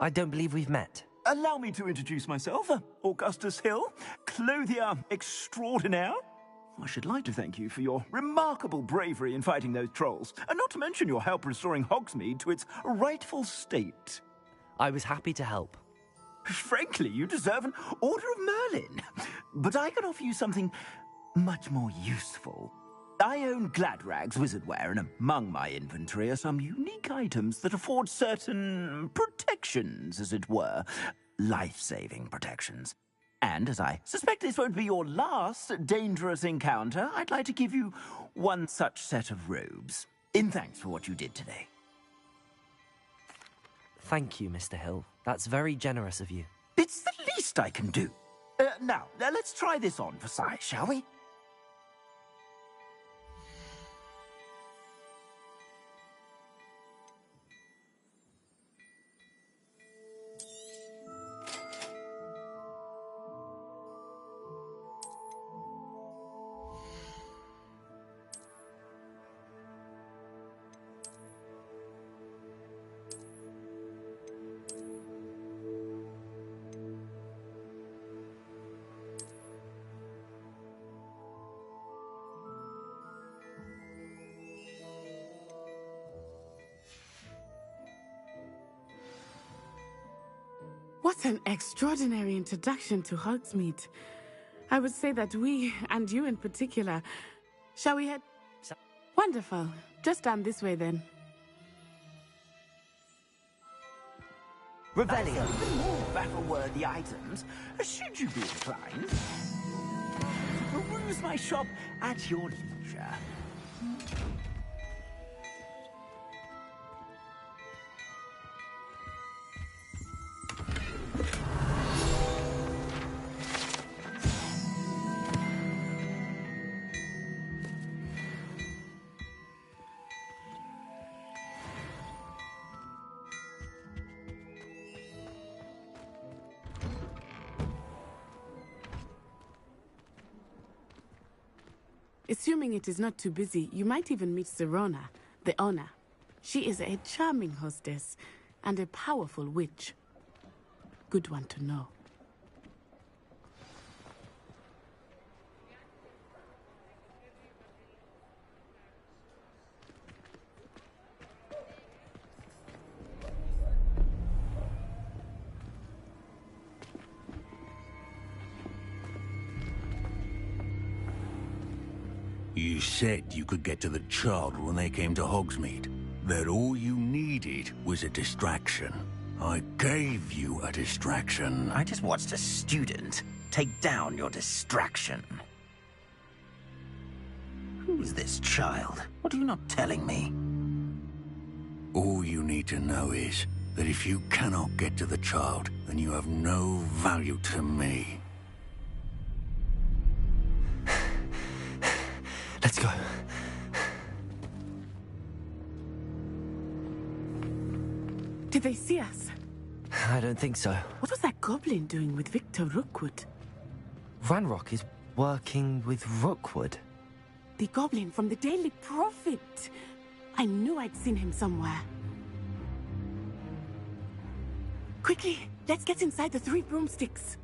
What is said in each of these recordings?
I don't believe we've met. Allow me to introduce myself, Augustus Hill, clothier extraordinaire. I should like to thank you for your remarkable bravery in fighting those trolls, and not to mention your help restoring Hogsmeade to its rightful state. I was happy to help. Frankly, you deserve an Order of Merlin. But I can offer you something much more useful. I own Gladrag's wizardware, and among my inventory are some unique items that afford certain protections, as it were. Life-saving protections. And as I suspect this won't be your last dangerous encounter, I'd like to give you one such set of robes, in thanks for what you did today. Thank you, Mr. Hill. That's very generous of you. It's the least I can do. Now, let's try this on for size, shall we? What an extraordinary introduction to Hogsmeade. I would say that we, and you in particular, shall we head? Wonderful. Just down this way then. Revelio, the more battle-worthy items, should you be inclined. Peruse my shop at your leisure. Assuming it is not too busy, you might even meet Sirona, the owner. She is a charming hostess and a powerful witch. Good one to know. You said you could get to the child when they came to Hogsmeade. That all you needed was a distraction. I gave you a distraction. I just watched a student take down your distraction. Who's this child? What are you not telling me? All you need to know is that if you cannot get to the child, then you have no value to me. Let's go. Did they see us? I don't think so. What was that goblin doing with Victor Rookwood? Ranrock is working with Rookwood. The goblin from the Daily Prophet. I knew I'd seen him somewhere. Quickly, let's get inside the 3 broomsticks.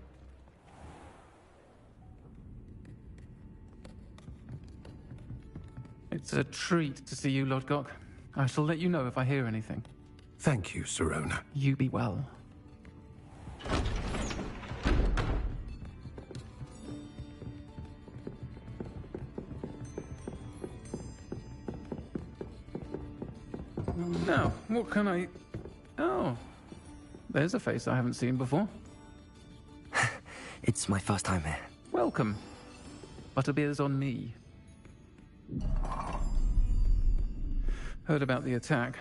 It's a treat to see you, Lodgok. I shall let you know if I hear anything. Thank you, Sirona. You be well. Now, what can I... Oh, there's a face I haven't seen before. It's my first time here. Welcome. Butterbeer's on me. Heard about the attack.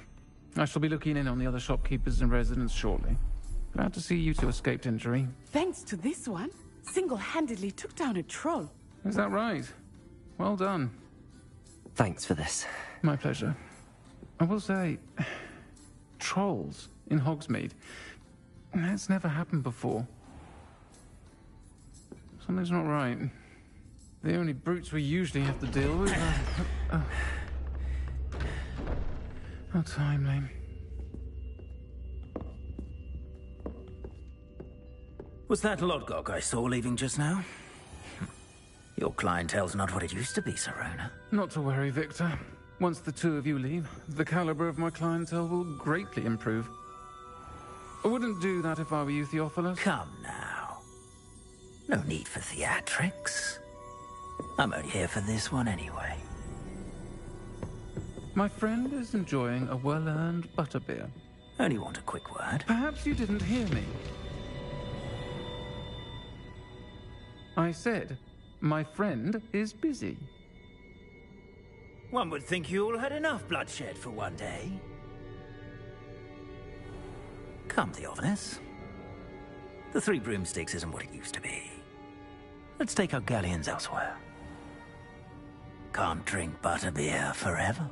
I shall be looking in on the other shopkeepers and residents shortly. Glad to see you two escaped injury. Thanks to this one, single-handedly took down a troll. Is that right? Well done. Thanks for this. My pleasure. I will say, trolls in Hogsmeade. That's never happened before. Something's not right. The only brutes we usually have to deal with are... How timely. Was that Lodgok I saw leaving just now? Your clientele's not what it used to be, Serona. Not to worry, Victor. Once the two of you leave, the caliber of my clientele will greatly improve. I wouldn't do that if I were you, Theophilus. Come now. No need for theatrics. I'm only here for this one anyway. My friend is enjoying a well-earned butterbeer. Only want a quick word. Perhaps you didn't hear me. I said, my friend is busy. One would think you all had enough bloodshed for one day. Come, Theophilus. The Three Broomsticks isn't what it used to be. Let's take our galleons elsewhere. Can't drink butterbeer forever.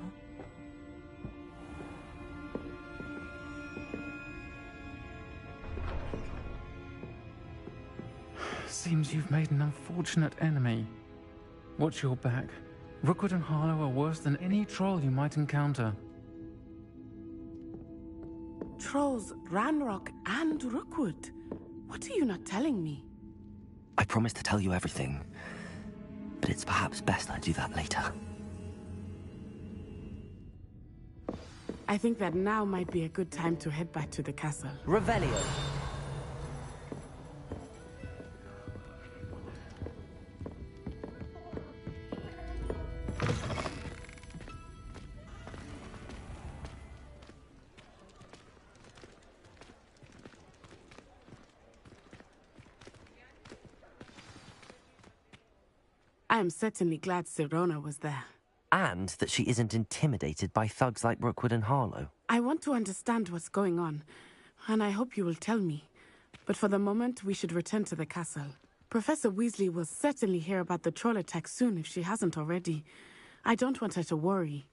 Seems you've made an unfortunate enemy. Watch your back. Rookwood and Harlow are worse than any troll you might encounter. Trolls, Ranrock, and Rookwood. What are you not telling me? I promised to tell you everything, but it's perhaps best I do that later. I think that now might be a good time to head back to the castle. Revelio. I am certainly glad Serona was there. And that she isn't intimidated by thugs like Rookwood and Harlow. I want to understand what's going on, and I hope you will tell me. But for the moment, we should return to the castle. Professor Weasley will certainly hear about the troll attack soon if she hasn't already. I don't want her to worry.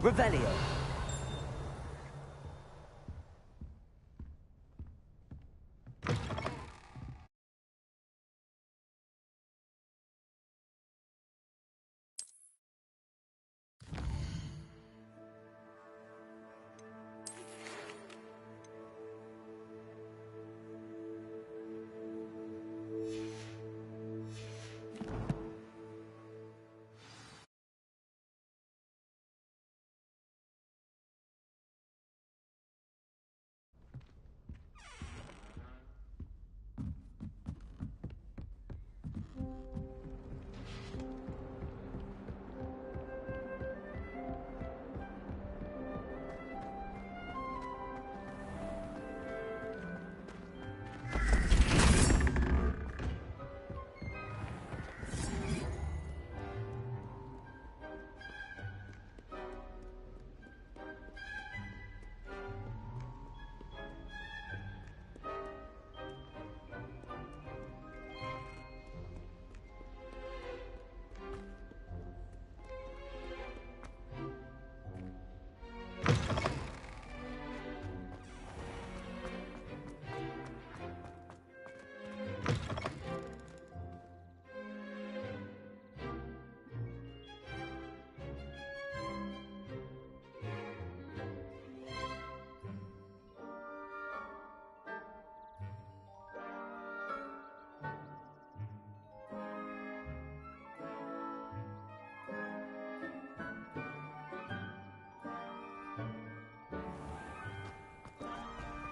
Revelio.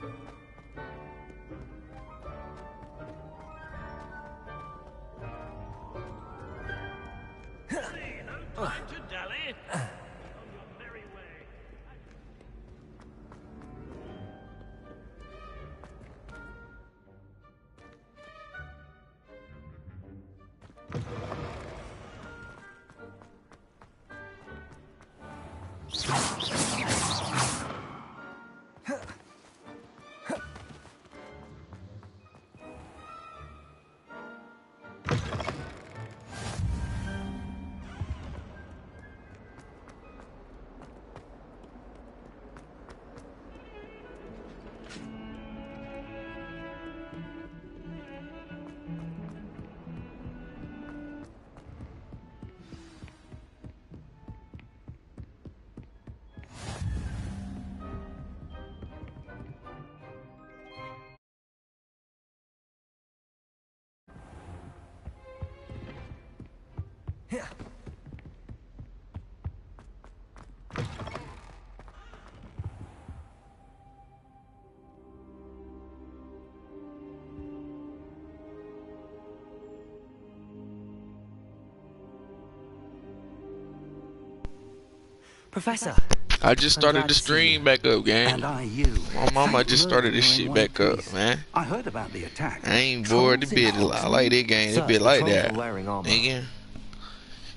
No time to dally. On your merry way. Professor! I just I'm started glad the to see stream you. back up, gang. And I you. My mama Thank just started this Merlin, shit you're in back one up, piece. man. I heard about the attack. I ain't bored a Trolls in bit. I like that game. Sir, It be the like trolls that. were wearing armor. Nigga.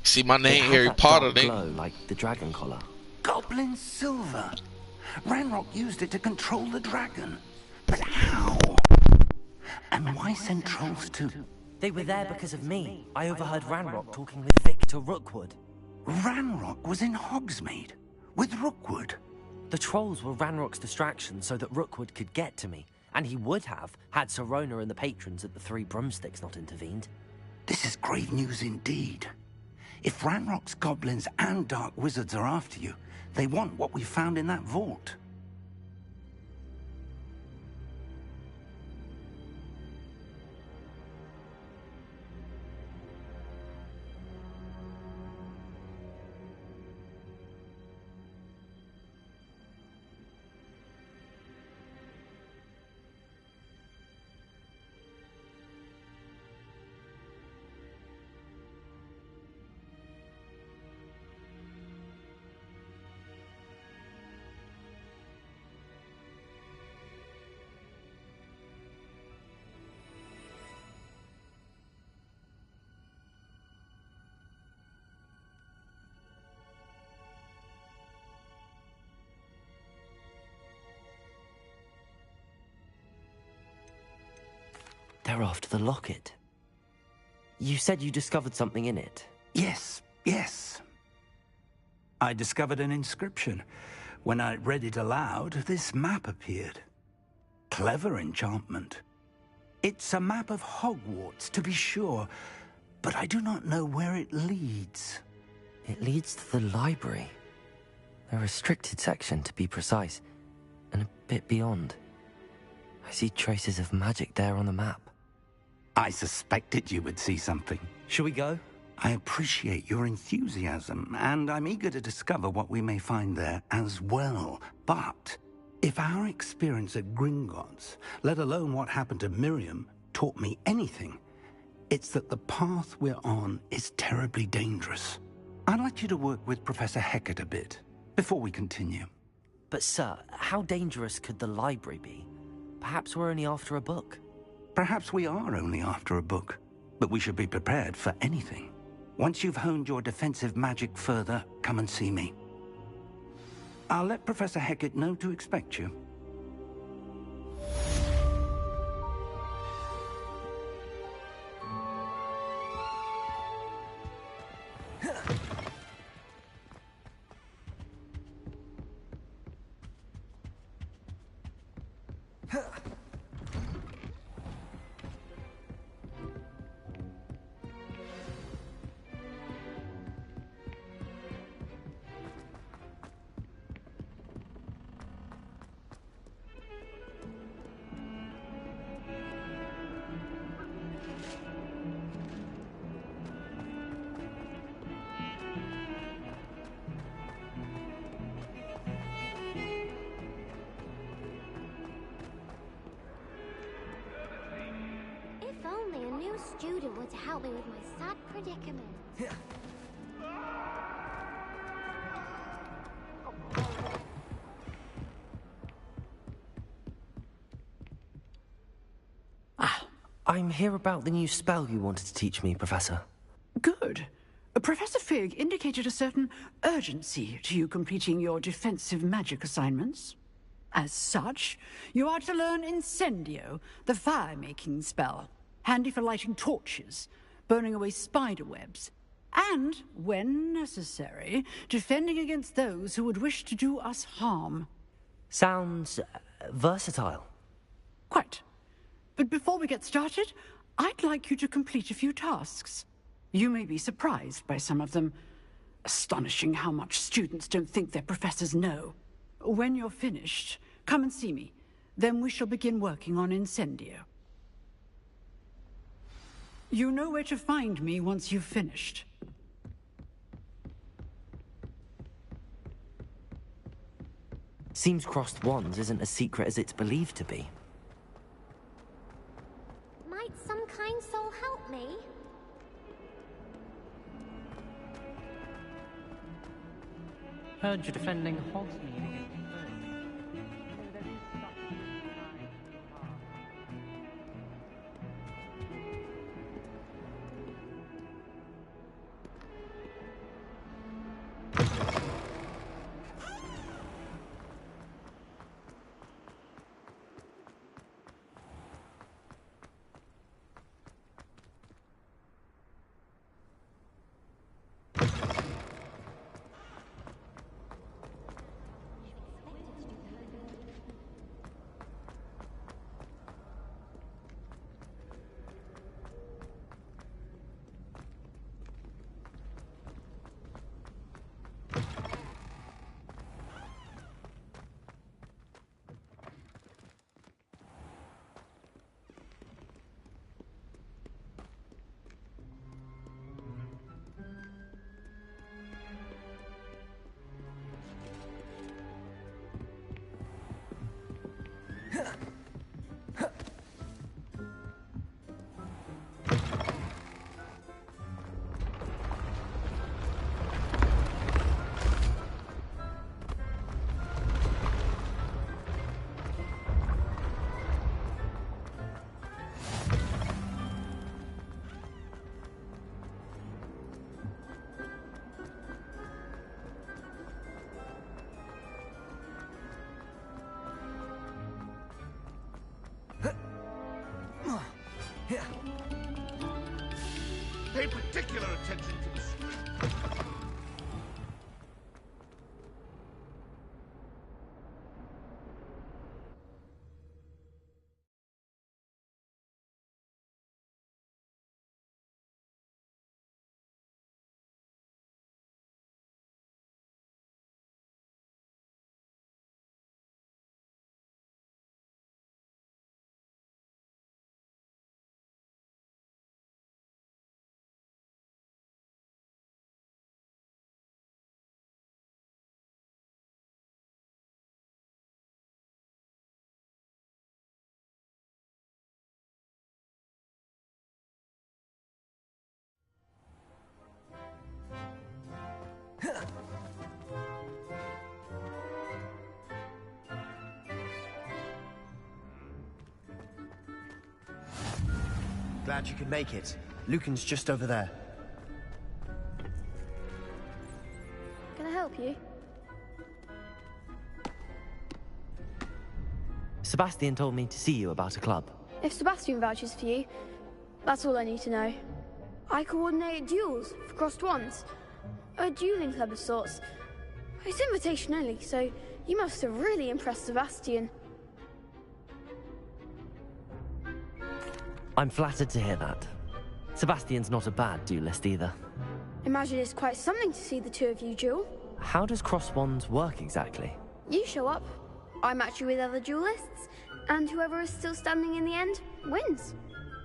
See my It name, had Harry that Potter, dark nigga. glow like the dragon collar. Goblin silver. Ranrock used it to control the dragon. But how? And why send trolls too? They were there because of me. I overheard Ranrock talking with Victor Rookwood. Ranrock was in Hogsmeade with Rookwood. The trolls were Ranrock's distraction so that Rookwood could get to me. And he would have, had Sirona and the patrons at the Three Broomsticks not intervened. This is grave news indeed. If Ranrock's goblins and dark wizards are after you, they want what we found in that vault. They're after the locket. You said you discovered something in it. Yes. I discovered an inscription. When I read it aloud, this map appeared. Clever enchantment. It's a map of Hogwarts, to be sure, but I do not know where it leads. It leads to the library. A restricted section, to be precise, and a bit beyond. I see traces of magic there on the map. I suspected you would see something. Shall we go? I appreciate your enthusiasm, and I'm eager to discover what we may find there as well. But if our experience at Gringotts, let alone what happened to Miriam, taught me anything, it's that the path we're on is terribly dangerous. I'd like you to work with Professor Hecat a bit before we continue. But sir, how dangerous could the library be? Perhaps we're only after a book. Perhaps we are only after a book, but we should be prepared for anything. Once you've honed your defensive magic further, come and see me. I'll let Professor Hecat know to expect you. help me with my sad predicament. I'm here about the new spell you wanted to teach me, Professor. Good. Professor Fig indicated a certain urgency to you completing your defensive magic assignments. As such, you are to learn Incendio, the fire-making spell, handy for lighting torches, burning away spider webs, and, when necessary, defending against those who would wish to do us harm. Sounds versatile. Quite. But before we get started, I'd like you to complete a few tasks. You may be surprised by some of them. Astonishing how much students don't think their professors know. When you're finished, come and see me. Then we shall begin working on Incendio. You know where to find me once you've finished. Seems crossed wands isn't as secret as it's believed to be. Might some kind soul help me? Heard you're defending Hogsmeade against Pay particular attention to the street. Glad you could make it. Lucan's just over there. Can I help you? Sebastian told me to see you about a club. If Sebastian vouches for you, that's all I need to know. I coordinate duels for crossed wands. A dueling club of sorts. It's invitation only, so you must have really impressed Sebastian. I'm flattered to hear that. Sebastian's not a bad duelist either. Imagine it's quite something to see the two of you duel. How does cross wands work exactly? You show up, I match you with other duelists, and whoever is still standing in the end wins.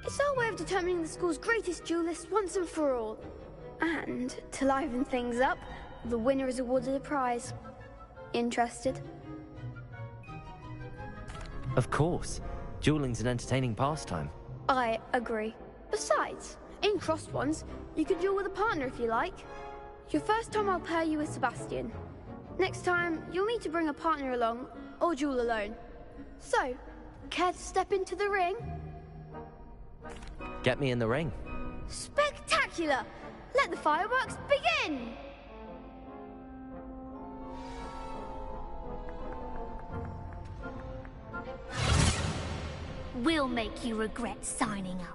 It's our way of determining the school's greatest duelist once and for all. And to liven things up, the winner is awarded a prize. Interested? Of course. Dueling's an entertaining pastime. I agree. Besides, In Crossed Ones, you can duel with a partner if you like. Your first time I'll pair you with Sebastian. Next time, you'll need to bring a partner along, or duel alone. So, care to step into the ring? Get me in the ring. Spectacular! Let the fireworks begin! We'll make you regret signing up.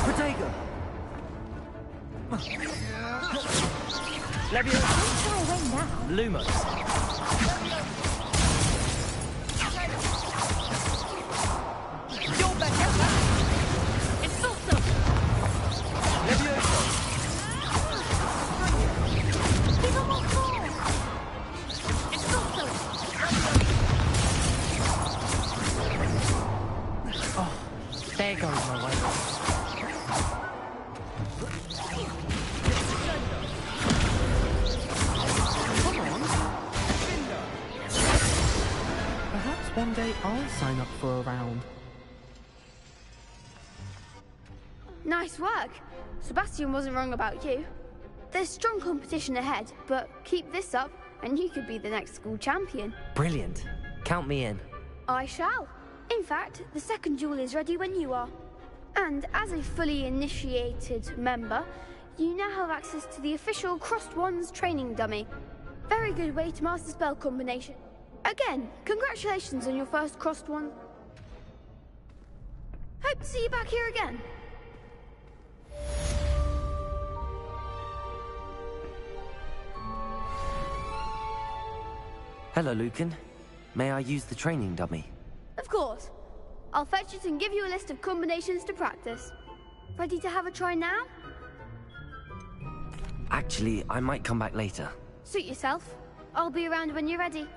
Protego! Lumos. There goes my way. Perhaps one day I'll sign up for a round. Nice work. Sebastian wasn't wrong about you. There's strong competition ahead, but keep this up and you could be the next school champion. Brilliant. Count me in. I shall. In fact, the second duel is ready when you are. And as a fully initiated member, you now have access to the official Crossed Ones training dummy. Very good way to master spell combination. Again, congratulations on your first Crossed One. Hope to see you back here again. Hello, Lucan. May I use the training dummy? Of course. I'll fetch it and give you a list of combinations to practice. Ready to have a try now? Actually, I might come back later. Suit yourself. I'll be around when you're ready.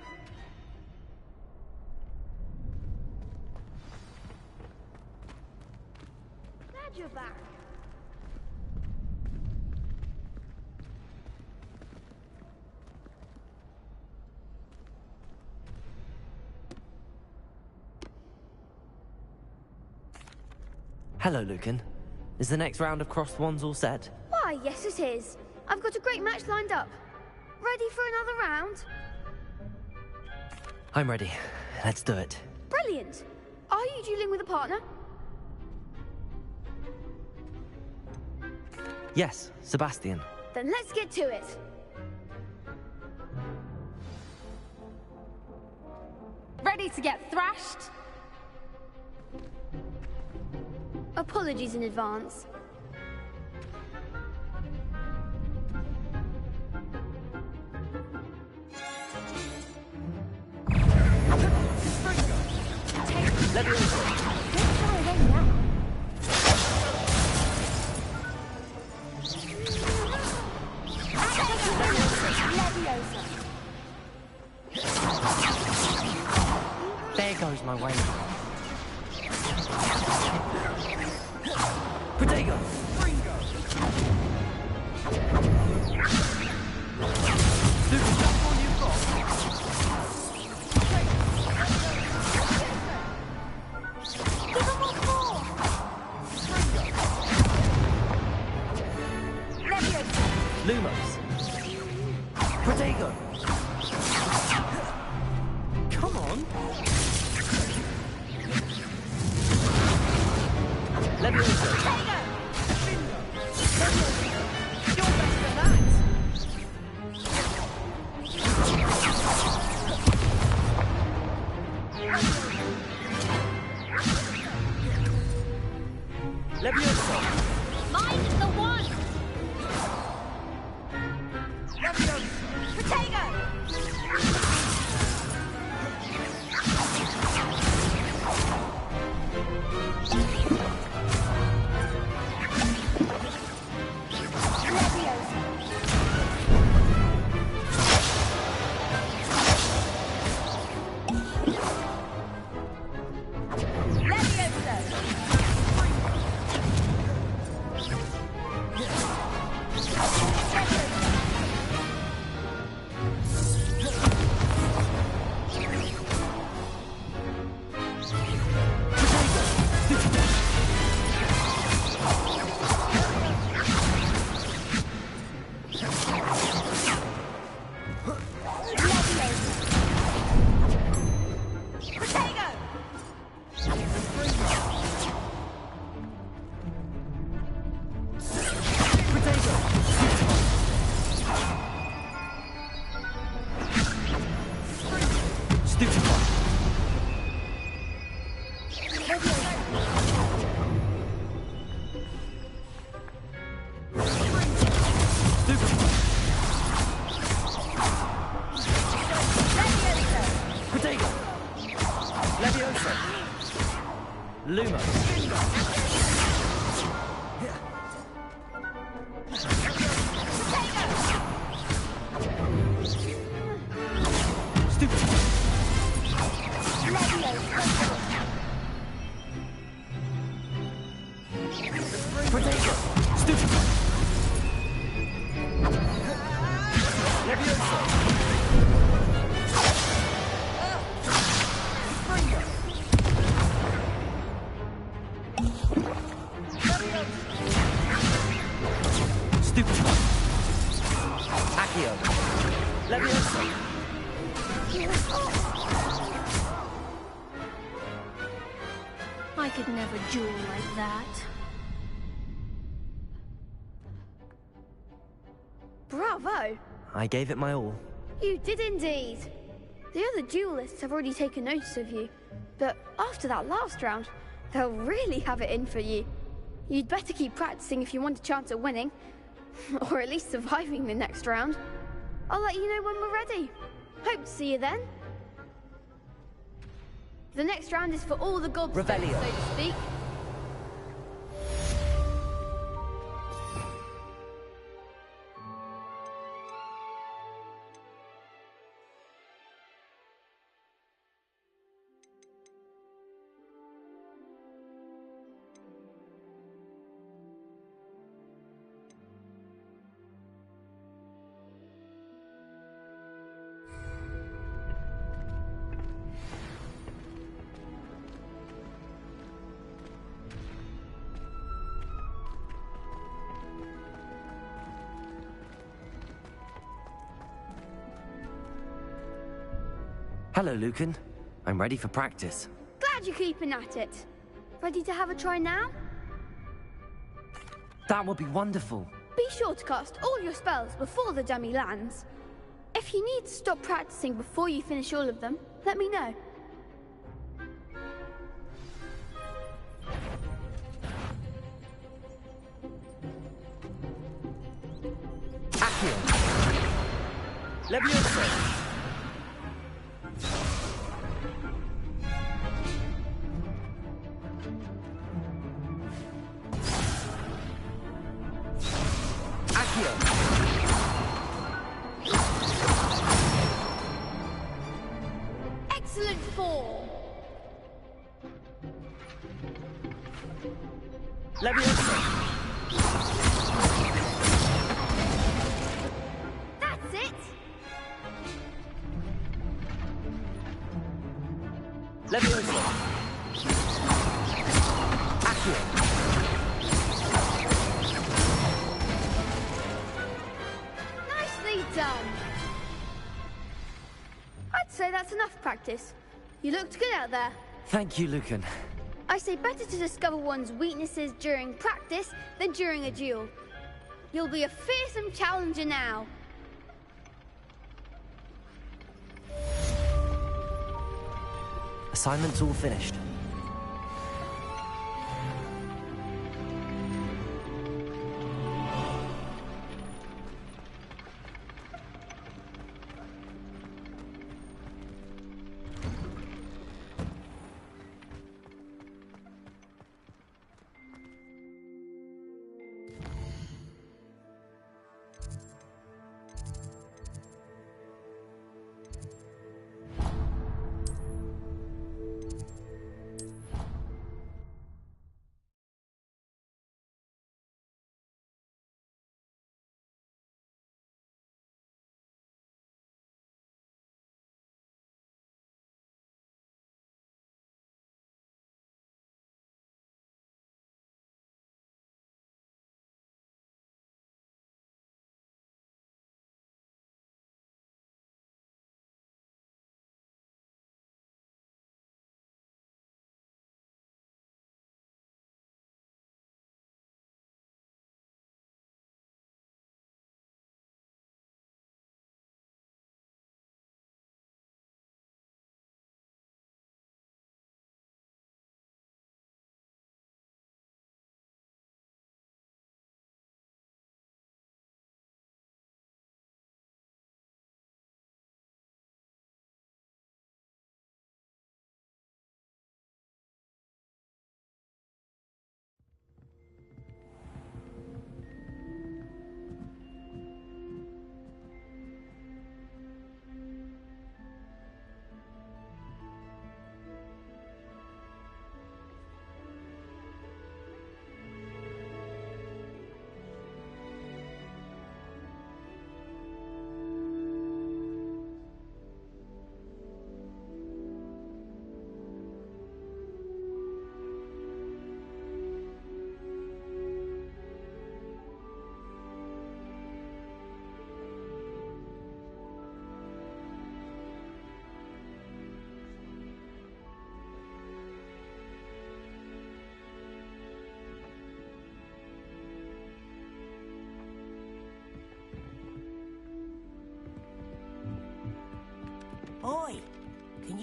Glad you're back. Hello, Lucan. Is the next round of Crossed Ones all set? Why, yes it is. I've got a great match lined up. Ready for another round? I'm ready. Let's do it. Brilliant. Are you dueling with a partner? Yes, Sebastian. Then let's get to it. Ready to get thrashed? Apologies in advance. Let me There goes my way. Protego! Lucas, that's all you've got. Lumos. Protego. Come on. Let me Mine is the one! Lumos. I could never duel like that. Bravo! I gave it my all. You did indeed. The other duelists have already taken notice of you, but after that last round, they'll really have it in for you. You'd better keep practicing if you want a chance at winning, or at least surviving the next round. I'll let you know when we're ready. Hope to see you then. The next round is for all the gobstones, so to speak. Hello, Lucan. I'm ready for practice. Glad you're keeping at it. Ready to have a try now? That would be wonderful. Be sure to cast all your spells before the dummy lands. If you need to stop practicing before you finish all of them, let me know. Accio. Levioso. Excellent form. Levioso. That's it. Levioso. Accio. Nicely done. I'd say that's enough practice. You looked good out there. Thank you, Lucan. I say better to discover one's weaknesses during practice than during a duel. You'll be a fearsome challenger now. Assignment's all finished.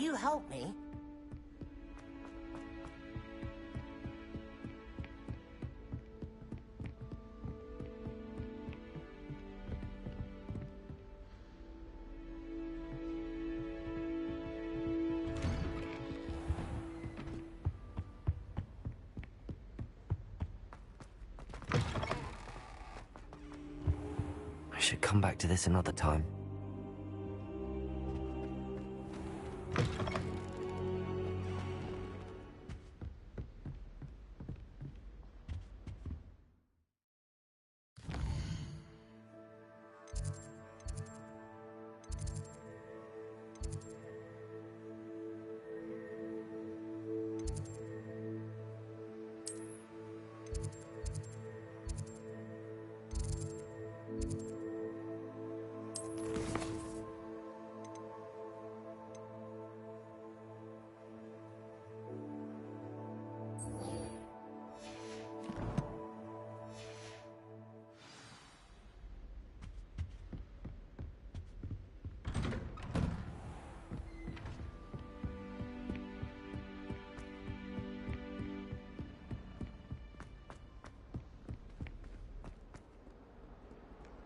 you help me? I should come back to this another time.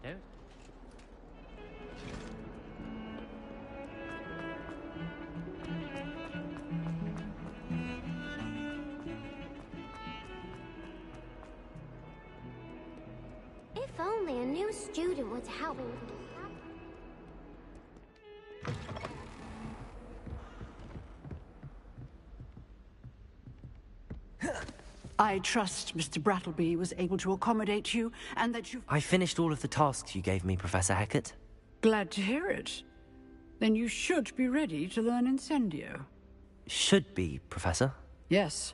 Dude. If only a new student were to help me with I trust Mr. Brattleby was able to accommodate you, and that you... I finished all of the tasks you gave me, Professor Hecat. Glad to hear it. Then you should be ready to learn Incendio. Should be, Professor. Yes.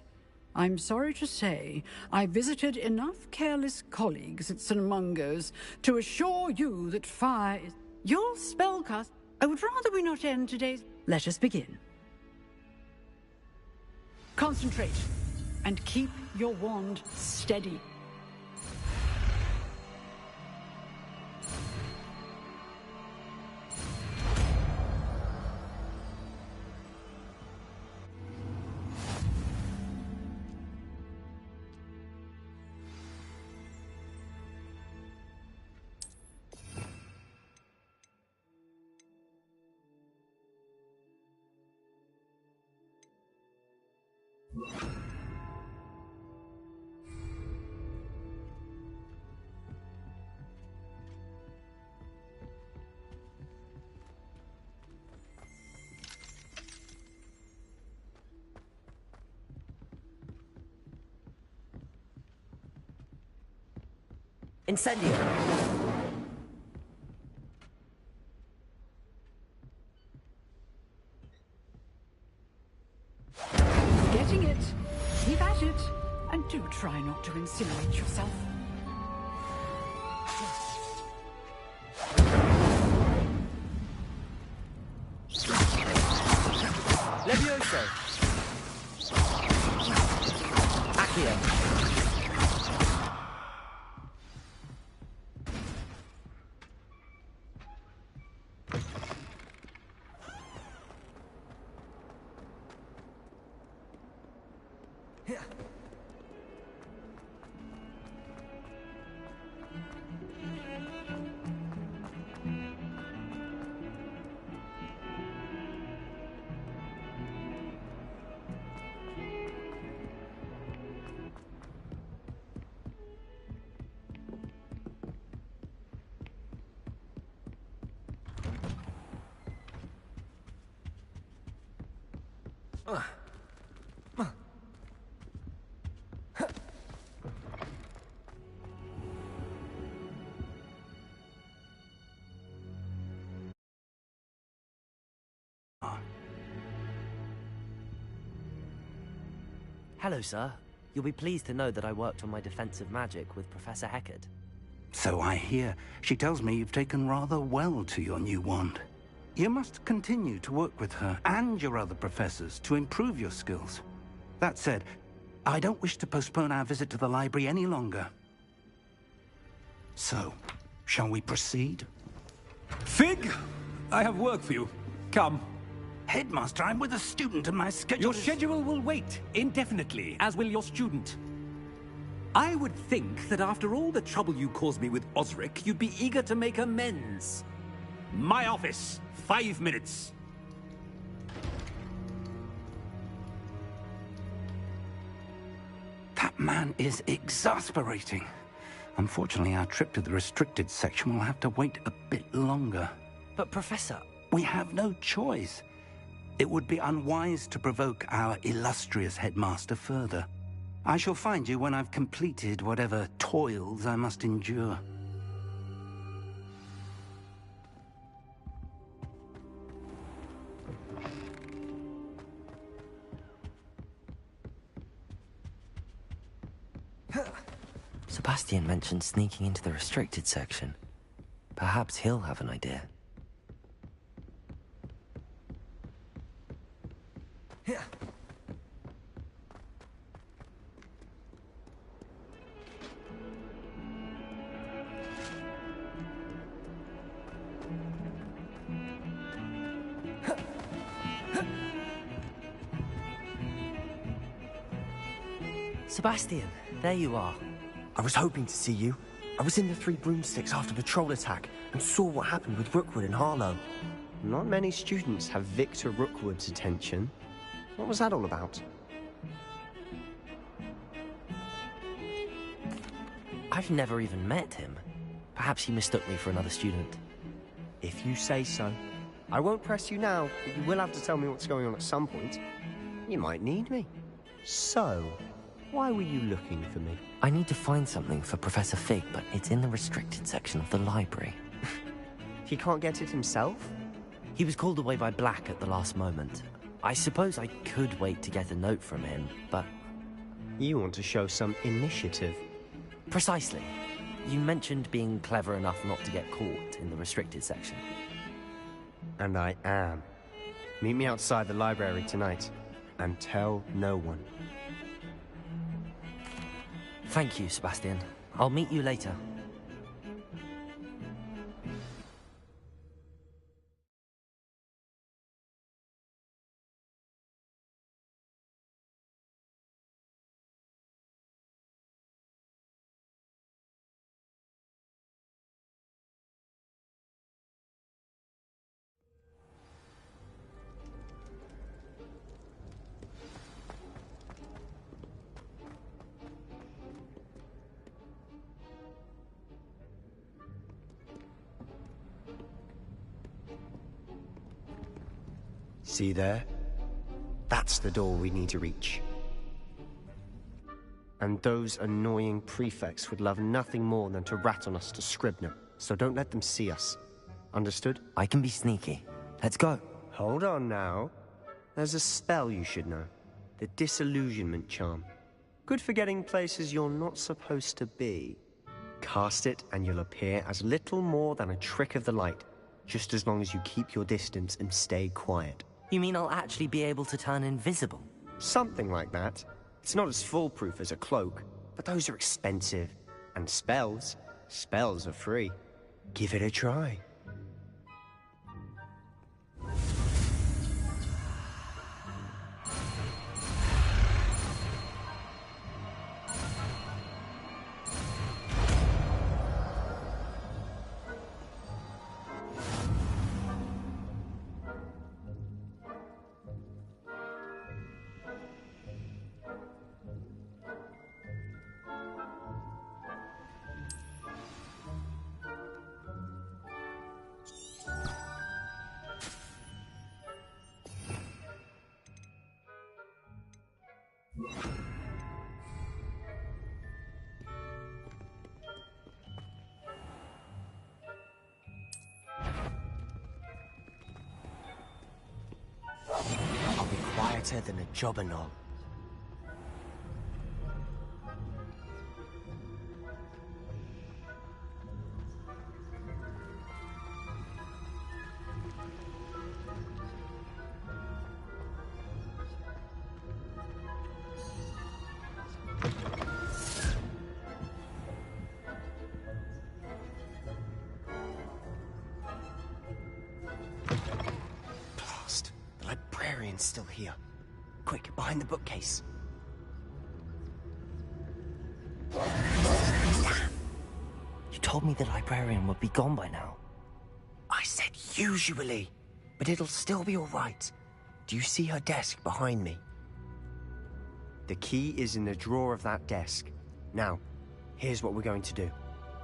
I'm sorry to say, I visited enough careless colleagues at St. Mungo's to assure you that fire is... Your spellcast... I would rather we not end today's... Let us begin. Concentrate, and keep your wand steady. Incendio! Getting it. Keep at it. And do try not to incinerate yourself. Levioso! Accio! Hello, sir. You'll be pleased to know that I worked on my defensive magic with Professor Hecat. So I hear. She tells me you've taken rather well to your new wand. You must continue to work with her and your other professors to improve your skills. That said, I don't wish to postpone our visit to the library any longer. So, shall we proceed? Fig, I have work for you. Come. Headmaster, I'm with a student and my schedule Your is... schedule will wait indefinitely, as will your student. I would think that after all the trouble you caused me with Osric, you'd be eager to make amends. My office, 5 minutes. That man is exasperating. Unfortunately, our trip to the restricted section will have to wait a bit longer. But, Professor... We have no choice. It would be unwise to provoke our illustrious headmaster further. I shall find you when I've completed whatever toils I must endure. Sebastian mentioned sneaking into the restricted section. Perhaps he'll have an idea. Sebastian, there you are. I was hoping to see you. I was in the Three Broomsticks after the troll attack and saw what happened with Rookwood and Harlow. Not many students have Victor Rookwood's attention. What was that all about? I've never even met him. Perhaps he mistook me for another student. If you say so. I won't press you now, but you will have to tell me what's going on at some point. You might need me. So, why were you looking for me? I need to find something for Professor Fig, but it's in the restricted section of the library. He can't get it himself? He was called away by Black at the last moment. I suppose I could wait to get a note from him, but... You want to show some initiative. Precisely. You mentioned being clever enough not to get caught in the restricted section. And I am. Meet me outside the library tonight, and tell no one. Thank you, Sebastian. I'll meet you later. See there? That's the door we need to reach. And those annoying prefects would love nothing more than to rat on us to Scribner, so don't let them see us. Understood? I can be sneaky. Let's go. Hold on now. There's a spell you should know. The Disillusionment Charm. Good for getting places you're not supposed to be. Cast it and you'll appear as little more than a trick of the light, just as long as you keep your distance and stay quiet. You mean I'll actually be able to turn invisible? Something like that. It's not as foolproof as a cloak, but those are expensive. And spells are free. Give it a try. I'll be quieter than a jobberknoll. librarian's still here. Quick, behind the bookcase. Damn! You told me the librarian would be gone by now. I said usually, but it'll still be all right. Do you see her desk behind me? The key is in the drawer of that desk. Now, here's what we're going to do.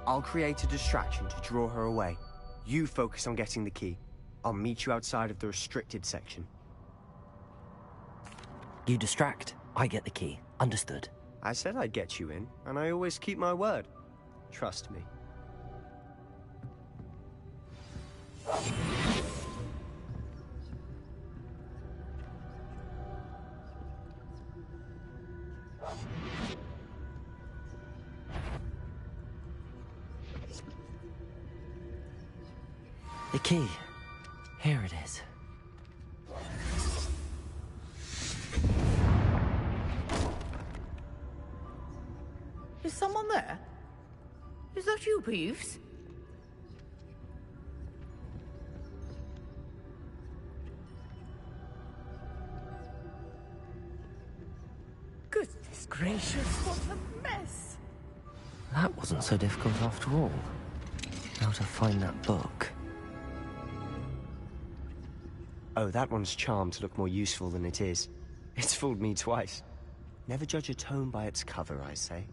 I'll create a distraction to draw her away. You focus on getting the key. I'll meet you outside of the restricted section. You distract, I get the key. Understood. I said I'd get you in, and I always keep my word. Trust me. The key. Here it is. Is someone there? Is that you, Peeves? Goodness gracious, what a mess! That wasn't so difficult after all. How to find that book. Oh, that one's charmed to look more useful than it is. It's fooled me twice. Never judge a tome by its cover, I say.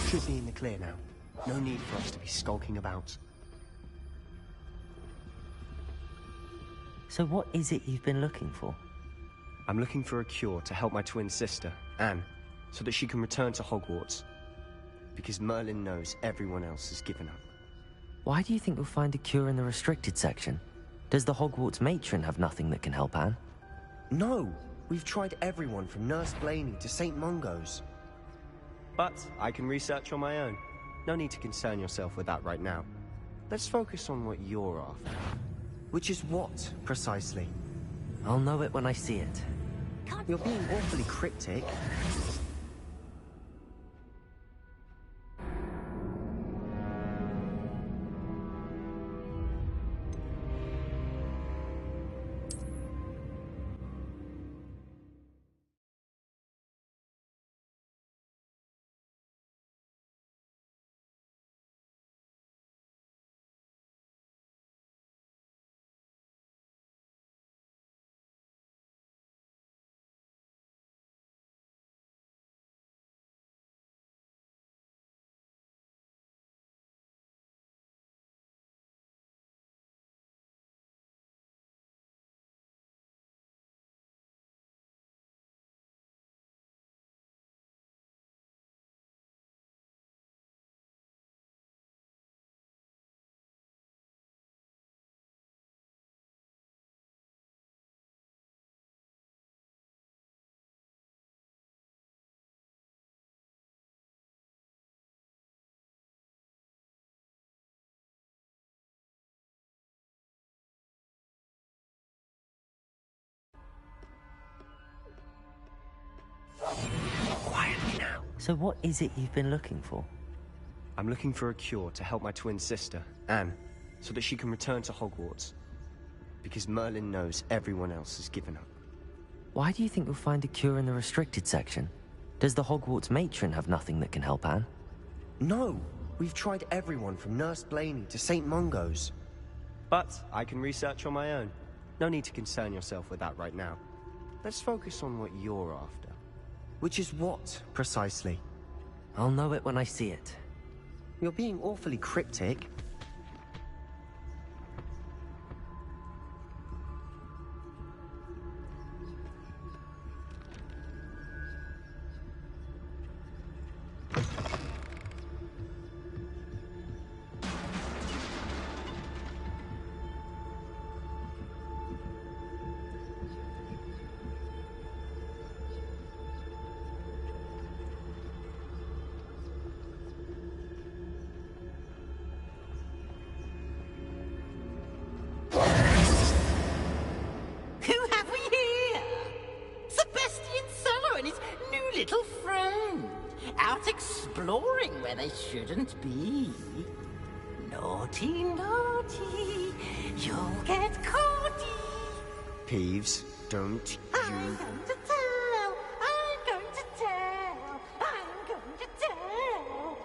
Should be in the clear now. No need for us to be skulking about. So what is it you've been looking for? I'm looking for a cure to help my twin sister, Anne, so that she can return to Hogwarts. Because Merlin knows everyone else has given up. Why do you think we'll find a cure in the restricted section? Does the Hogwarts matron have nothing that can help Anne? No! We've tried everyone from Nurse Blaney to St. Mungo's. But I can research on my own. No need to concern yourself with that right now. Let's focus on what you're after. Which is what, precisely? I'll know it when I see it. You're being awfully cryptic. Quietly now. So what is it you've been looking for? I'm looking for a cure to help my twin sister, Anne, so that she can return to Hogwarts. Because Merlin knows everyone else has given up. Why do you think we'll find a cure in the restricted section? Does the Hogwarts matron have nothing that can help Anne? No! We've tried everyone from Nurse Blaney to St. Mungo's. But I can research on my own. No need to concern yourself with that right now. Let's focus on what you're after. Which is what, precisely? I'll know it when I see it. You're being awfully cryptic. where they shouldn't be. Naughty, naughty, you'll get caughty. Peeves, don't you... I'm going to tell, I'm going to tell, I'm going to tell.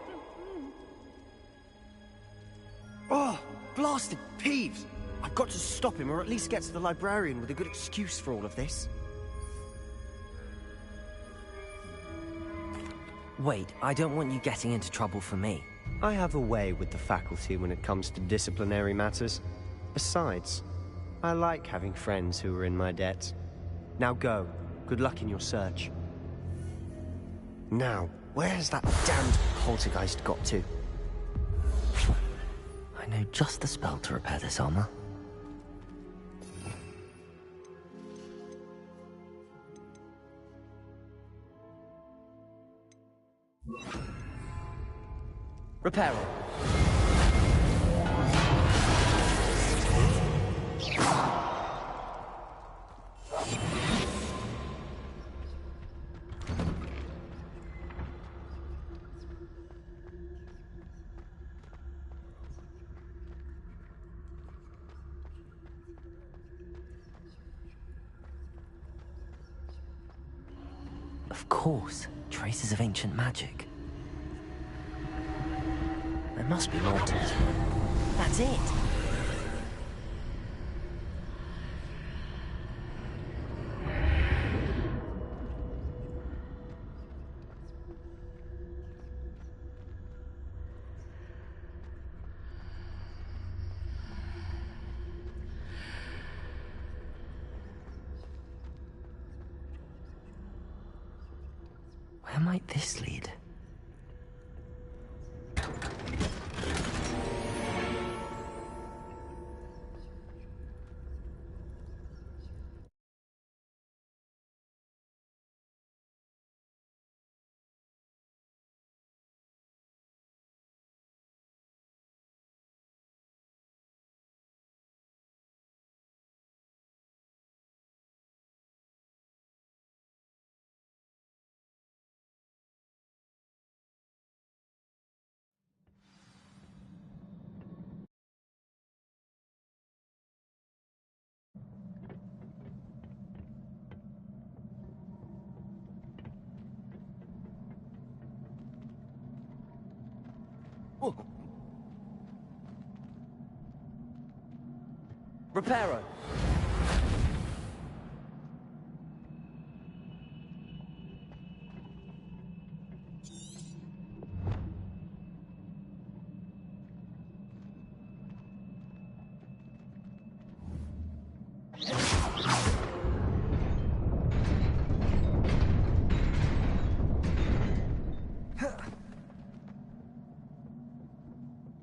Oh, blasted Peeves! I've got to stop him, or at least get to the librarian with a good excuse for all of this. Wait, I don't want you getting into trouble for me. I have a way with the faculty when it comes to disciplinary matters. Besides, I like having friends who are in my debt. Now go. Good luck in your search. Now, where's that damned poltergeist got to? I know just the spell to repair this armor. Repair it. Of course, traces of ancient magic. There must be more to it. That's it! Where might this lead? Reparo.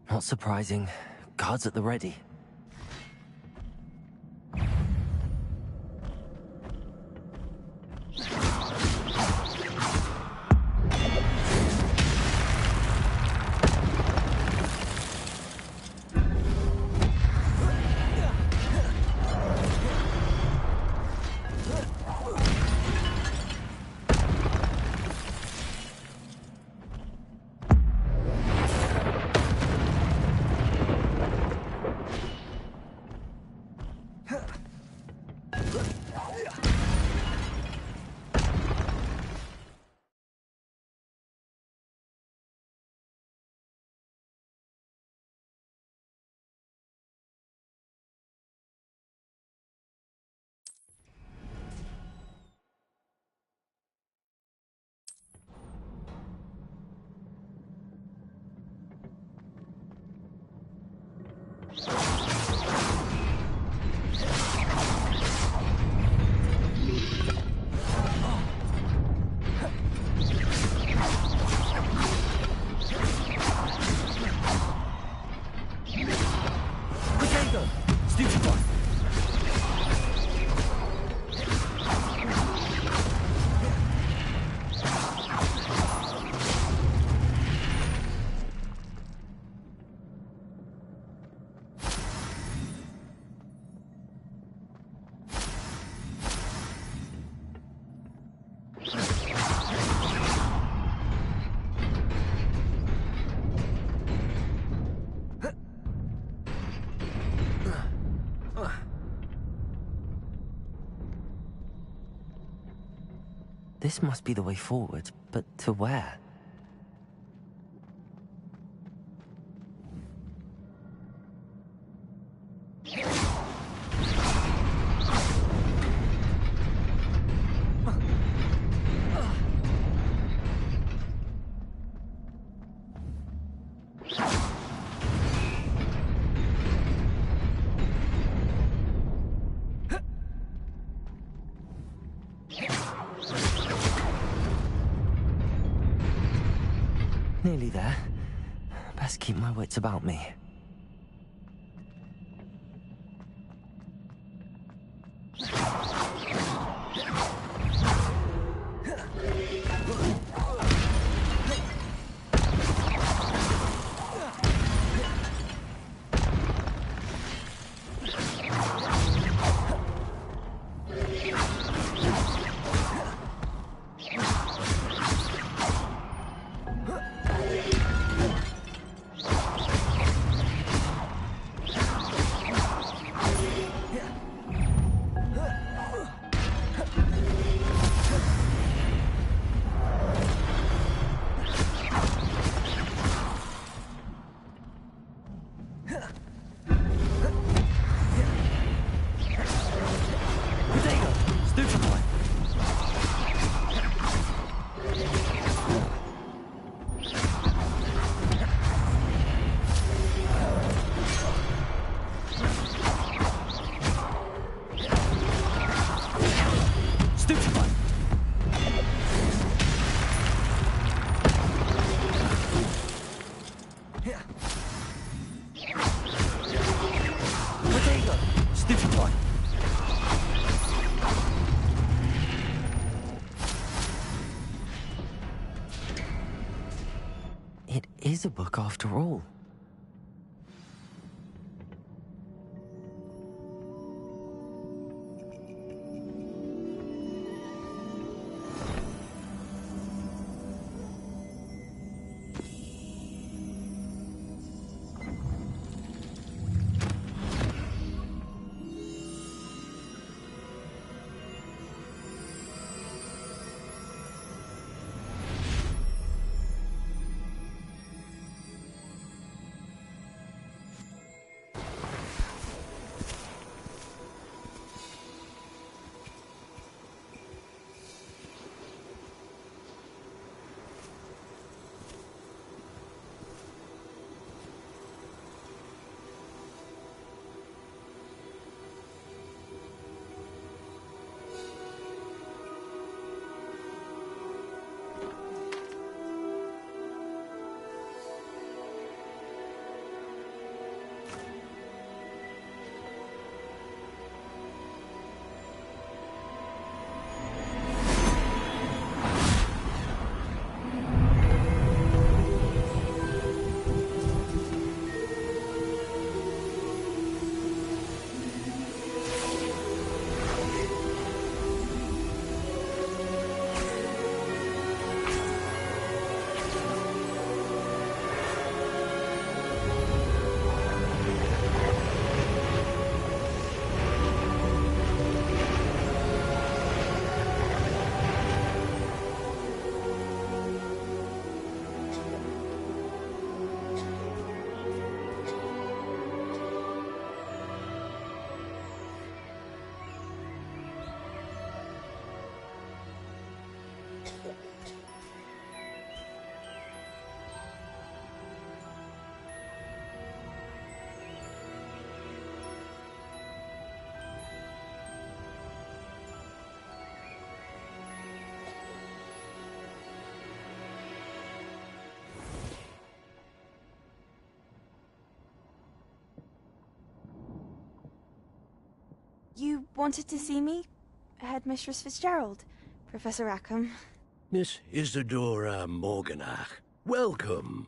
Not surprising. Guards at the ready. This must be the way forward, but to where? Nearly there. Best keep my wits about me. It is a book after all. You wanted to see me? Headmistress Fitzgerald, Professor Rackham. Miss Isadora Morganach, welcome.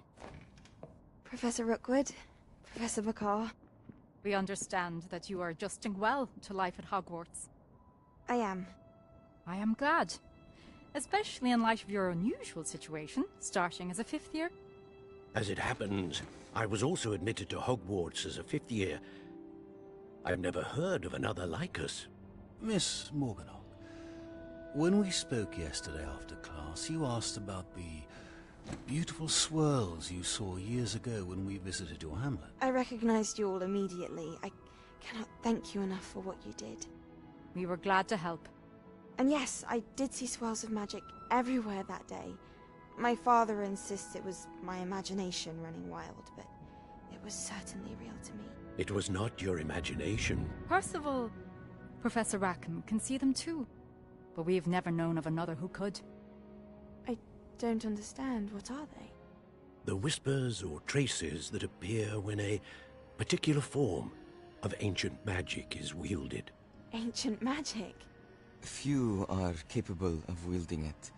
Professor Rookwood, Professor Bakar. We understand that you are adjusting well to life at Hogwarts. I am. I am glad. Especially in light of your unusual situation, starting as a 5th year. As it happens, I was also admitted to Hogwarts as a 5th year. I've never heard of another like us. Miss Morganach, When we spoke yesterday after class, you asked about the beautiful swirls you saw years ago when we visited your hamlet. I recognized you all immediately. I cannot thank you enough for what you did. We were glad to help. And yes, I did see swirls of magic everywhere that day. My father insists it was my imagination running wild, but it was certainly real to me. It was not your imagination. Percival, Professor Rackham can see them too. But we've never known of another who could. I don't understand. What are they? The whispers or traces that appear when a particular form of ancient magic is wielded. Ancient magic? Few are capable of wielding it.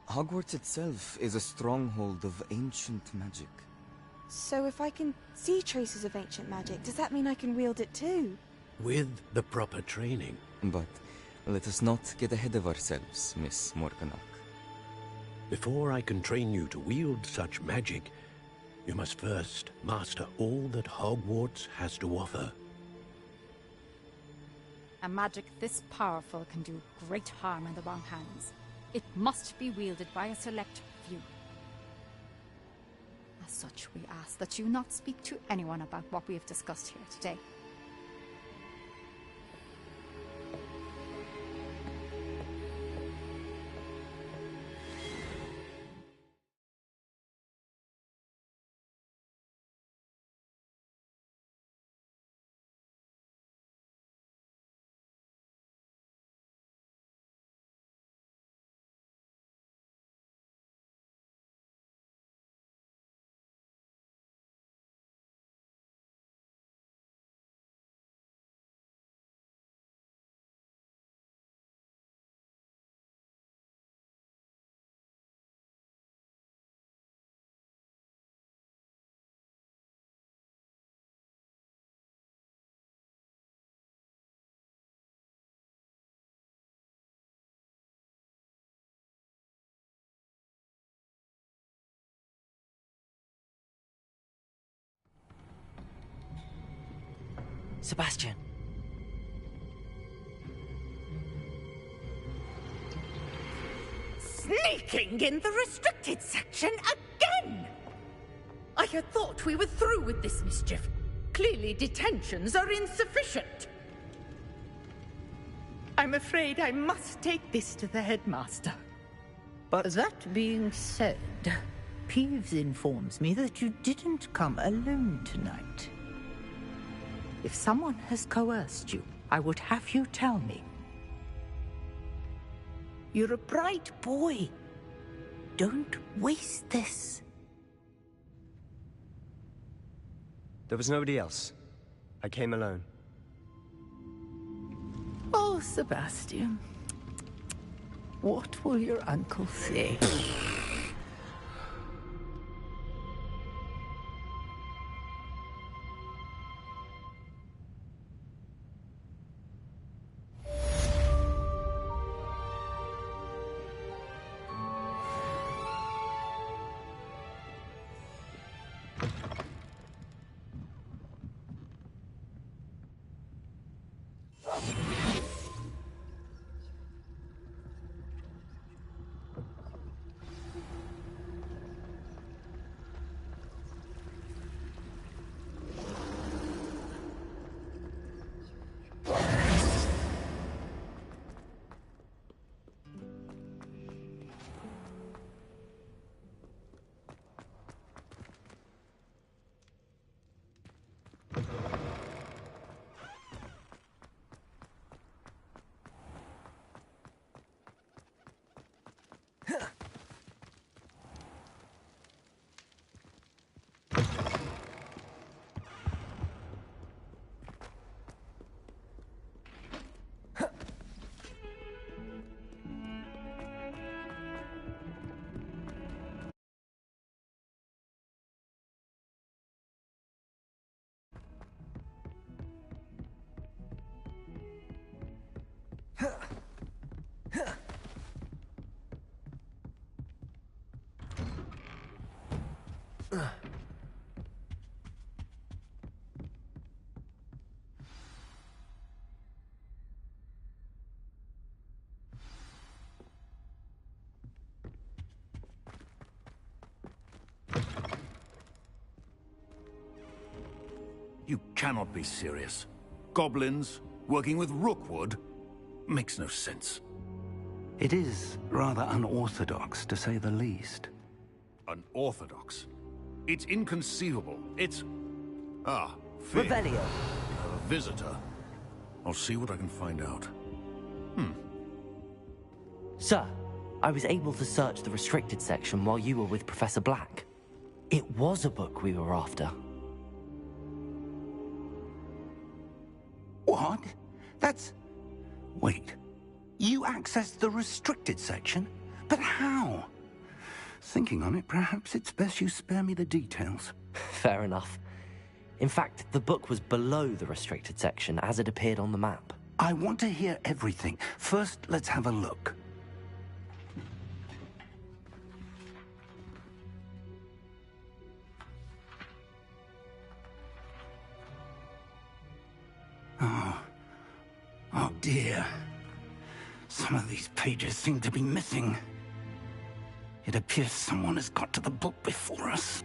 Hogwarts itself is a stronghold of ancient magic. So if I can see traces of ancient magic, does that mean I can wield it too? With the proper training. But let us not get ahead of ourselves, Miss Morganach. Before I can train you to wield such magic, you must first master all that Hogwarts has to offer. A magic this powerful can do great harm in the wrong hands. It must be wielded by a select few. As such, we ask that you not speak to anyone about what we have discussed here today. Sebastian. Sneaking in the restricted section again! I had thought we were through with this mischief. Clearly detentions are insufficient. I'm afraid I must take this to the headmaster. But that being said, Peeves informs me that you didn't come alone tonight. If someone has coerced you, I would have you tell me. You're a bright boy. Don't waste this. There was nobody else. I came alone. Oh, Sebastian. What will your uncle say? You cannot be serious. Goblins working with Rookwood makes no sense. It is rather unorthodox, to say the least. Unorthodox? It's inconceivable. It's... Ah, Fig. Revelio. A visitor. I'll see what I can find out. Sir, I was able to search the restricted section while you were with Professor Black. It was a book we were after. What? That's... Wait. You accessed the restricted section? But how? Thinking on it, perhaps it's best you spare me the details. Fair enough. In fact, the book was below the restricted section as it appeared on the map. I want to hear everything. First, let's have a look. Oh dear. Some of these pages seem to be missing. It appears someone has got to the book before us.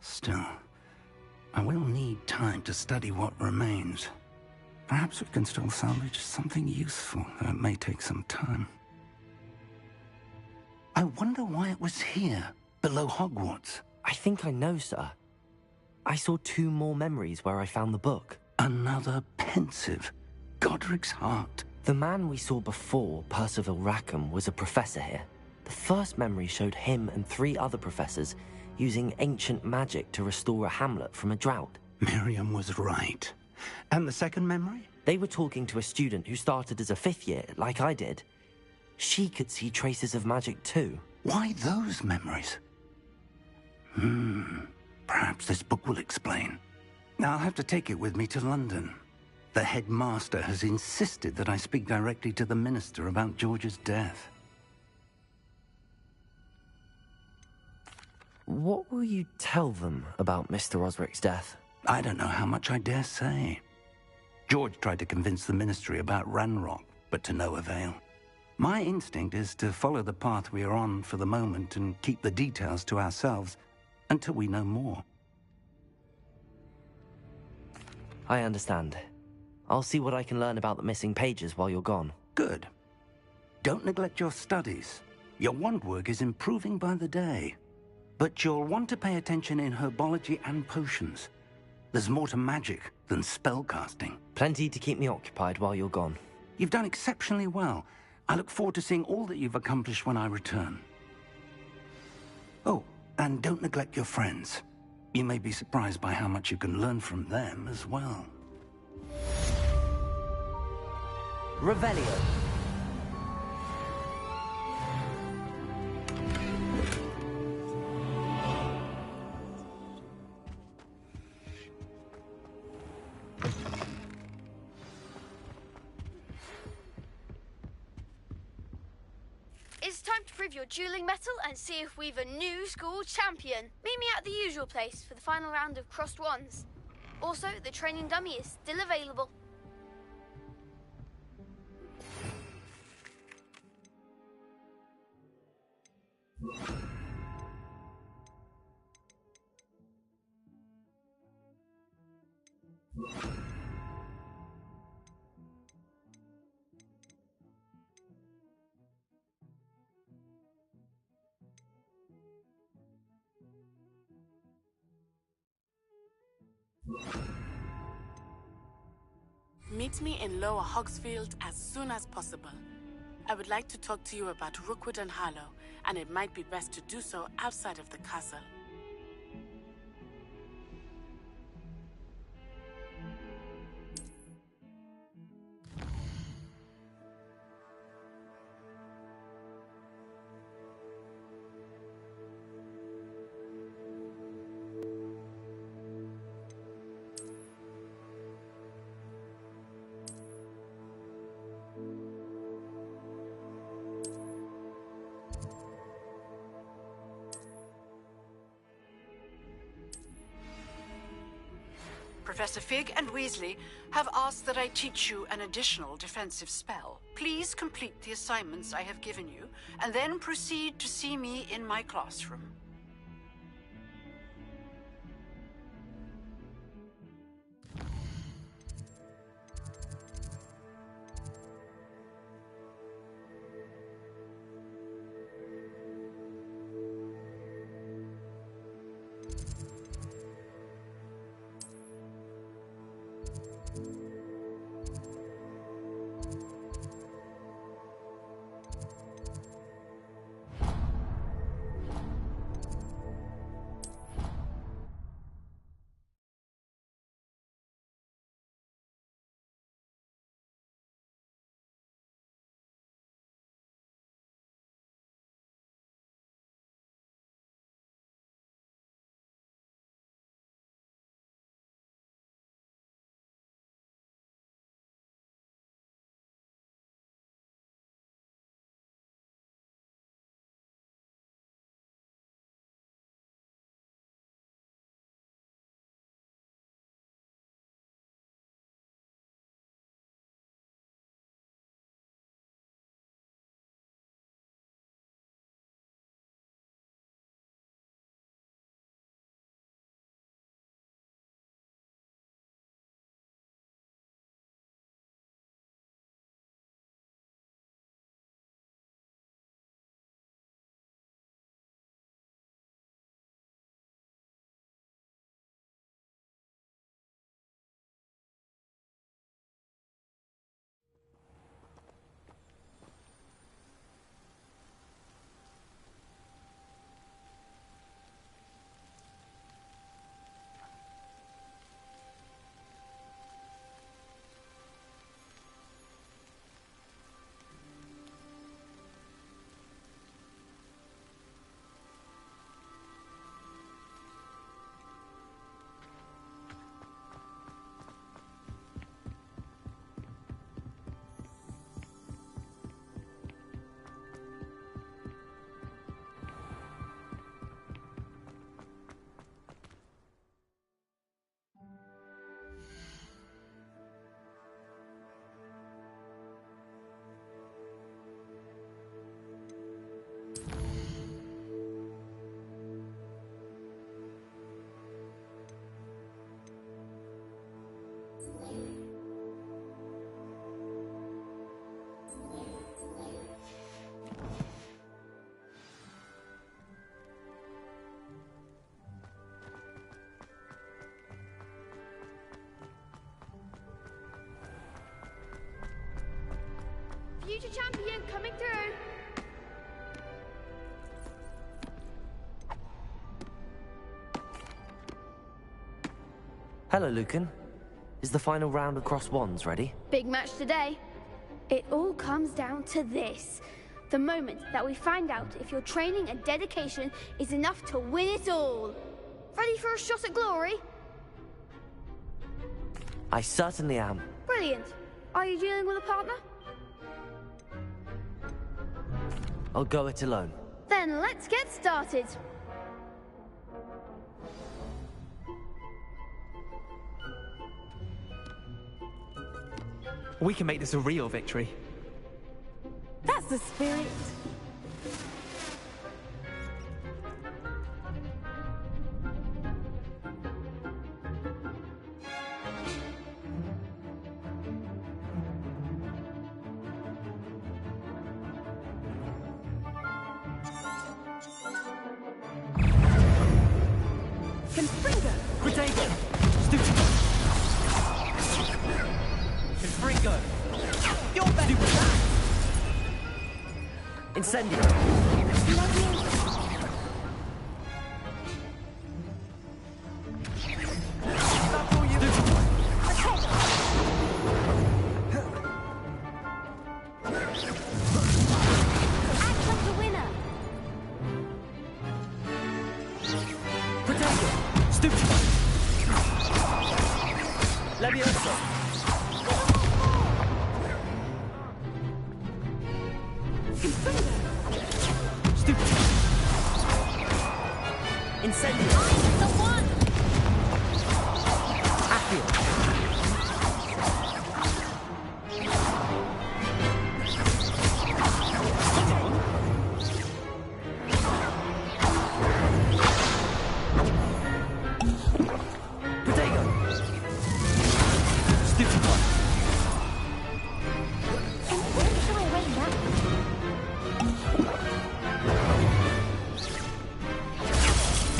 Still, I will need time to study what remains. Perhaps we can still salvage something useful, though it may take some time. I wonder why it was here, below Hogwarts. I think I know, sir. I saw 2 more memories where I found the book. Another pensive. Godric's heart. The man we saw before, Percival Rackham, was a professor here. The first memory showed him and 3 other professors using ancient magic to restore a hamlet from a drought. Miriam was right. And the second memory? They were talking to a student who started as a 5th year, like I did. She could see traces of magic too. Why those memories? Perhaps this book will explain. I'll have to take it with me to London. The headmaster has insisted that I speak directly to the minister about George's death. What will you tell them about Mr. Osric's death? I don't know how much I dare say. George tried to convince the ministry about Ranrock, but to no avail. My instinct is to follow the path we are on for the moment and keep the details to ourselves until we know more. I understand. I'll see what I can learn about the missing pages while you're gone. Good. Don't neglect your studies. Your wand work is improving by the day. But you'll want to pay attention in herbology and potions. There's more to magic than spellcasting. Plenty to keep me occupied while you're gone. You've done exceptionally well. I look forward to seeing all that you've accomplished when I return. Oh, and don't neglect your friends. You may be surprised by how much you can learn from them as well. Revelio. It's time to prove your dueling mettle and see if we've a new school champion. Meet me at the usual place for the final round of crossed wands. Also, the training dummy is still available. Meet me in Lower Hogsfield as soon as possible. I would like to talk to you about Rookwood and Harlow, and it might be best to do so outside of the castle. Professor Fig and Weasley have asked that I teach you an additional defensive spell. Please complete the assignments I have given you, and then proceed to see me in my classroom. future champion coming through. Hello, Lucan. Is the final round of Cross Wands ready? Big match today. It all comes down to this. The moment that we find out if your training and dedication is enough to win it all. Ready for a shot at glory? I certainly am. Brilliant. Are you dealing with a partner? I'll go it alone. Then let's get started. We can make this a real victory. That's the spirit. Confringo! Protego! Stupid! Confringo! You're better than that! Incendio! That's all you do. Act like the winner. Protego! Stupid! Levioso! Stupid! Incendio! The one. Accio! Protego! Stupid one! Where shall I wait that?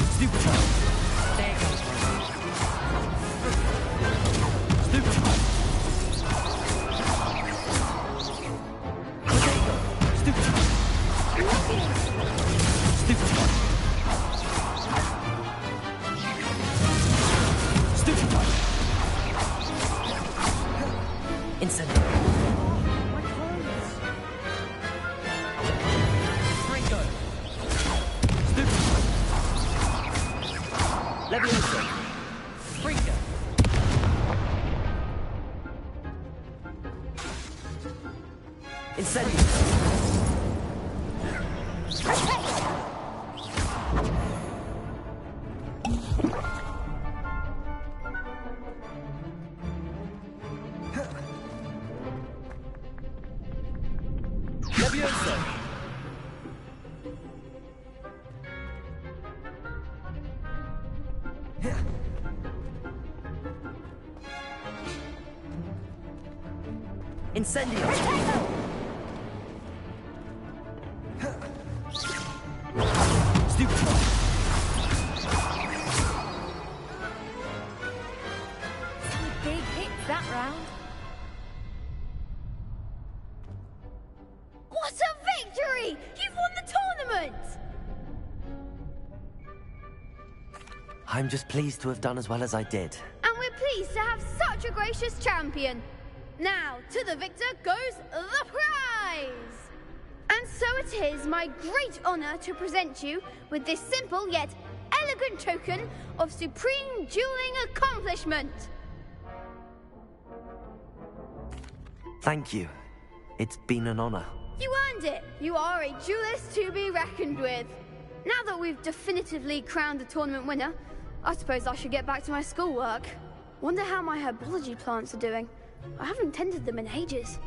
Stupid one! There you go. Stupid one! Protego! Stupid one! Stupid one! Stupid one! Incendio! Ringo! Stupid one! Levioso! Ringo! Incendio! Levioso! Incendio! Stupid one! Some big hits that round. What a victory! You've won the tournament! I'm just pleased to have done as well as I did. And we're pleased to have such a gracious champion. Now, to the victor goes the prize! And so it is my great honor to present you with this simple yet elegant token of supreme dueling accomplishment. Thank you. It's been an honor. You earned it. You are a duelist to be reckoned with. Now that we've definitively crowned the tournament winner, I suppose I should get back to my schoolwork. Wonder how my herbology plants are doing. I haven't tended them in ages.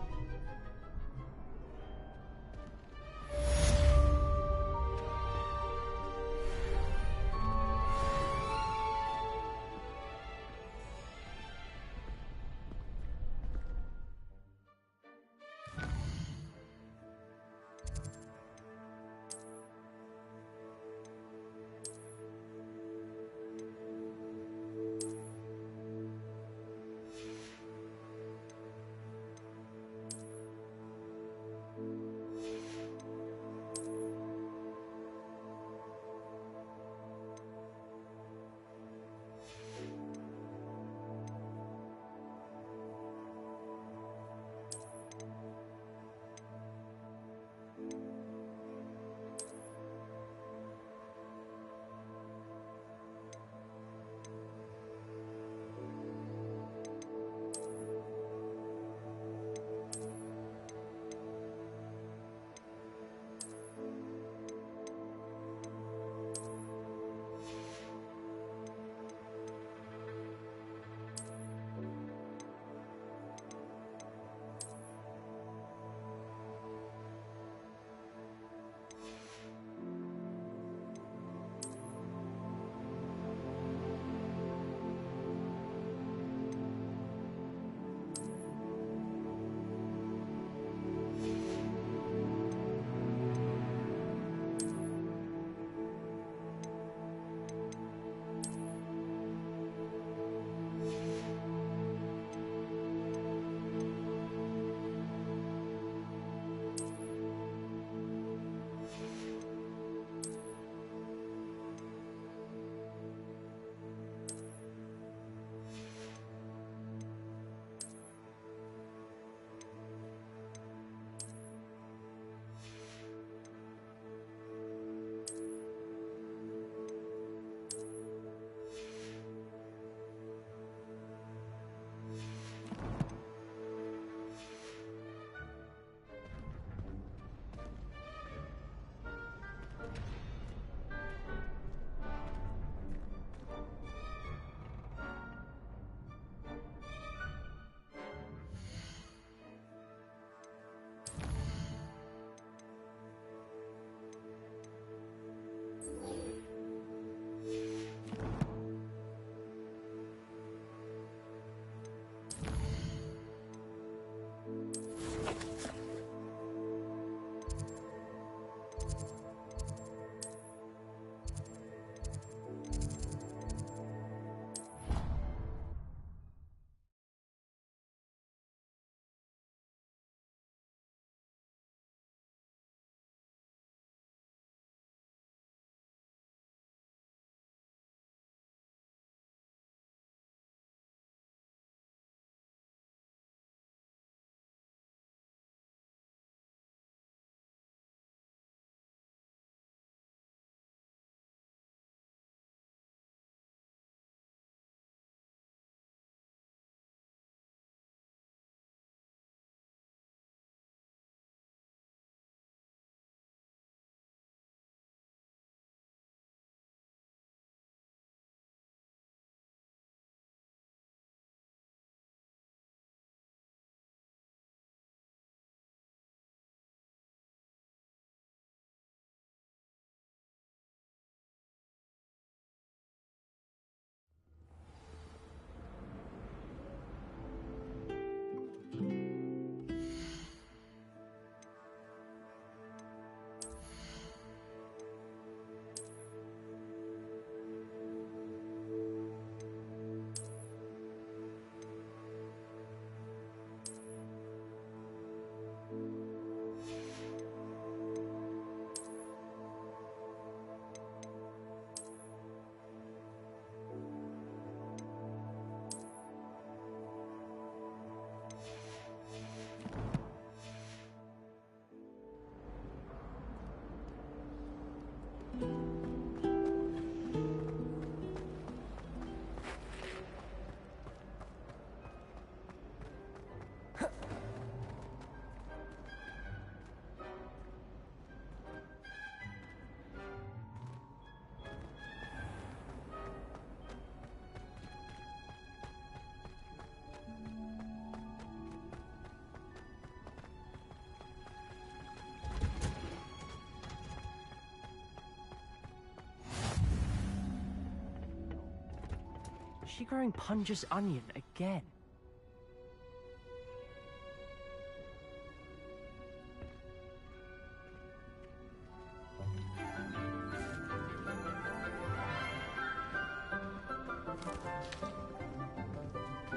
Is she growing Punja's onion again?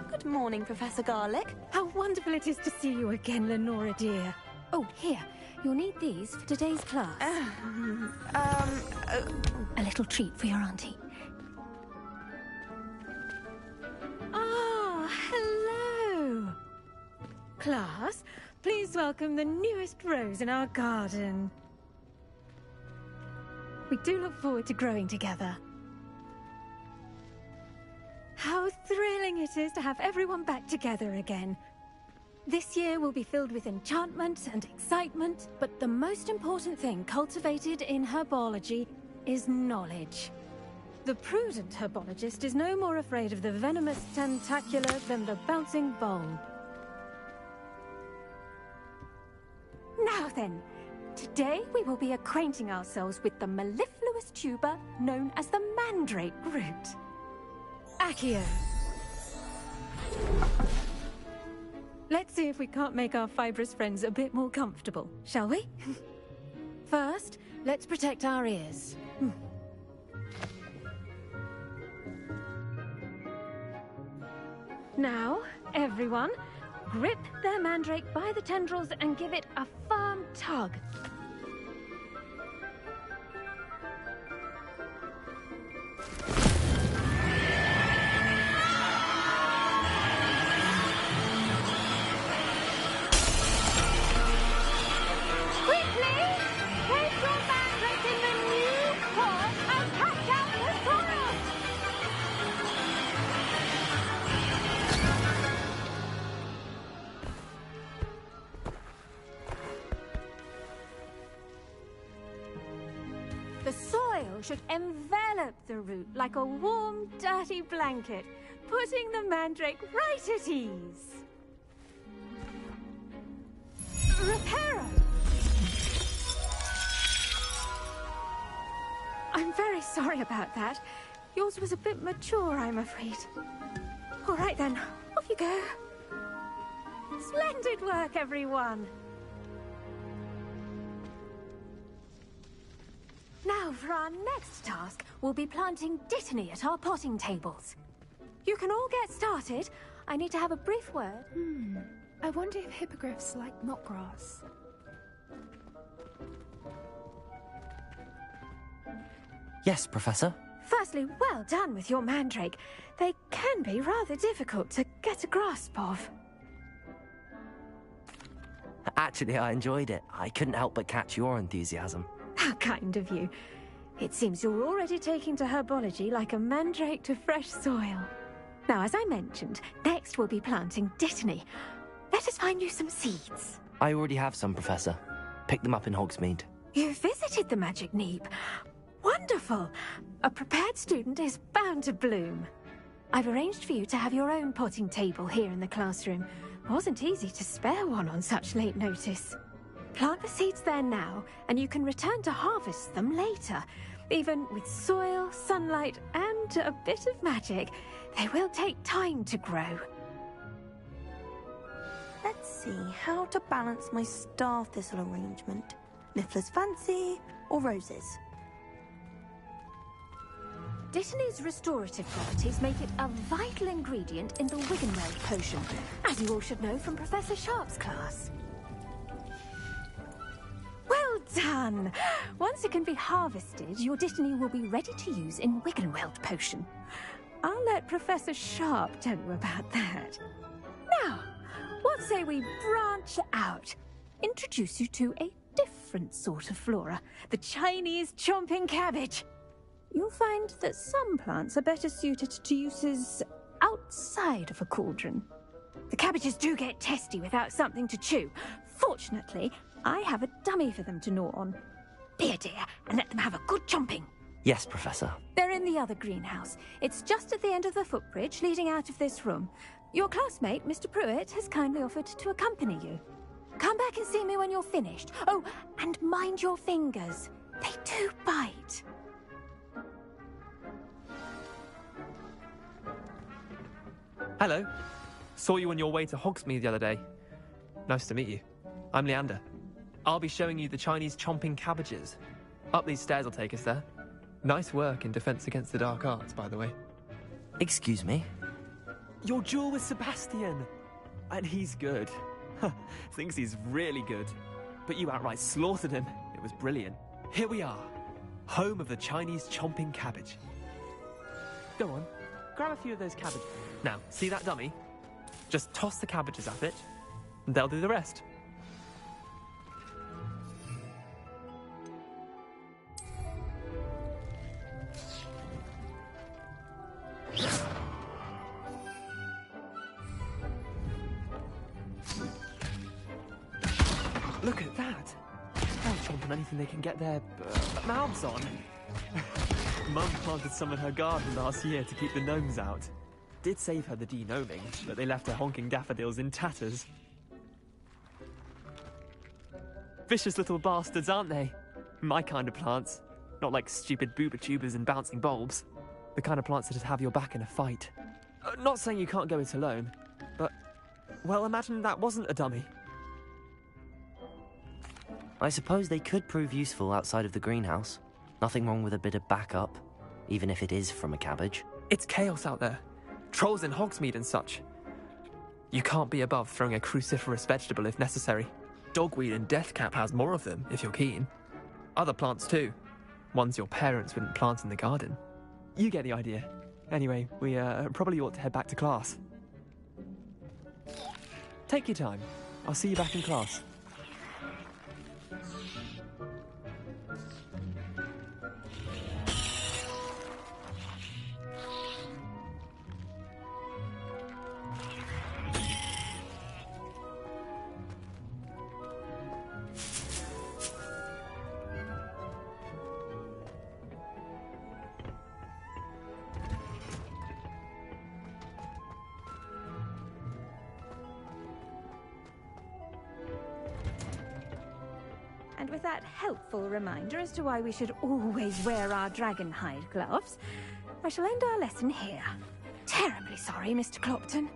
Good morning, Professor Garlick. How wonderful it is to see you again, Lenora dear. Oh, here. You'll need these for today's class. A little treat for your auntie. Ah, hello. Class, please welcome the newest rose in our garden. We do look forward to growing together. How thrilling it is to have everyone back together again. This year will be filled with enchantment and excitement, but the most important thing cultivated in herbology is knowledge. The prudent herbologist is no more afraid of the venomous tentacular than the bouncing vole. Now then, today we will be acquainting ourselves with the mellifluous tuber known as the mandrake root. Accio. Let's see if we can't make our fibrous friends a bit more comfortable, shall we? First, let's protect our ears. Now, everyone, grip their mandrake by the tendrils and give it a firm tug. The soil should envelop the root like a warm, dirty blanket, putting the mandrake right at ease. Reparo! I'm very sorry about that. Yours was a bit mature, I'm afraid. All right then, off you go. Splendid work, everyone! Now, for our next task, we'll be planting Dittany at our potting tables. You can all get started. I need to have a brief word. I wonder if hippogriffs like knotgrass. Yes, Professor. Firstly, well done with your mandrake. They can be rather difficult to get a grasp of. Actually, I enjoyed it. I couldn't help but catch your enthusiasm. How kind of you. It seems you're already taking to herbology like a mandrake to fresh soil. Now, as I mentioned, next we'll be planting Dittany. Let us find you some seeds. I already have some, Professor. Picked them up in Hogsmeade. You visited the Magic Neep. Wonderful! A prepared student is bound to bloom. I've arranged for you to have your own potting table here in the classroom. Wasn't easy to spare one on such late notice. Plant the seeds there now, and you can return to harvest them later. Even with soil, sunlight, and a bit of magic, they will take time to grow. Let's see how to balance my star thistle arrangement. Niffler's fancy or roses? Dittany's restorative properties make it a vital ingredient in the Wiggenweld potion, as you all should know from Professor Sharp's class. Well done! Once it can be harvested, your Dittany will be ready to use in Wiggenweld potion. I'll let Professor Sharp tell you about that. Now, what say we branch out? Introduce you to a different sort of flora, the Chinese chomping cabbage. You'll find that some plants are better suited to uses outside of a cauldron. The cabbages do get testy without something to chew. Fortunately, I have a dummy for them to gnaw on. Be a dear and let them have a good chomping. Yes, Professor. They're in the other greenhouse. It's just at the end of the footbridge leading out of this room. Your classmate, Mr. Pruitt, has kindly offered to accompany you. Come back and see me when you're finished. Oh, and mind your fingers. They do bite. Hello. Saw you on your way to Hogsmeade the other day. Nice to meet you. I'm Leander. I'll be showing you the Chinese chomping cabbages. Up these stairs will take us there. Nice work in Defense Against the Dark Arts, by the way. Excuse me? Your duel with Sebastian! And he's good. Thinks he's really good. But you outright slaughtered him. It was brilliant. Here we are. Home of the Chinese chomping cabbage. Go on. Grab a few of those cabbages. Now, see that dummy? Just toss the cabbages at it, and they'll do the rest. Look at that! They'll chomp on anything they can get their mouths on. Mum planted some in her garden last year to keep the gnomes out. Did save her the de-gnoming, but they left her honking daffodils in tatters. Vicious little bastards, aren't they? My kind of plants. Not like stupid booba tubers and bouncing bulbs. The kind of plants that have your back in a fight. Not saying you can't go it alone, but, well, imagine that wasn't a dummy. I suppose they could prove useful outside of the greenhouse. Nothing wrong with a bit of backup, even if it is from a cabbage. It's chaos out there. Trolls in Hogsmeade and such. You can't be above throwing a cruciferous vegetable if necessary. Dogweed and deathcap has more of them, if you're keen. Other plants too. Ones your parents wouldn't plant in the garden. You get the idea. Anyway, we probably ought to head back to class. Take your time. I'll see you back in class. And with that helpful reminder as to why we should always wear our dragon hide gloves, I shall end our lesson here. Terribly sorry, Mr. Clopton.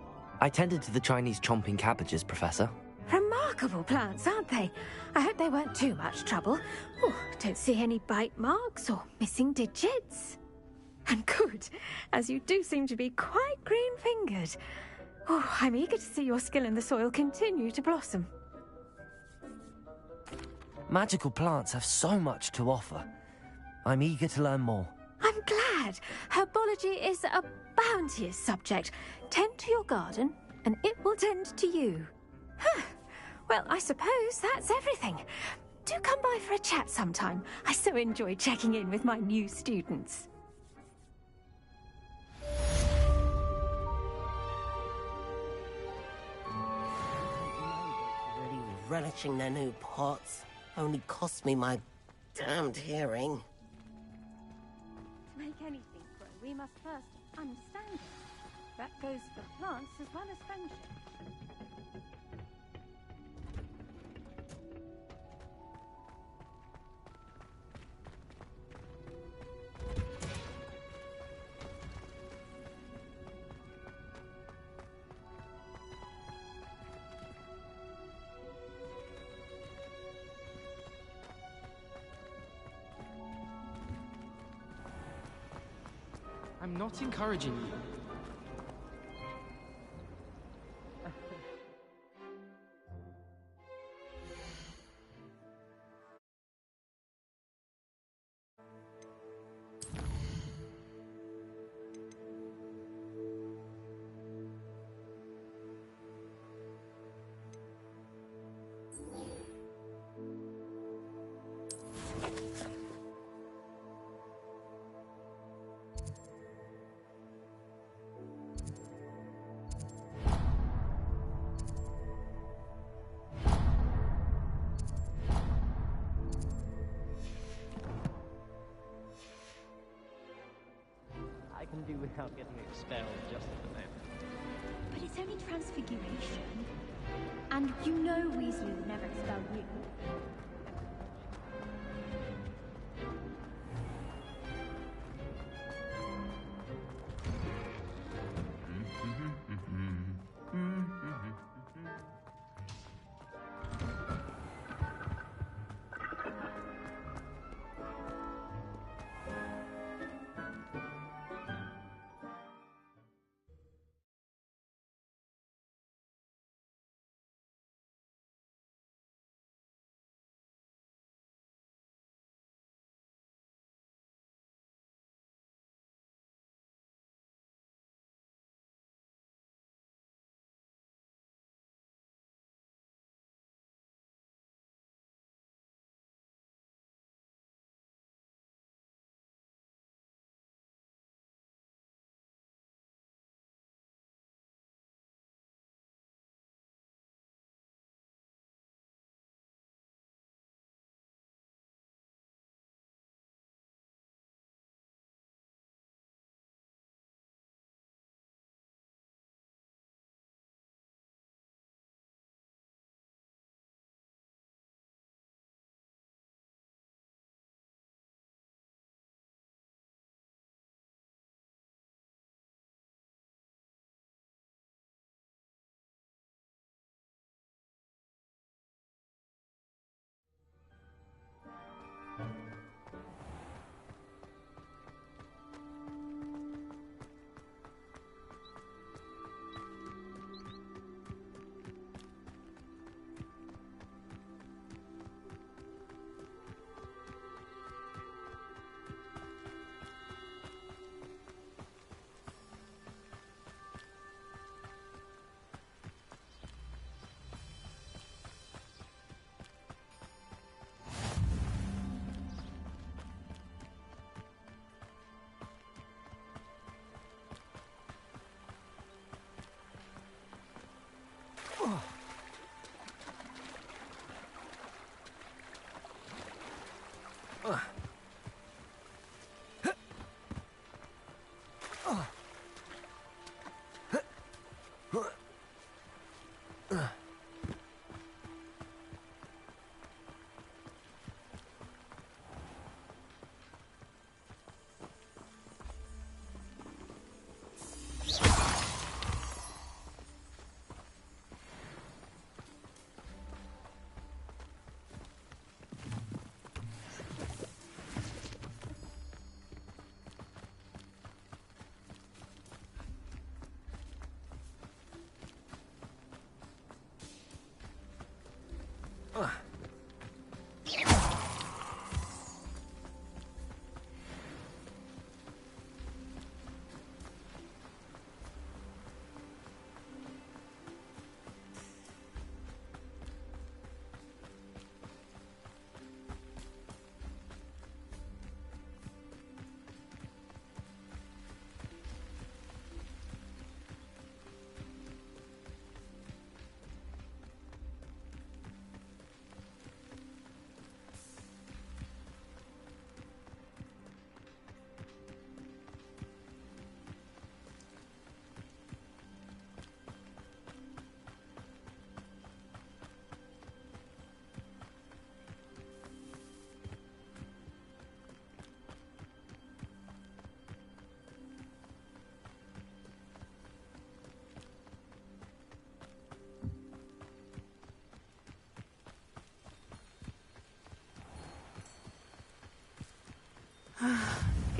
I tended to the Chinese chomping cabbages, Professor. Remarkable plants, aren't they? I hope they weren't too much trouble. Oh, don't see any bite marks or missing digits. And good, as you do seem to be quite green-fingered. Oh, I'm eager to see your skill in the soil continue to blossom. Magical plants have so much to offer. I'm eager to learn more. I'm glad. Herbology is a bounteous subject. Tend to your garden, and it will tend to you. Huh. Well, I suppose that's everything. Do come by for a chat sometime. I so enjoy checking in with my new students. Really relishing their new pots. Only cost me my damned hearing. To make anything grow, we must first understand it. That goes for plants as well as friendship. I'm not encouraging you. I can do without getting expelled just at the moment. But it's only transfiguration. And you know Weasley would never expel you.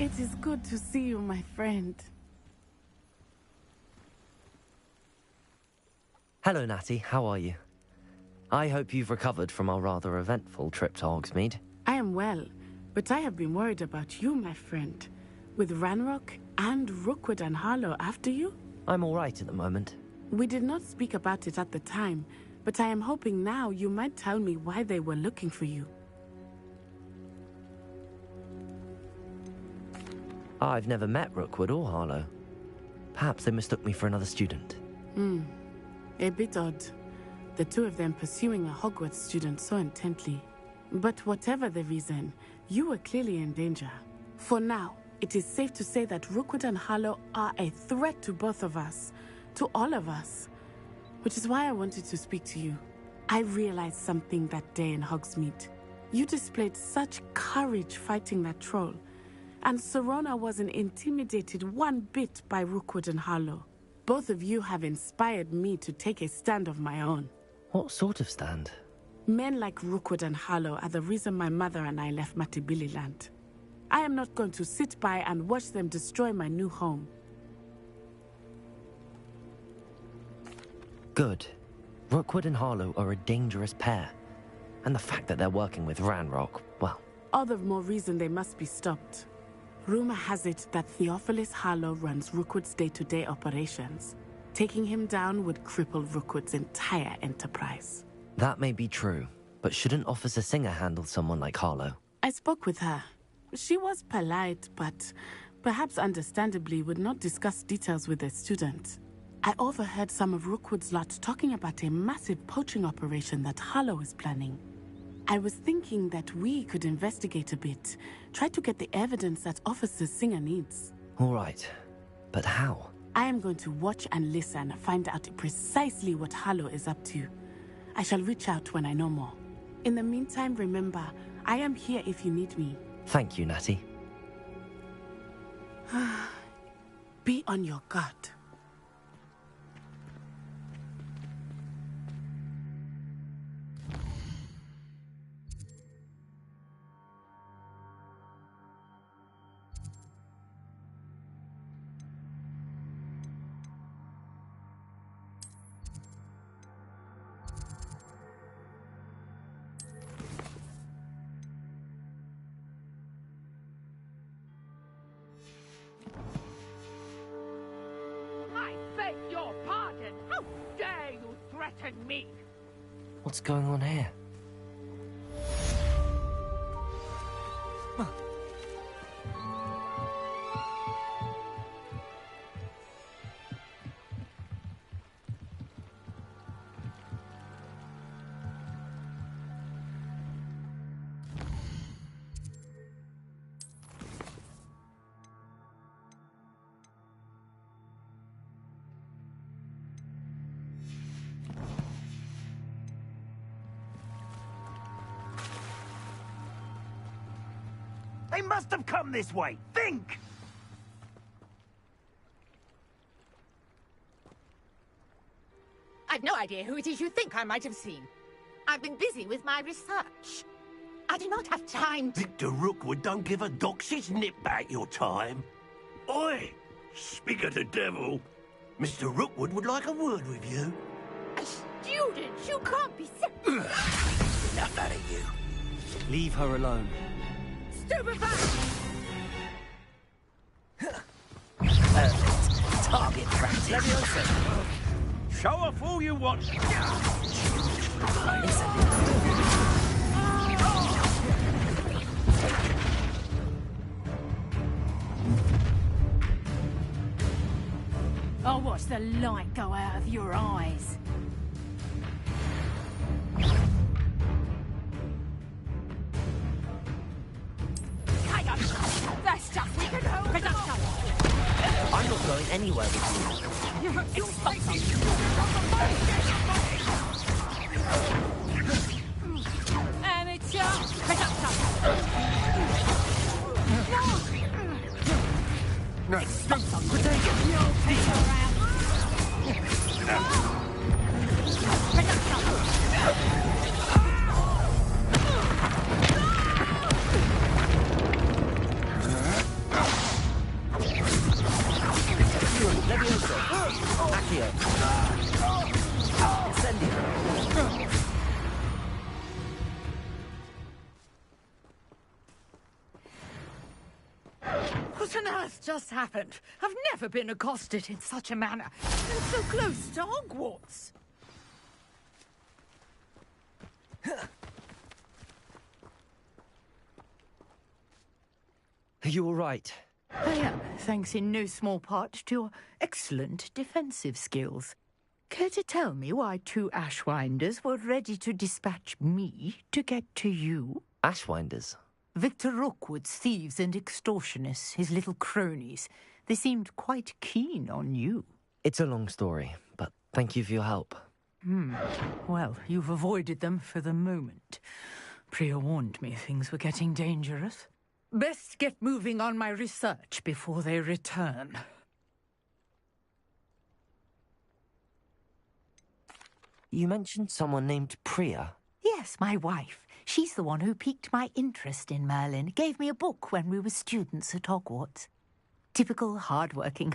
It is good to see you, my friend. Hello, Natty. How are you? I hope you've recovered from our rather eventful trip to Hogsmeade. I am well, but I have been worried about you, my friend. With Ranrock and Rookwood and Harlow after you? I'm all right at the moment. We did not speak about it at the time, but I am hoping now you might tell me why they were looking for you. I've never met Rookwood or Harlow. Perhaps they mistook me for another student. A bit odd. The two of them pursuing a Hogwarts student so intently. But whatever the reason, you were clearly in danger. For now, it is safe to say that Rookwood and Harlow are a threat to both of us. To all of us. Which is why I wanted to speak to you. I realized something that day in Hogsmeade. You displayed such courage fighting that troll. And Serona wasn't intimidated one bit by Rookwood and Harlow. Both of you have inspired me to take a stand of my own. What sort of stand? Men like Rookwood and Harlow are the reason my mother and I left Matibili land. I am not going to sit by and watch them destroy my new home. Good. Rookwood and Harlow are a dangerous pair. And the fact that they're working with Ranrock, well... All the more reason they must be stopped. Rumor has it that Theophilus Harlow runs Rookwood's day-to-day operations. Taking him down would cripple Rookwood's entire enterprise. That may be true, but shouldn't Officer Singer handle someone like Harlow? I spoke with her. She was polite, but perhaps understandably would not discuss details with a student. I overheard some of Rookwood's lot talking about a massive poaching operation that Harlow is planning. I was thinking that we could investigate a bit, try to get the evidence that Officer Singer needs. All right, but how? I am going to watch and listen, find out precisely what Harlow is up to. I shall reach out when I know more. In the meantime, remember, I am here if you need me. Thank you, Natty. Be on your guard. Me. What's going on here? They must have come this way. Think! I've no idea who it is you think I might have seen. I've been busy with my research. I do not have time to... Victor Rookwood don't give a doxy's nip back your time. Oi! Speak of the devil. Mr. Rookwood would like a word with you. A student? You can't be... Enough out of you. Leave her alone. Target practice. Show off all you want. I'll watch the light go out of your eyes. That's just we can hold it up. I'm not going anywhere with you. You have earth just happened? I've never been accosted in such a manner, and so close to Hogwarts. Are you all right? I am, thanks in no small part to your excellent defensive skills. Care to tell me why 2 Ashwinders were ready to dispatch me to get to you? Ashwinders? Victor Rookwood's thieves and extortionists, his little cronies. They seemed quite keen on you. It's a long story, but thank you for your help. Well, you've avoided them for the moment. Priya warned me things were getting dangerous. Best get moving on my research before they return. You mentioned someone named Priya. Yes, my wife. She's the one who piqued my interest in Merlin. Gave me a book when we were students at Hogwarts. Typical hard-working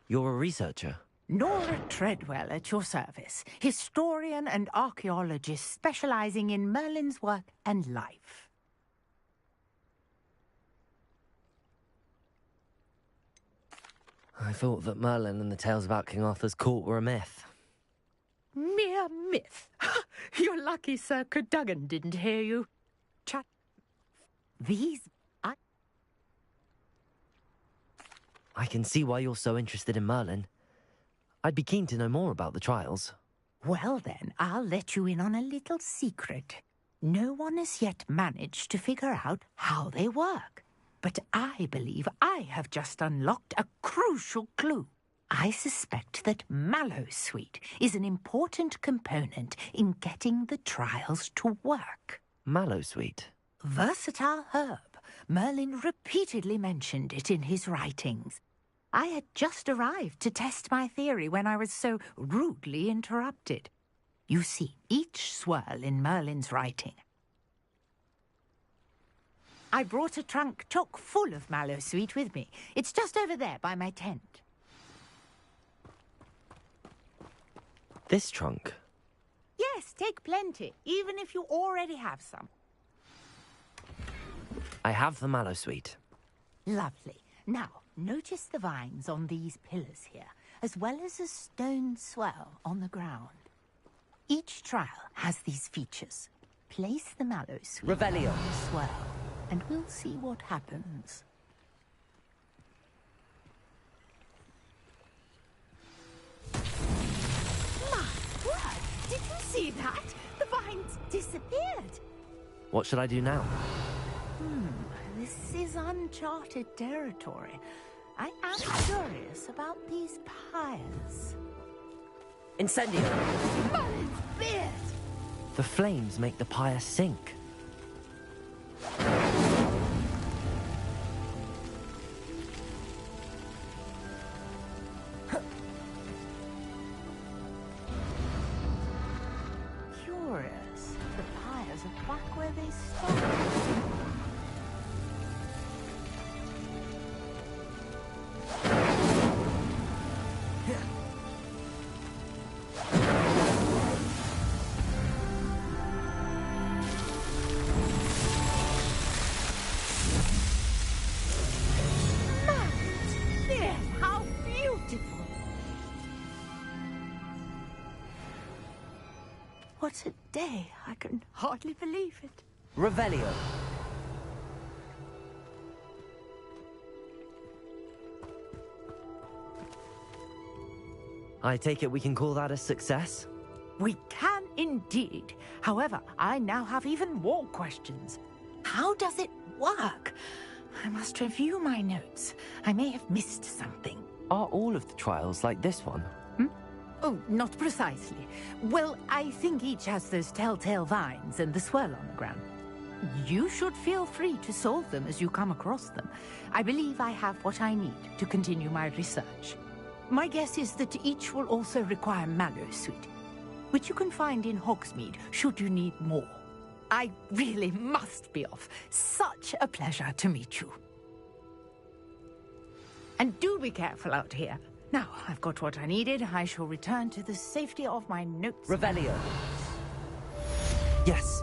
You're a researcher? Nora Treadwell at your service. Historian and archaeologist specializing in Merlin's work and life. I thought that Merlin and the tales about King Arthur's court were a myth. Mere myth. You're lucky Sir Cadogan didn't hear you. Chat. I can see why you're so interested in Merlin. I'd be keen to know more about the trials. Well then, I'll let you in on a little secret. No one has yet managed to figure out how they work. But I believe I have just unlocked a crucial clue. I suspect that Mallowsweet is an important component in getting the trials to work. Mallowsweet? Versatile herb. Merlin repeatedly mentioned it in his writings. I had just arrived to test my theory when I was so rudely interrupted. You see, each swirl in Merlin's writing. I brought a trunk chock full of Mallowsweet with me. It's just over there by my tent. This trunk? Yes, take plenty, even if you already have some. I have the Mallowsweet. Lovely. Now, notice the vines on these pillars here, as well as a stone swell on the ground. Each trial has these features. Place the Mallowsweet Revelio. on the swell, and we'll see what happens. My word! Did you see that? The vines disappeared. What should I do now? This is uncharted territory. I am curious about these pyres. Incendio! Merlin's beard! The flames make the pyre sink. Curious. The pyres are back where they started. What a day. I can hardly believe it. Revelio. I take it we can call that a success? We can indeed. However, I now have even more questions. How does it work? I must review my notes. I may have missed something. Are all of the trials like this one? Oh, not precisely. Well, I think each has those telltale vines and the swirl on the ground. You should feel free to solve them as you come across them. I believe I have what I need to continue my research. My guess is that each will also require Mallowsweet, which you can find in Hogsmeade should you need more. I really must be off. Such a pleasure to meet you. And do be careful out here. Now, I've got what I needed. I shall return to the safety of my notes. Revelio. Yes.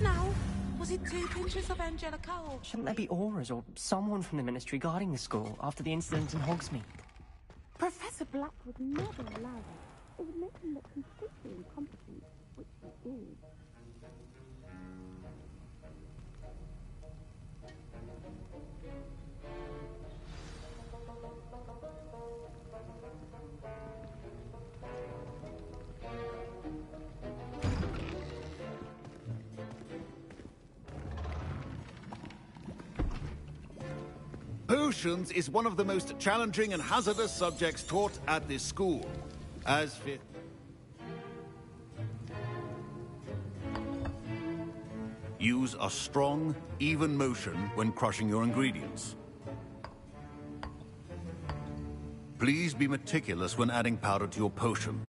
now? Was it 2 pinches of Angelica or... Shouldn't there be auras or someone from the Ministry guarding the school after the incident in Hogsmeade? Professor Black would never allow that. It would make him look completely incompetent, which he is. Potions is one of the most challenging and hazardous subjects taught at this school. As fifth... Use a strong, even motion when crushing your ingredients. Please be meticulous when adding powder to your potion.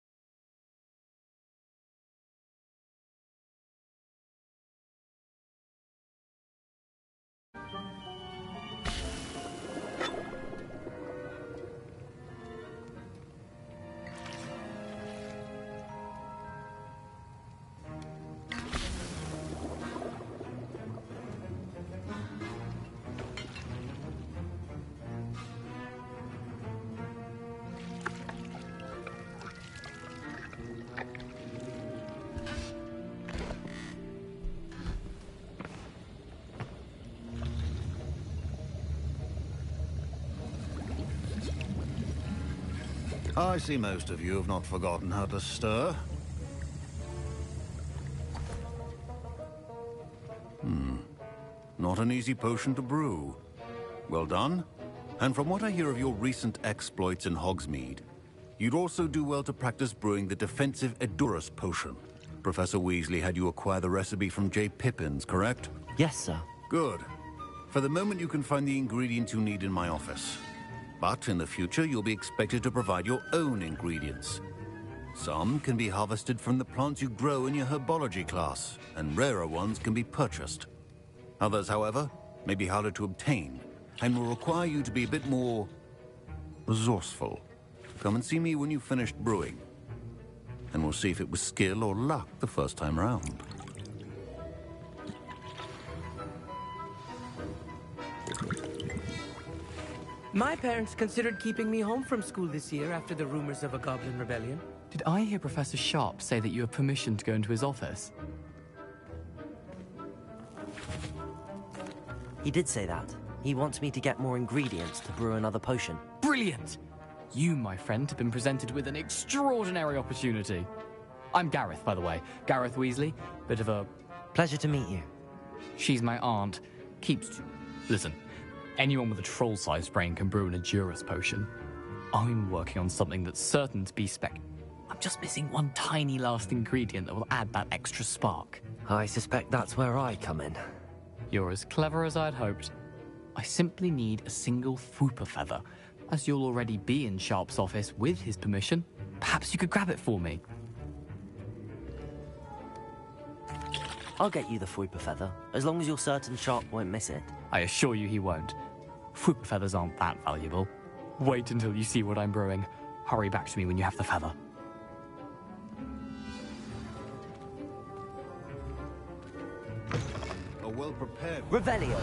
I see most of you have not forgotten how to stir. Not an easy potion to brew. Well done. And from what I hear of your recent exploits in Hogsmeade, you'd also do well to practice brewing the defensive Edurus potion. Professor Weasley had you acquire the recipe from J. Pippin's, correct? Yes, sir. Good. For the moment, you can find the ingredients you need in my office. But in the future, you'll be expected to provide your own ingredients. Some can be harvested from the plants you grow in your herbology class, and rarer ones can be purchased. Others, however, may be harder to obtain, and will require you to be a bit more resourceful. Come and see me when you've finished brewing, and we'll see if it was skill or luck the first time round. My parents considered keeping me home from school this year after the rumors of a goblin rebellion. Did I hear Professor Sharp say that you have permission to go into his office? He did say that. He wants me to get more ingredients to brew another potion. Brilliant! You, my friend, have been presented with an extraordinary opportunity. I'm Gareth, by the way. Gareth Weasley. Bit of a... Pleasure to meet you. She's my aunt. Keeps to... Listen, anyone with a troll-sized brain can brew an Edurus potion. I'm working on something that's certain to be I'm just missing one tiny last ingredient that will add that extra spark. I suspect that's where I come in. You're as clever as I'd hoped. I simply need a single Fwooper feather. As you'll already be in Sharp's office with his permission, perhaps you could grab it for me. I'll get you the Fwooper feather, as long as you're certain Sharp won't miss it. I assure you he won't. Fwooper feathers aren't that valuable. Wait until you see what I'm brewing. Hurry back to me when you have the feather. A well-prepared... Revelio!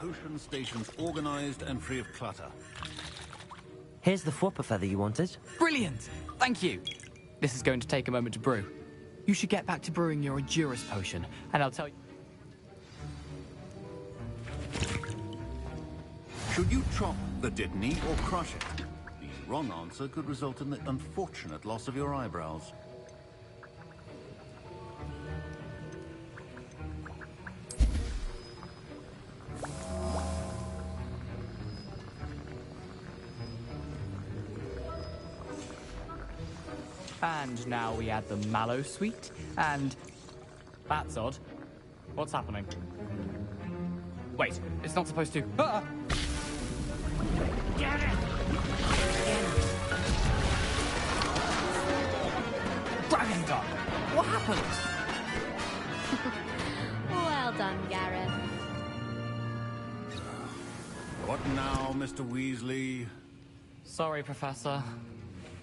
Potion stations organized and free of clutter. Here's the Fwooper feather you wanted. Brilliant! Thank you. This is going to take a moment to brew. You should get back to brewing your Edurus potion, and I'll tell you... Should you chop the Dittany or crush it? The wrong answer could result in the unfortunate loss of your eyebrows. And now we add the mallow sweet, and... That's odd. What's happening? Wait, it's not supposed to... Ah! Get it! What happened? Well done, Gareth. What now, Mr. Weasley? Sorry, Professor.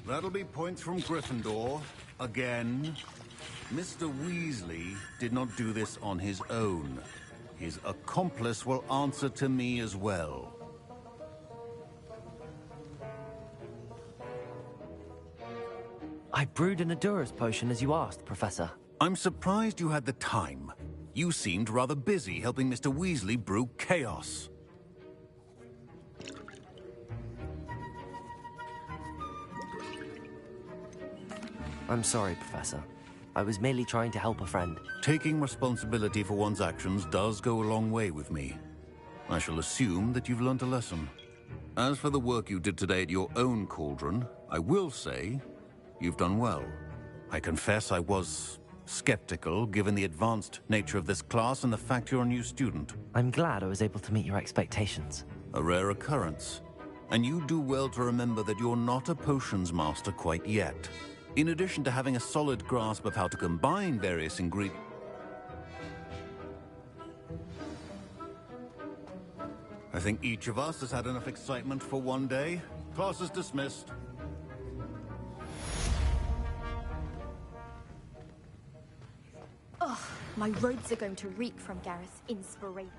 That'll be points from Gryffindor. Again. Mr. Weasley did not do this on his own. His accomplice will answer to me as well. I brewed an Adurus potion as you asked, Professor. I'm surprised you had the time. You seemed rather busy helping Mr. Weasley brew chaos. I'm sorry, Professor. I was merely trying to help a friend. Taking responsibility for one's actions does go a long way with me. I shall assume that you've learnt a lesson. As for the work you did today at your own cauldron, I will say you've done well. I confess I was skeptical, given the advanced nature of this class and the fact you're a new student. I'm glad I was able to meet your expectations. A rare occurrence. And you do well to remember that you're not a potions master quite yet. In addition to having a solid grasp of how to combine various ingredients... I think each of us has had enough excitement for one day. Class is dismissed. Ugh, my robes are going to reek from Gareth's inspiration.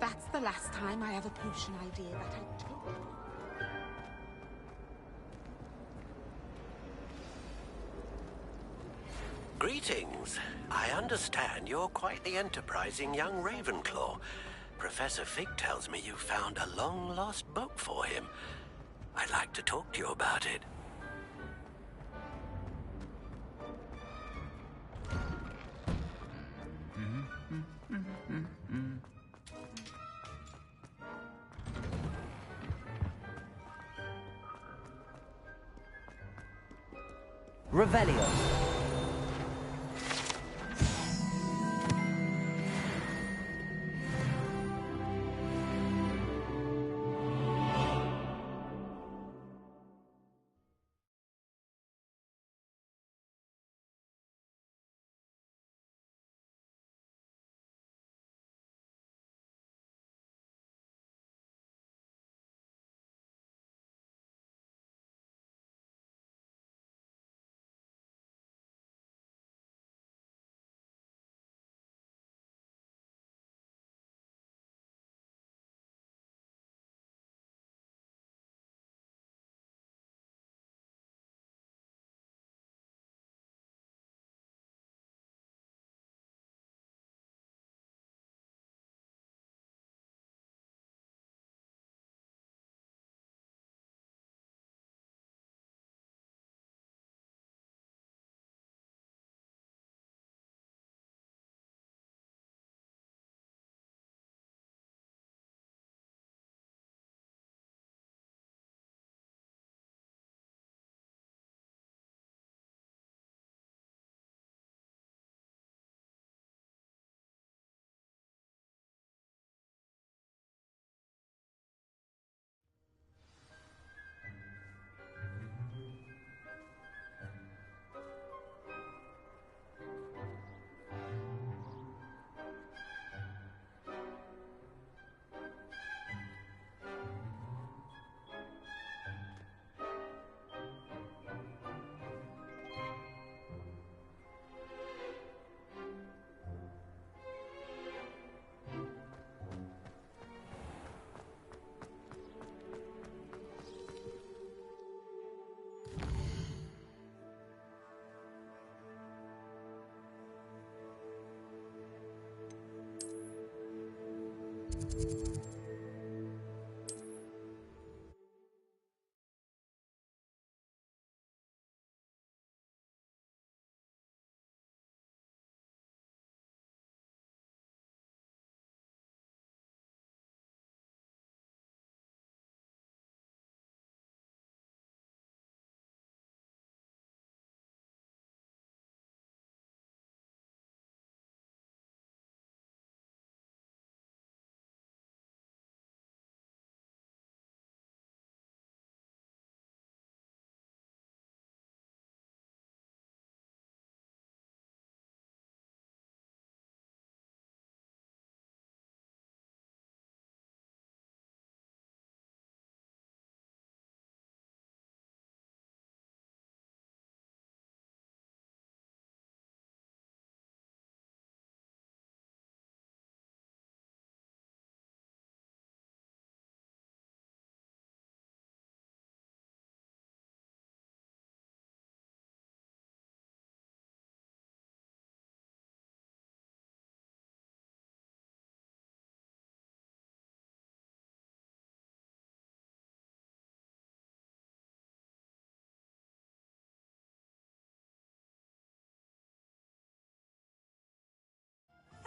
That's the last time I have a potion idea that I took. Greetings. I understand you're quite the enterprising young Ravenclaw. Professor Fig tells me you found a long-lost book for him. I'd like to talk to you about it. Revelio.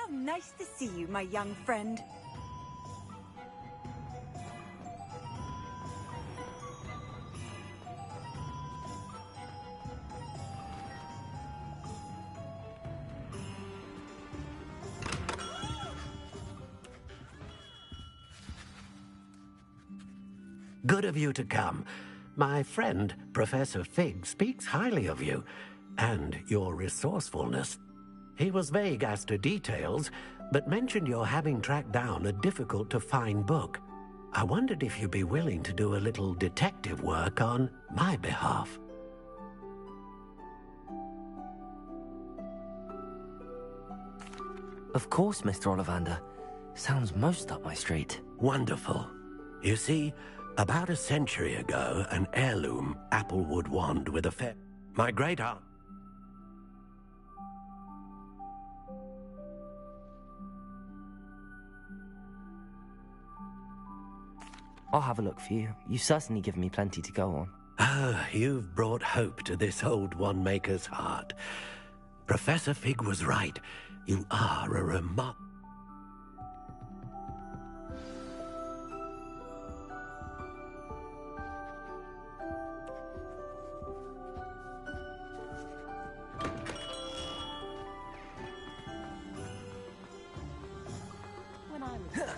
nice to see you, my young friend. Good of you to come. My friend, Professor Fig, speaks highly of you, and your resourcefulness. He was vague as to details, but mentioned your having tracked down a difficult-to-find book. I wondered if you'd be willing to do a little detective work on my behalf. Of course, Mr. Ollivander. Sounds most up my street. Wonderful. You see, about a century ago, an heirloom applewood wand with a my great-aunt... I'll have a look for you. You've certainly given me plenty to go on. Ah, you've brought hope to this old wand-maker's heart. Professor Fig was right. You are a remarkable... When I was...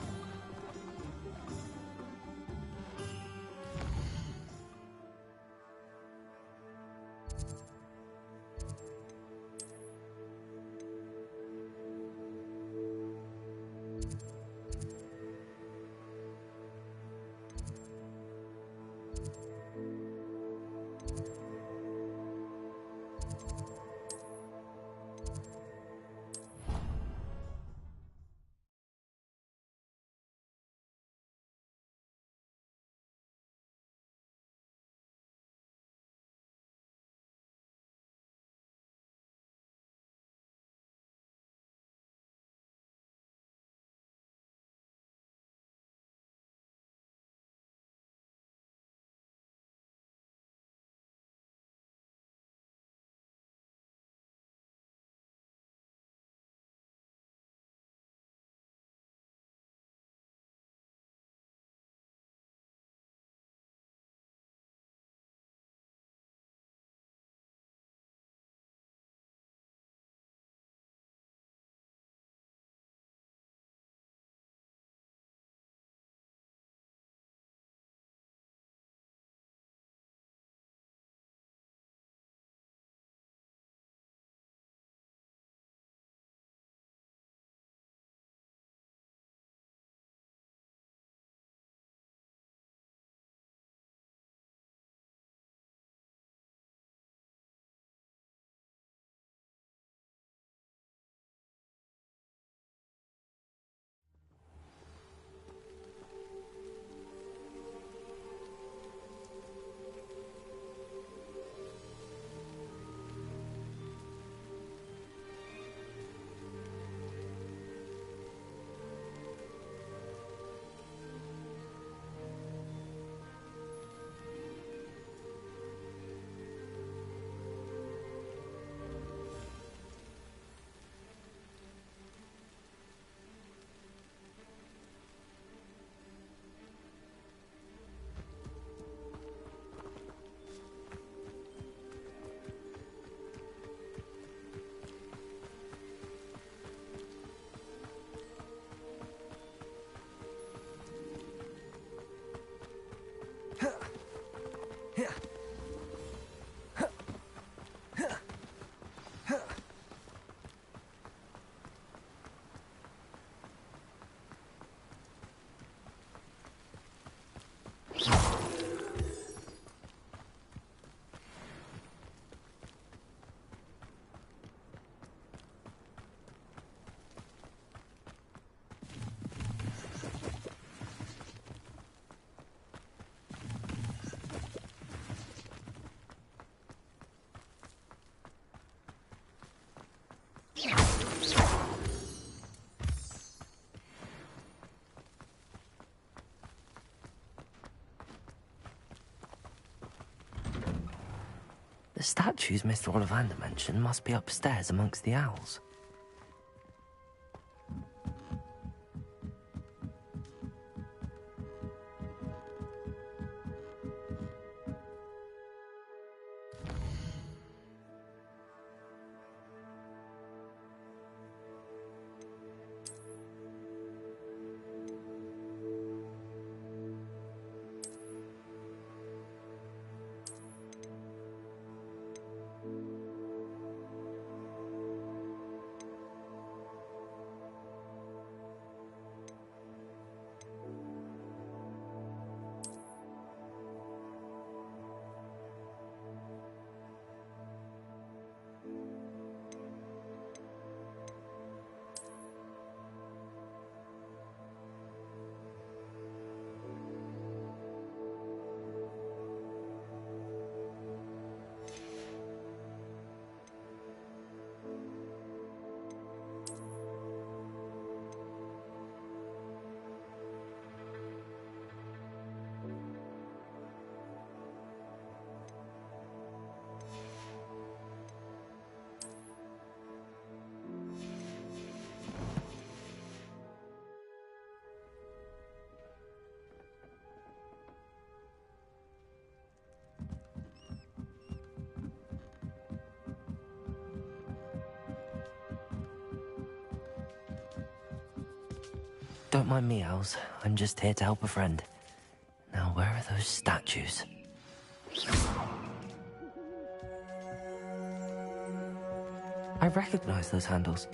The statues Mr. Ollivander mentioned must be upstairs amongst the owls. Don't mind me, Owls. I'm just here to help a friend. Now, where are those statues? I recognize those handles.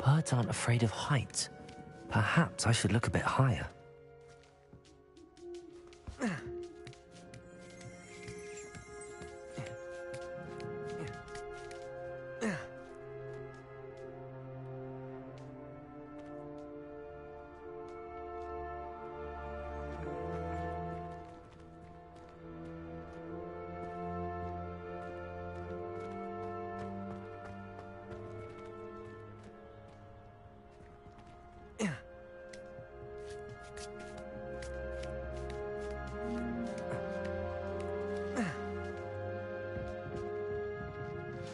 Birds aren't afraid of heights. Perhaps I should look a bit higher.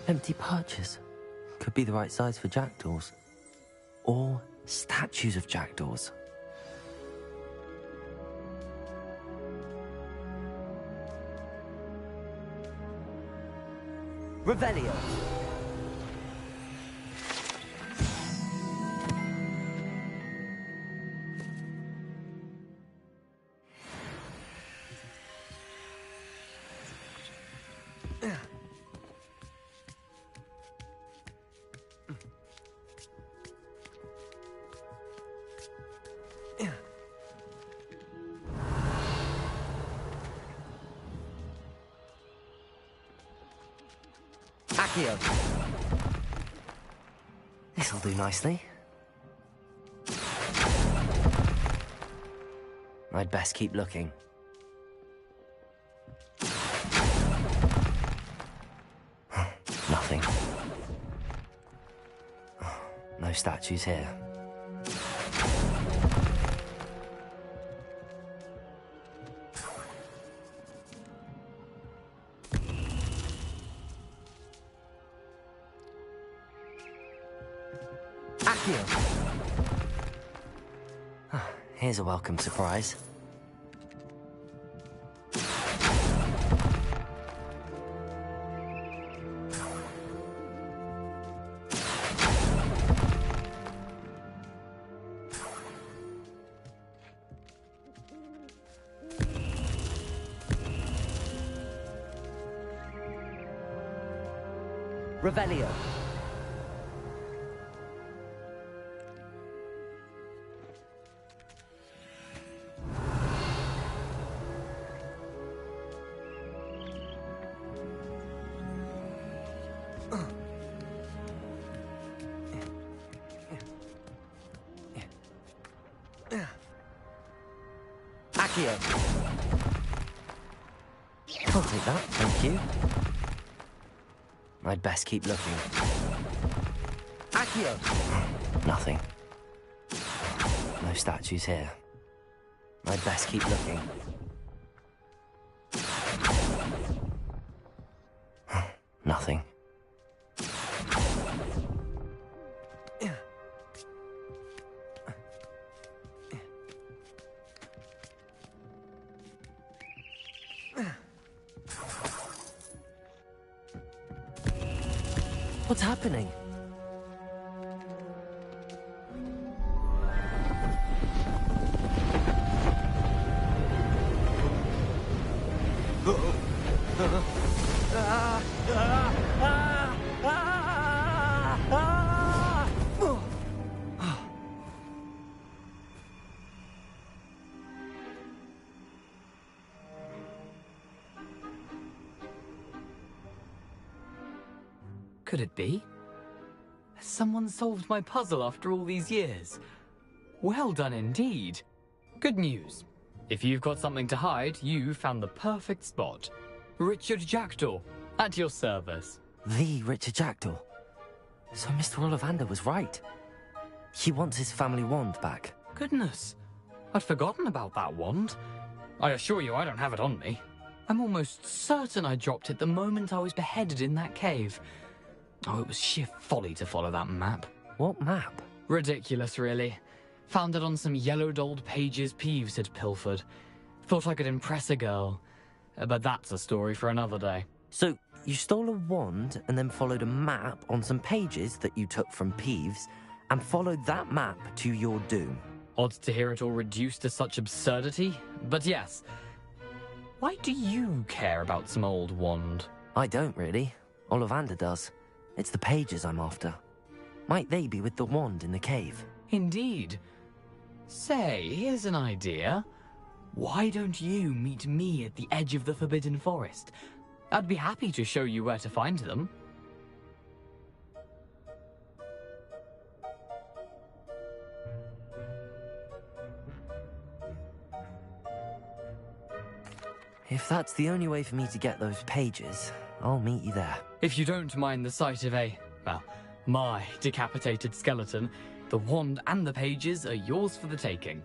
Empty perches. Could be the right size for jackdaws. Or statues of jackdaws. Revelio. This'll do nicely. I'd best keep looking. Nothing. No statues here. Here's a welcome surprise. Revelio. I'll take that, thank you. I'd best keep looking. Accio! Nothing. No statues here. I'd best keep looking. Nothing. What's happening? Could it be? Has someone solved my puzzle after all these years? Well done indeed. Good news. If you've got something to hide, you found the perfect spot. Richard Jackdaw, at your service. The Richard Jackdaw. So Mr. Ollivander was right. He wants his family wand back. Goodness, I'd forgotten about that wand. I assure you I don't have it on me. I'm almost certain I dropped it the moment I was beheaded in that cave. Oh, it was sheer folly to follow that map. What map? Ridiculous, really. Found it on some yellowed old pages Peeves had pilfered. Thought I could impress a girl. But that's a story for another day. So, you stole a wand and then followed a map on some pages that you took from Peeves and followed that map to your doom. Odd to hear it all reduced to such absurdity, but yes. Why do you care about some old wand? I don't really. Ollivander does. It's the pages I'm after. Might they be with the wand in the cave? Indeed. Say, here's an idea. Why don't you meet me at the edge of the Forbidden Forest? I'd be happy to show you where to find them. If that's the only way for me to get those pages, I'll meet you there. If you don't mind the sight of my decapitated skeleton, the wand and the pages are yours for the taking.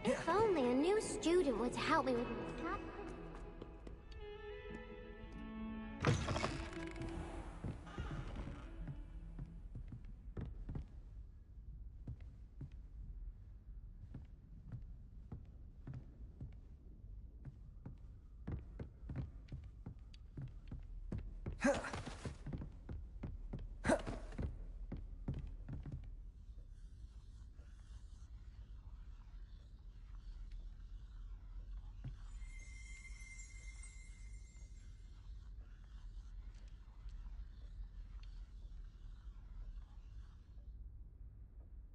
If only a new student would help me with my stuff.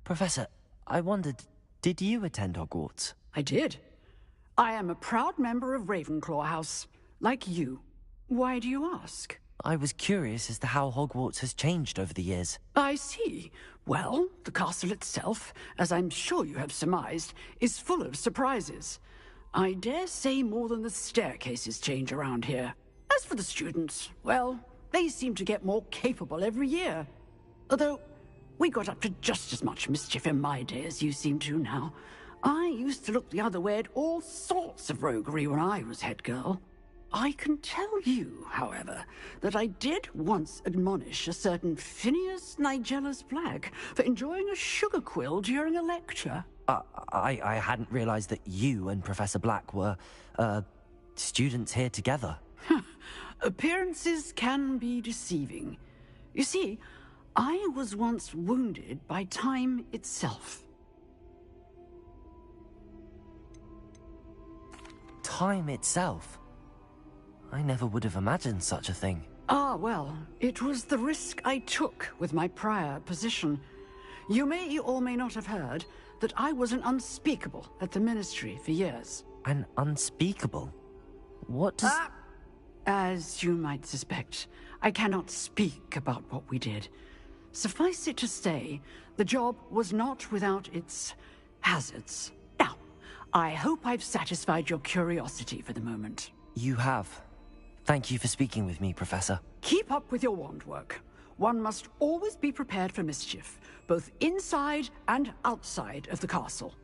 Professor, I wondered, did you attend Hogwarts? I did. I am a proud member of Ravenclaw House, like you. Why do you ask? I was curious as to how Hogwarts has changed over the years. I see. Well, the castle itself, as I'm sure you have surmised, is full of surprises. I dare say more than the staircases change around here. As for the students, well, they seem to get more capable every year. Although, we got up to just as much mischief in my day as you seem to now. I used to look the other way at all sorts of roguery when I was head girl. I can tell you, however, that I did once admonish a certain Phineas Nigellus Black for enjoying a sugar quill during a lecture. I hadn't realized that you and Professor Black were, students here together. Appearances can be deceiving. You see, I was once wounded by time itself. Time itself? I never would have imagined such a thing. Ah, well, it was the risk I took with my prior position. You may or may not have heard that I was an unspeakable at the Ministry for years. An unspeakable? What does... As you might suspect, I cannot speak about what we did. Suffice it to say, the job was not without its hazards. Now, I hope I've satisfied your curiosity for the moment. You have. Thank you for speaking with me, Professor. Keep up with your wand work. One must always be prepared for mischief, both inside and outside of the castle.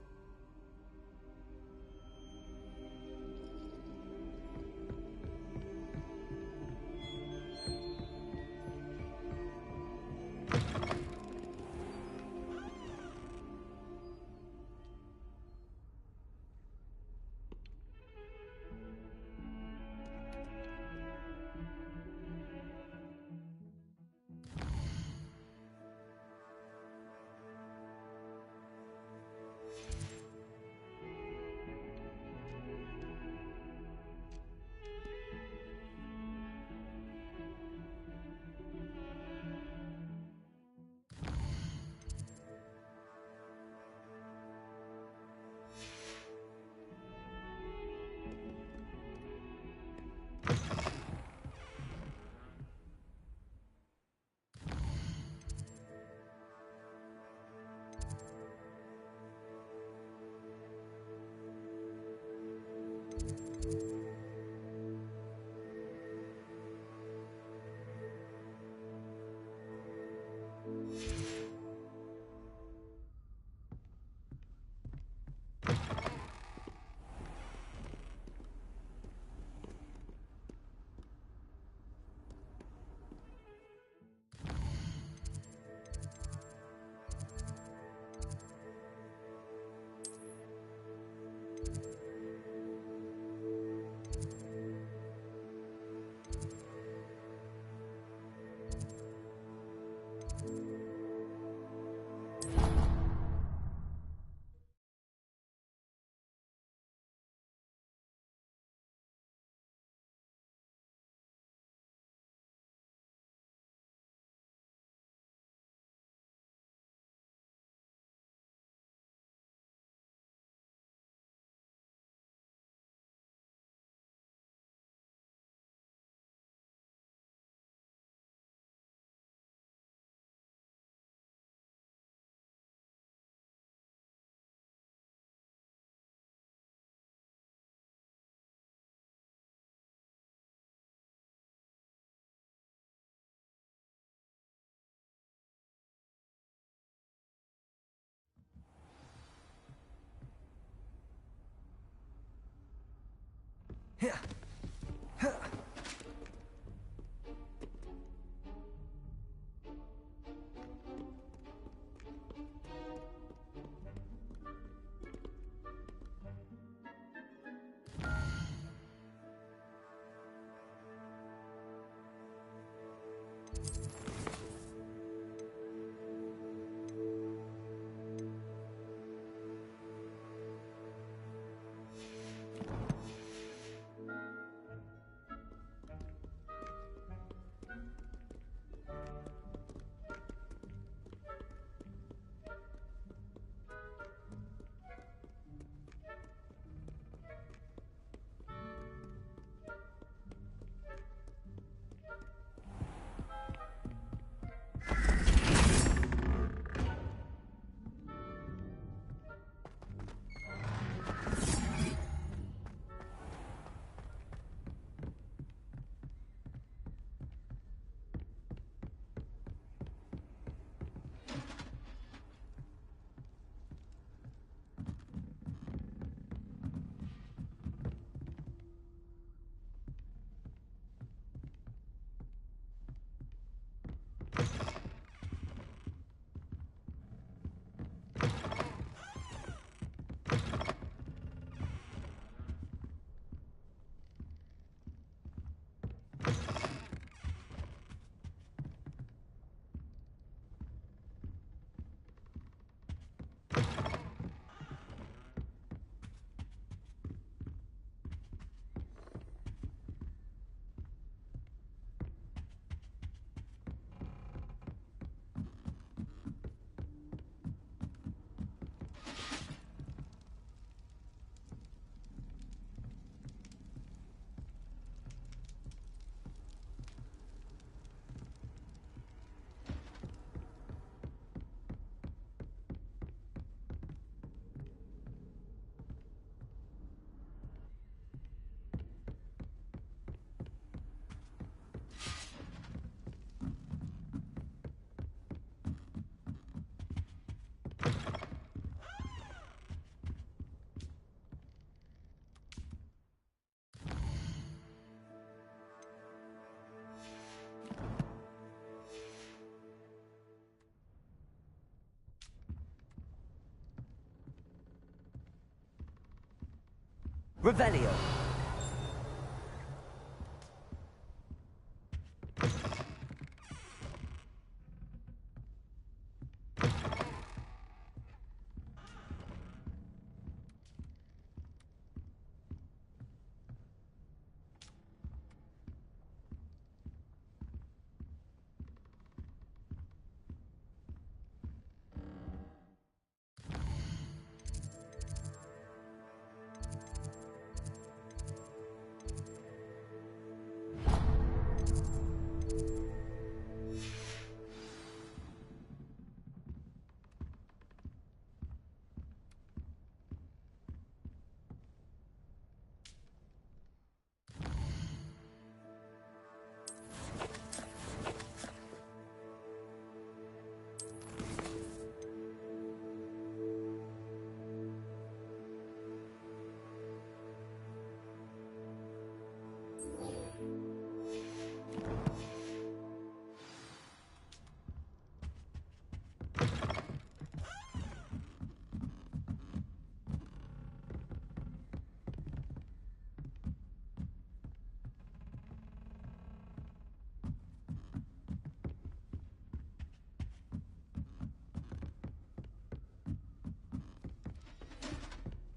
Revelio.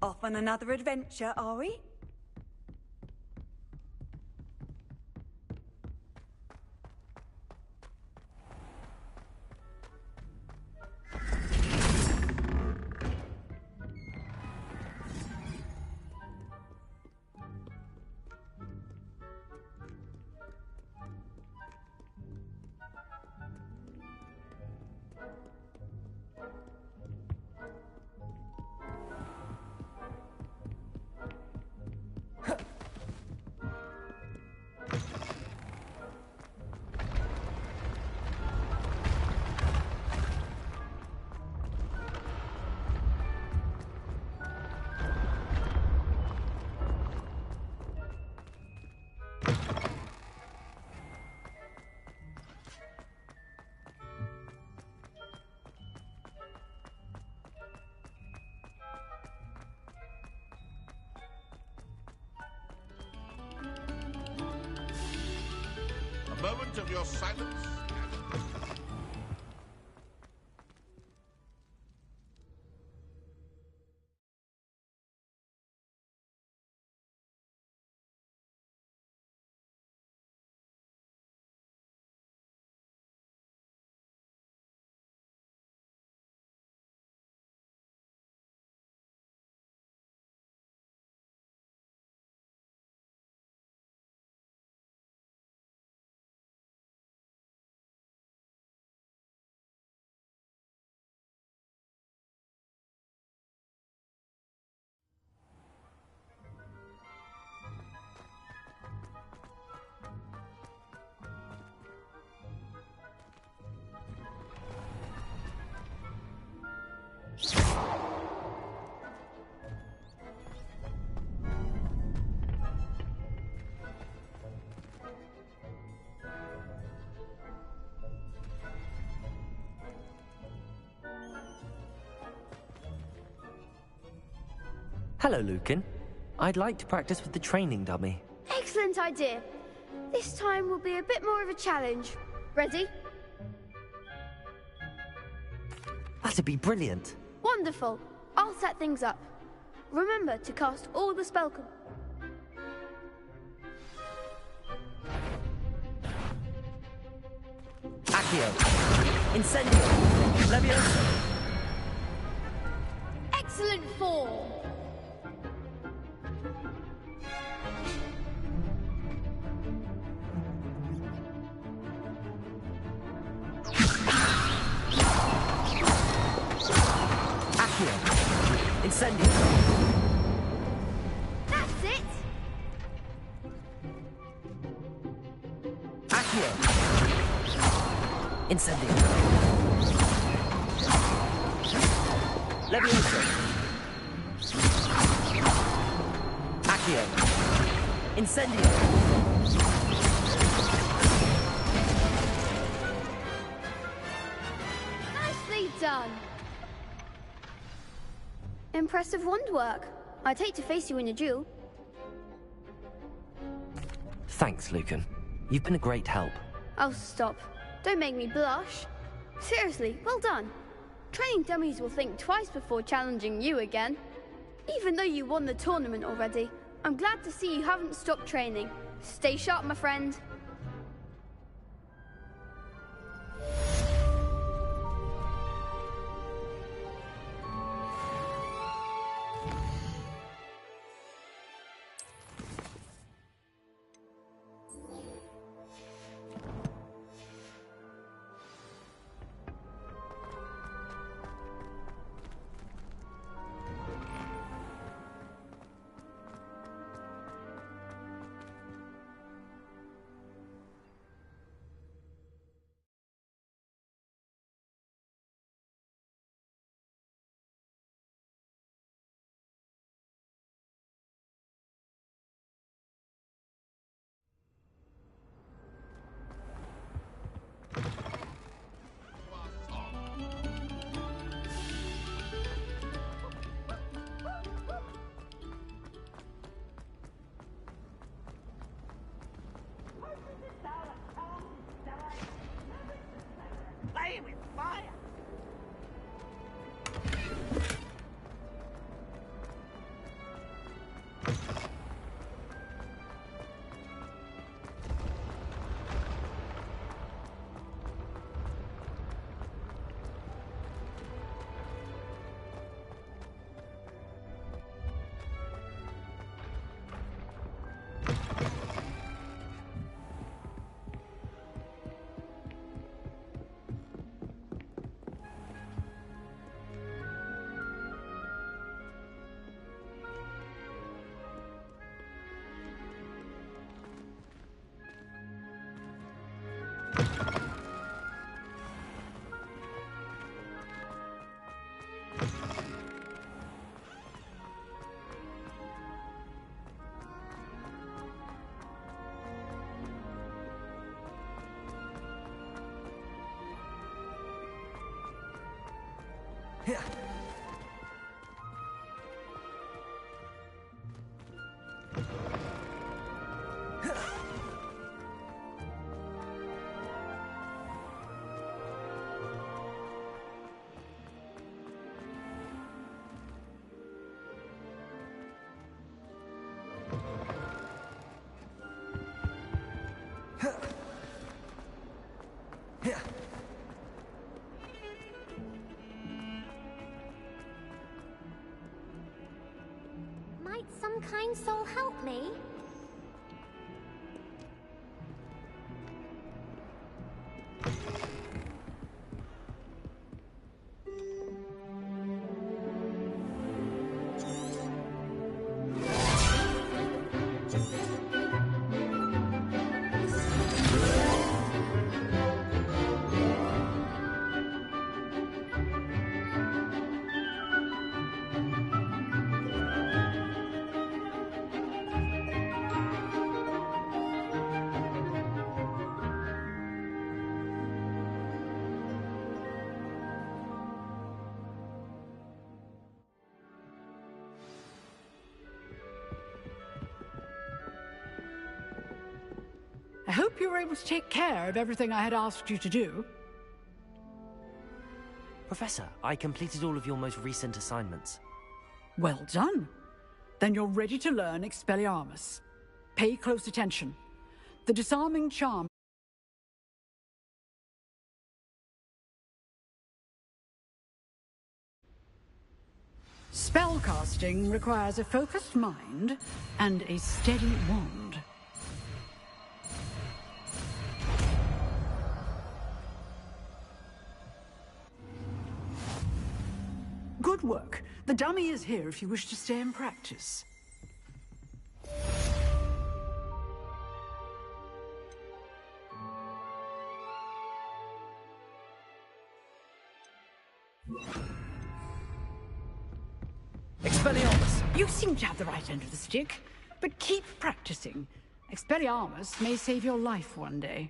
Off on another adventure, are we? A moment of your silence. Hello, Lucan. I'd like to practice with the training dummy. Excellent idea. This time will be a bit more of a challenge. Ready? That'd be brilliant. Wonderful. I'll set things up. Remember to cast all the spell... Accio. Incendio. Leviosa. excellent form. Accio! Incendio! That's it! Accio! Incendio! Levioso! Accio! Incendio! Nicely done. Impressive wand work. I'd hate to face you in a duel. Thanks, Lucan. You've been a great help. Oh, stop. Don't make me blush. Seriously, well done. Training dummies will think twice before challenging you again. Even though you won the tournament already, I'm glad to see you haven't stopped training. Stay sharp, my friend. Play with fire! Might some kind soul help me? I hope you were able to take care of everything I had asked you to do. Professor, I completed all of your most recent assignments. Well done. Then you're ready to learn Expelliarmus. Pay close attention. The disarming charm Spellcasting requires a focused mind and a steady wand. Good work. The dummy is here if you wish to stay and practice. Expelliarmus, you seem to have the right end of the stick, but keep practicing. Expelliarmus may save your life one day.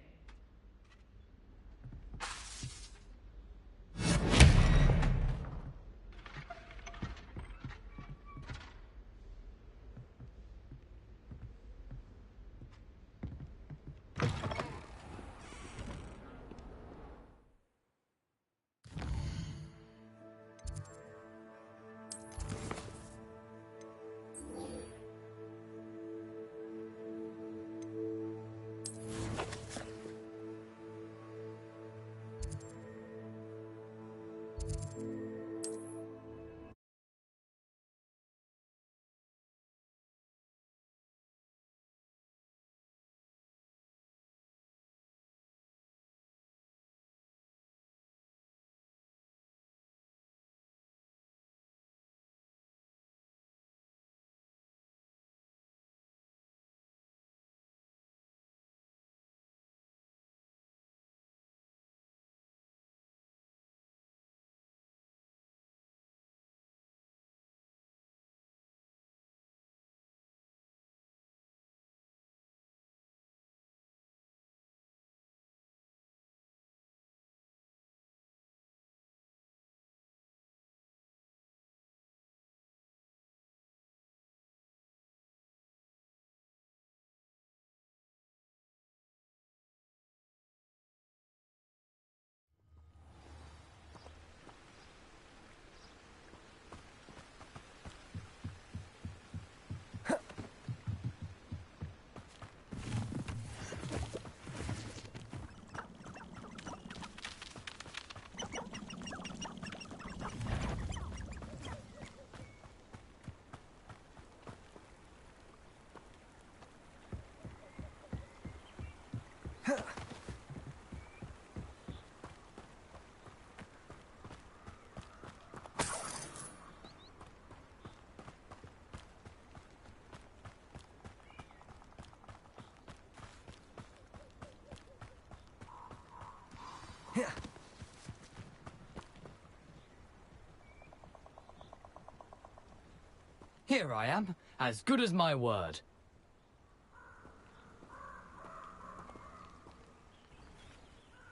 Here I am, as good as my word.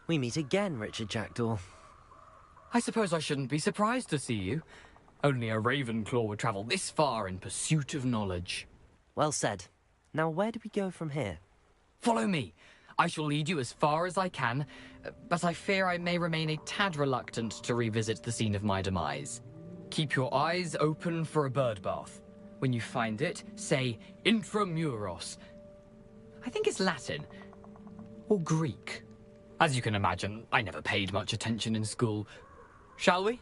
We meet again, Richard Jackdaw. I suppose I shouldn't be surprised to see you. Only a Ravenclaw would travel this far in pursuit of knowledge. Well said. Now where do we go from here? Follow me. I shall lead you as far as I can, but I fear I may remain a tad reluctant to revisit the scene of my demise. Keep your eyes open for a bird bath. When you find it, say intramuros. I think it's Latin. Or Greek. As you can imagine, I never paid much attention in school. Shall we?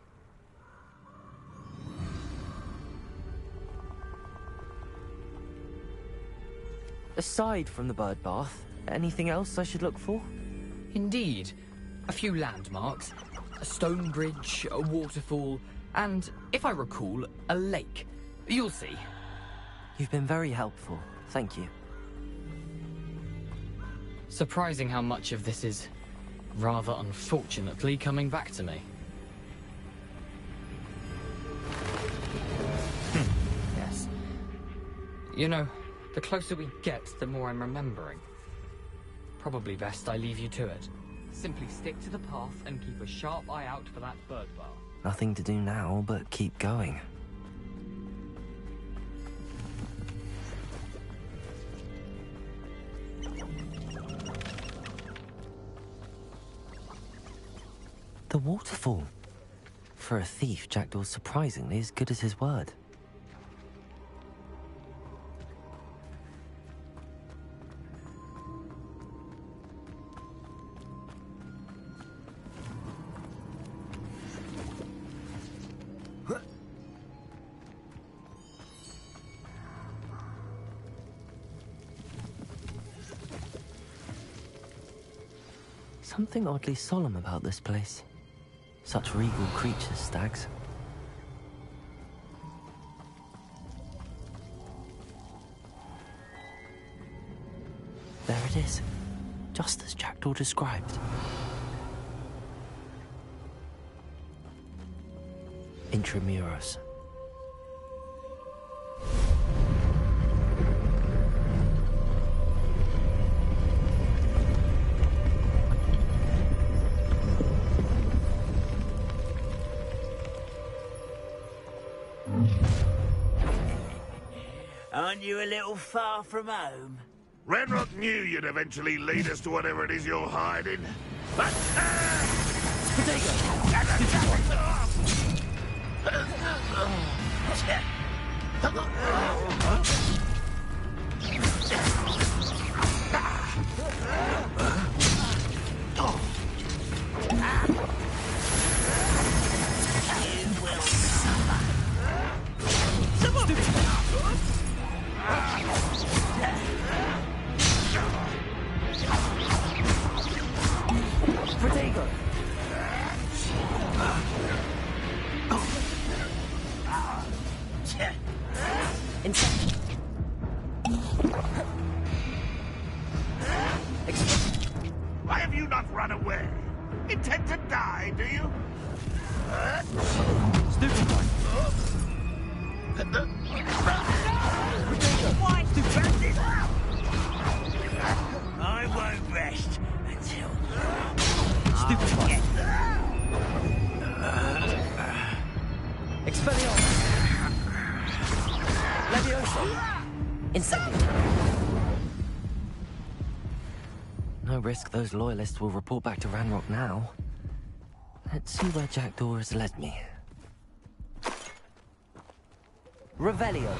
Aside from the bird bath, anything else I should look for? Indeed. A few landmarks. A stone bridge, a waterfall, and, if I recall, a lake. You'll see. You've been very helpful. Thank you. Surprising how much of this is, rather unfortunately, coming back to me. Yes. You know, the closer we get, the more I'm remembering. Probably best I leave you to it. Simply stick to the path and keep a sharp eye out for that bird bath. Nothing to do now but keep going. The waterfall. For a thief, Jackdaw's surprisingly as good as his word. Something oddly solemn about this place. Such regal creatures, stags. There it is, just as Jackdaw described. Intramuros. Aren't you a little far from home? Ranrock knew you'd eventually lead us to whatever it is you're hiding. But... Why have you not run away? Intend to die, do you? Stupid one. Why stupid? I won't rest until... Stupid one. Expelliarmus! Leviosa! Incendio! No risk those loyalists will report back to Ranrock now. Let's see where Jackdaw has led me. Revelio!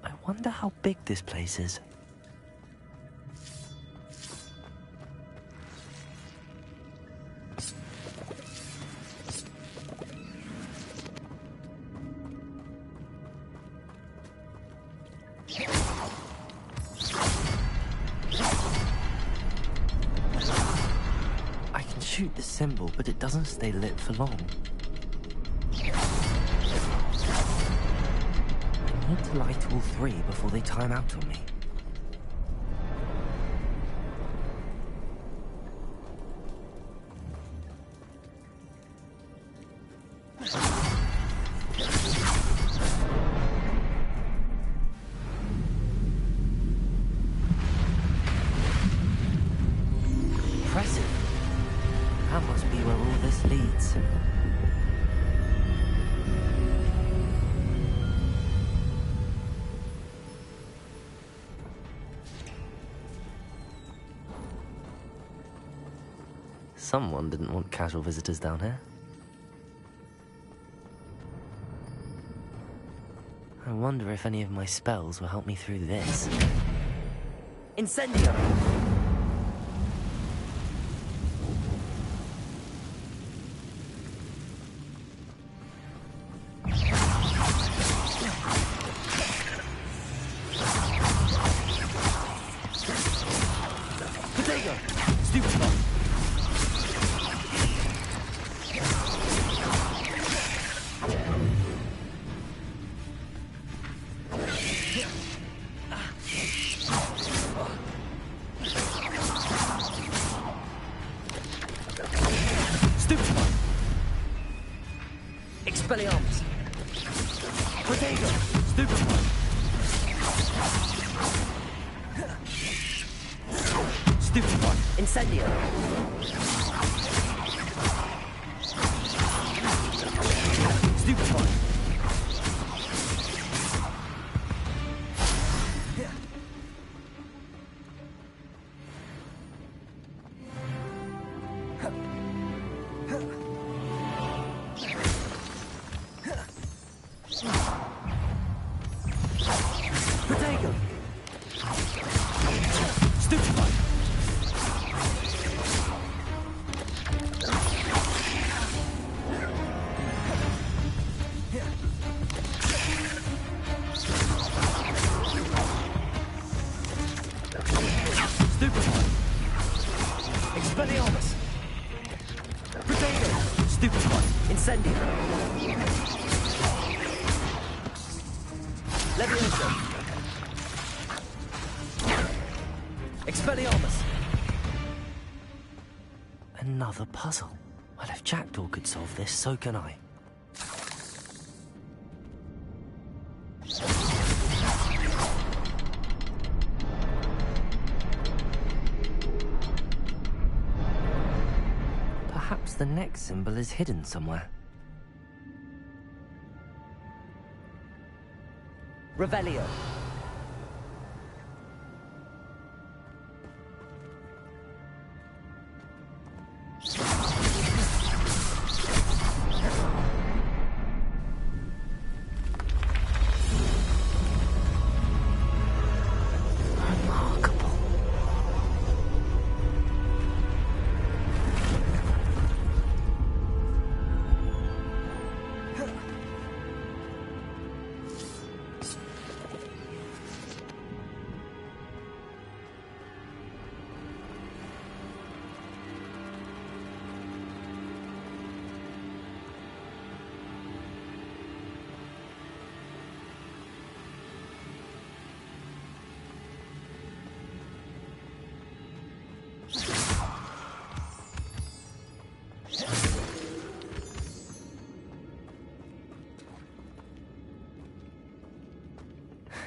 I wonder how big this place is. I can shoot the symbol, but it doesn't stay lit for long. I need to light all three before they time out on me. Impressive. That must be where all this leads. Someone didn't want casual visitors down here. I wonder if any of my spells will help me through this. Incendio! Potato! Stupid one! Stupid one! Expelliarmus! Potato! Stupid one. Stupid one. Incendio. Stupid one. Potato. Stupid one. Stupid one. Expelliarmus. Potato. Stupid one. Incendio. Levioso. Expelliarmus. Another puzzle. Well, if Jackdaw could solve this, so can I. Perhaps the next symbol is hidden somewhere. Revelio.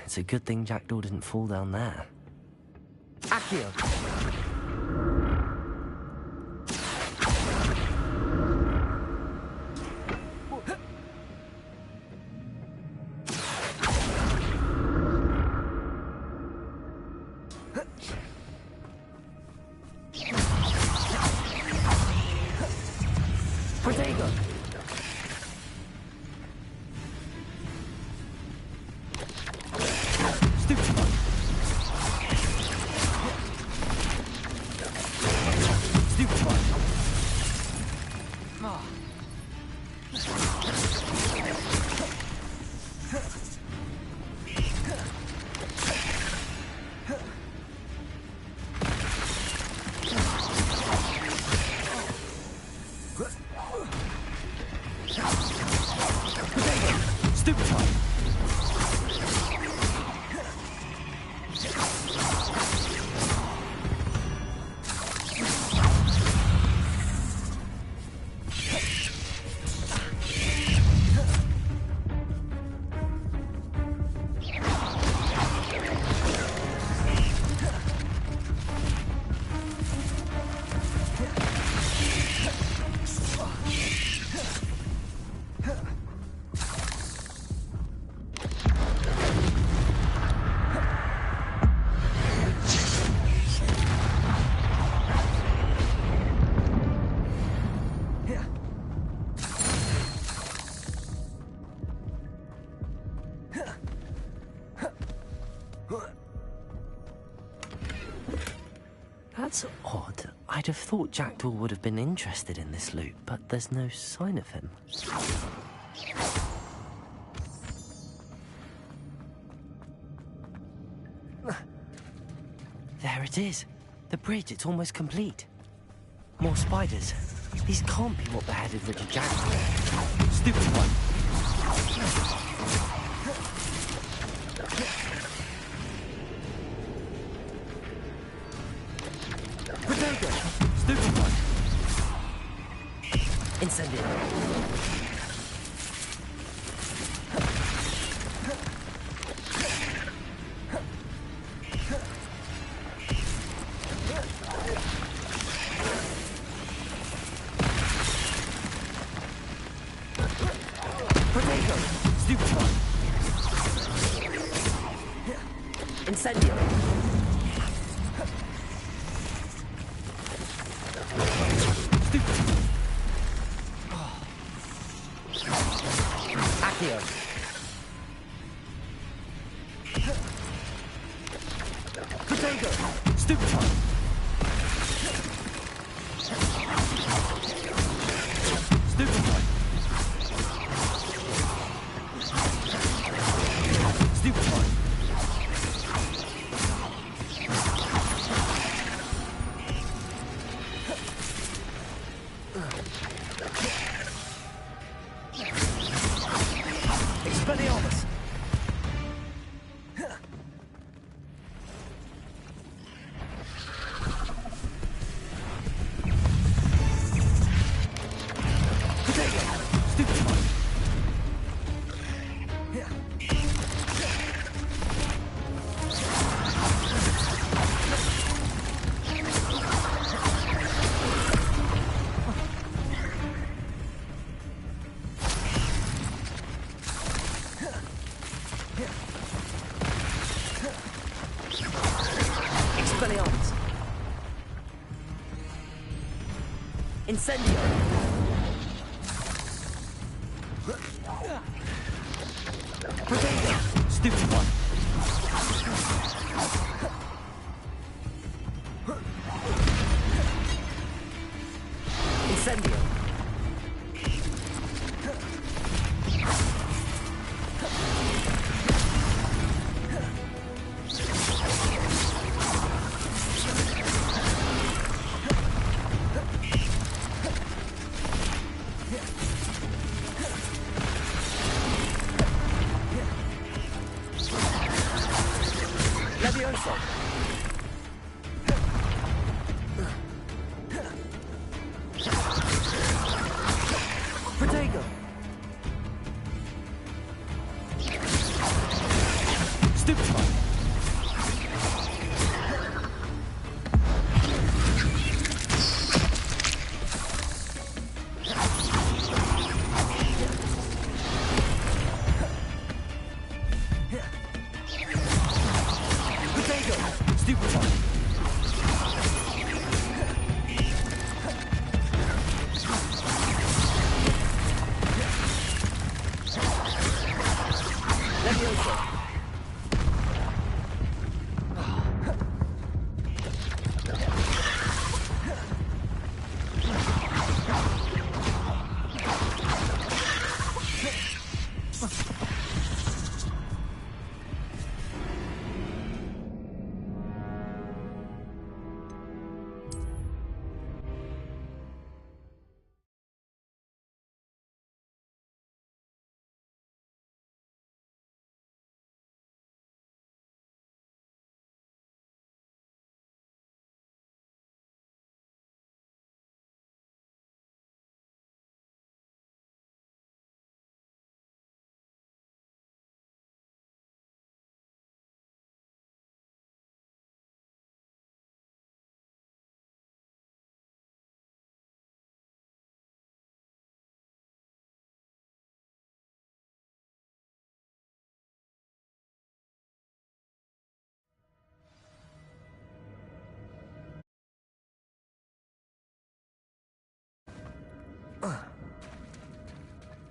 It's a good thing Jackdaw didn't fall down there. Accio. Protego. Stupid one. Stupid one. Oh. Stupid one. That's odd. I'd have thought Jackdaw would have been interested in this loot, but there's no sign of him. There it is. The bridge, it's almost complete. More spiders. These can't be what beheaded Richard Jackdaw. Stupid one. Potato. Stupid one. Incendio. Incendio. Protego. Stupefy. Stupefy. Stupefy. Expelliarmus. Expelliarmus. Incendio. Protego. Stupefy. Incendio. Levioso. Protego. Stupefy. Protego. Stupefy. Levioso.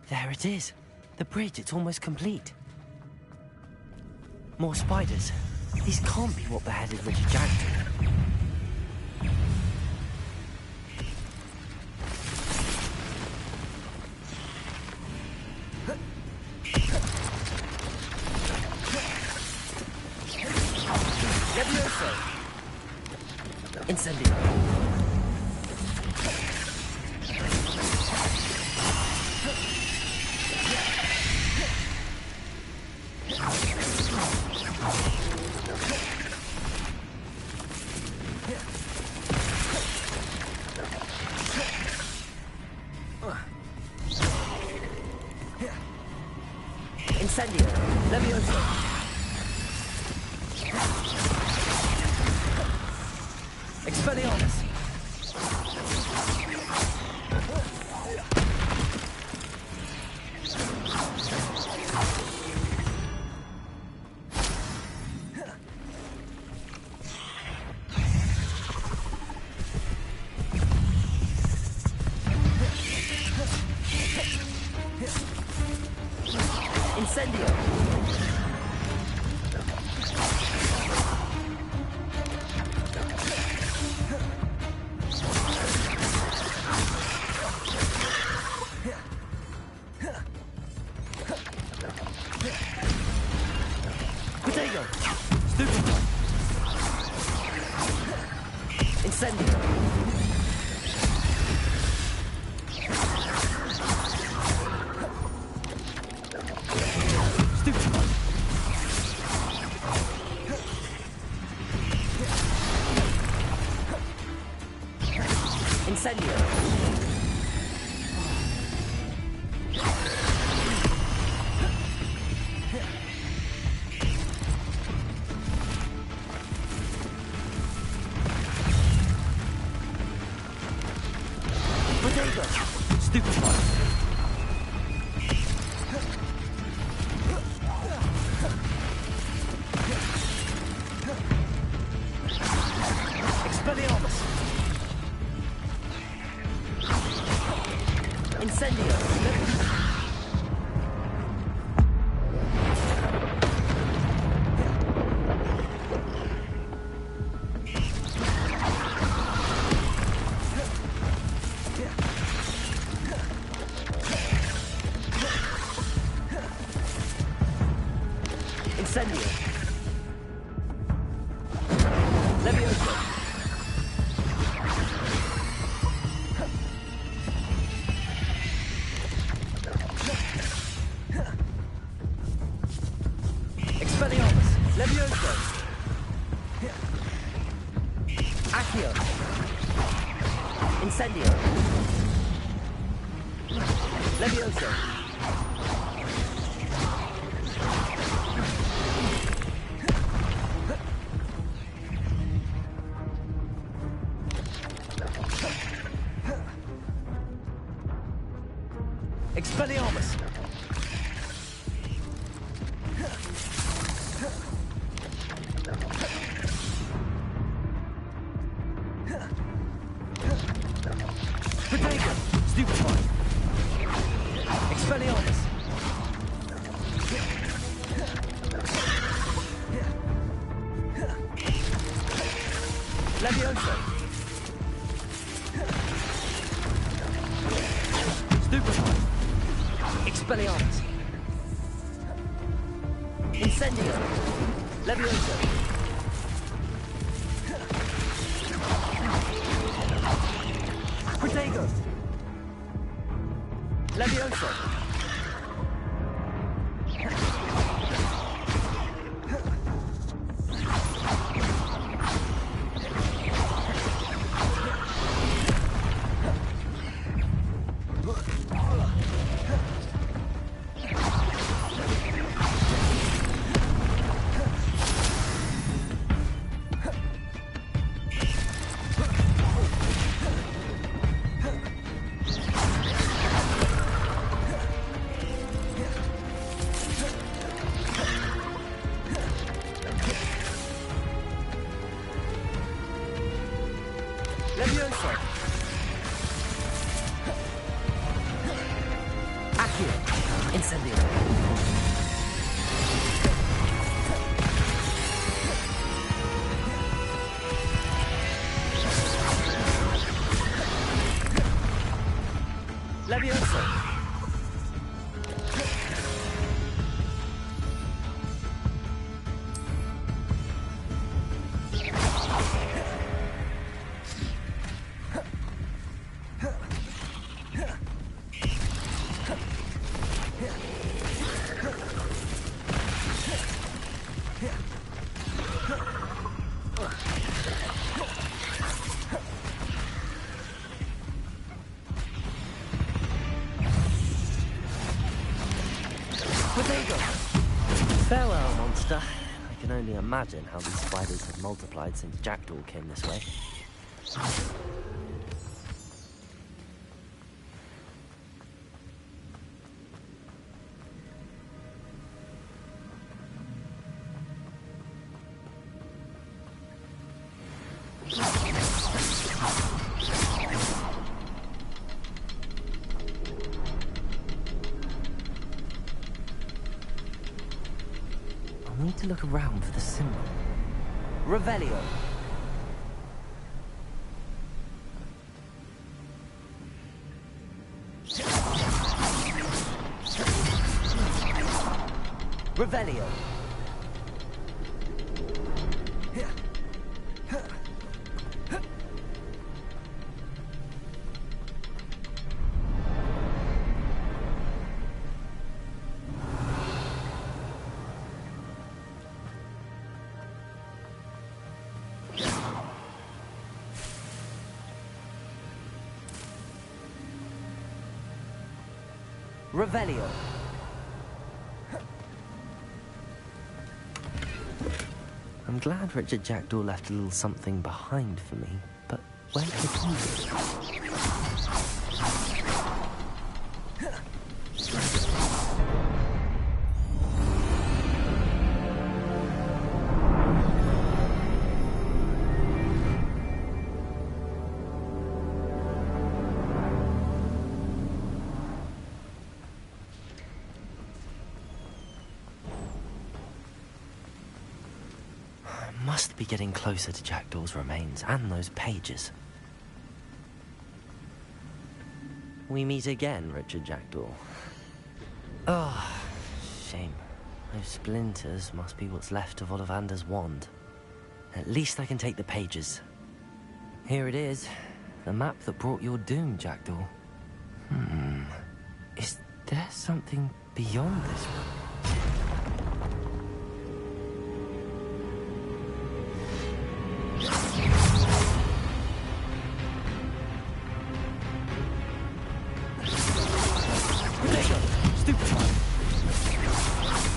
There it is. The bridge, it's almost complete. More spiders. These can't be what beheaded Richard Jackson. Levioso. Incendio. Incendio. Levioso. Expelliarmus. Incendio! Potato! Stupefy! Incendio! Stupefy! Incendio! Potato! Stupefy! Expelliarmus! Incendio! Incendio! Levioso! Expelliarmus! Levioso! Accio! Incendio! Levioso! Expelliarmus! Potato! Stupefy! Expelliarmus! Levioso! Stupefy! Expelliarmus! Incendio! Levioso! Protego! Levioso! Levioso! Accio! Incendio! Levioso! Potato! Farewell, monster. I can only imagine how these spiders have multiplied since Jackdaw came this way. I need to look around for the symbol. Revelio. Revelio. Revelio. I'm glad Richard Jackdaw left a little something behind for me, but where did he go? Must be getting closer to Jackdaw's remains and those pages. We meet again, Richard Jackdaw. Oh, shame. Those splinters must be what's left of Ollivander's wand. At least I can take the pages. Here it is. The map that brought your doom, Jackdaw. Is there something beyond this one?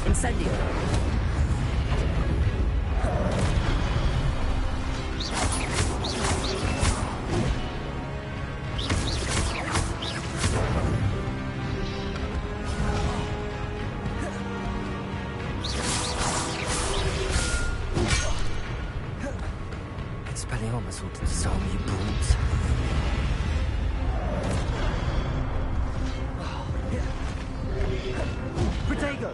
Incendio. Expelliarmus ought to disarm you brutes. Protego!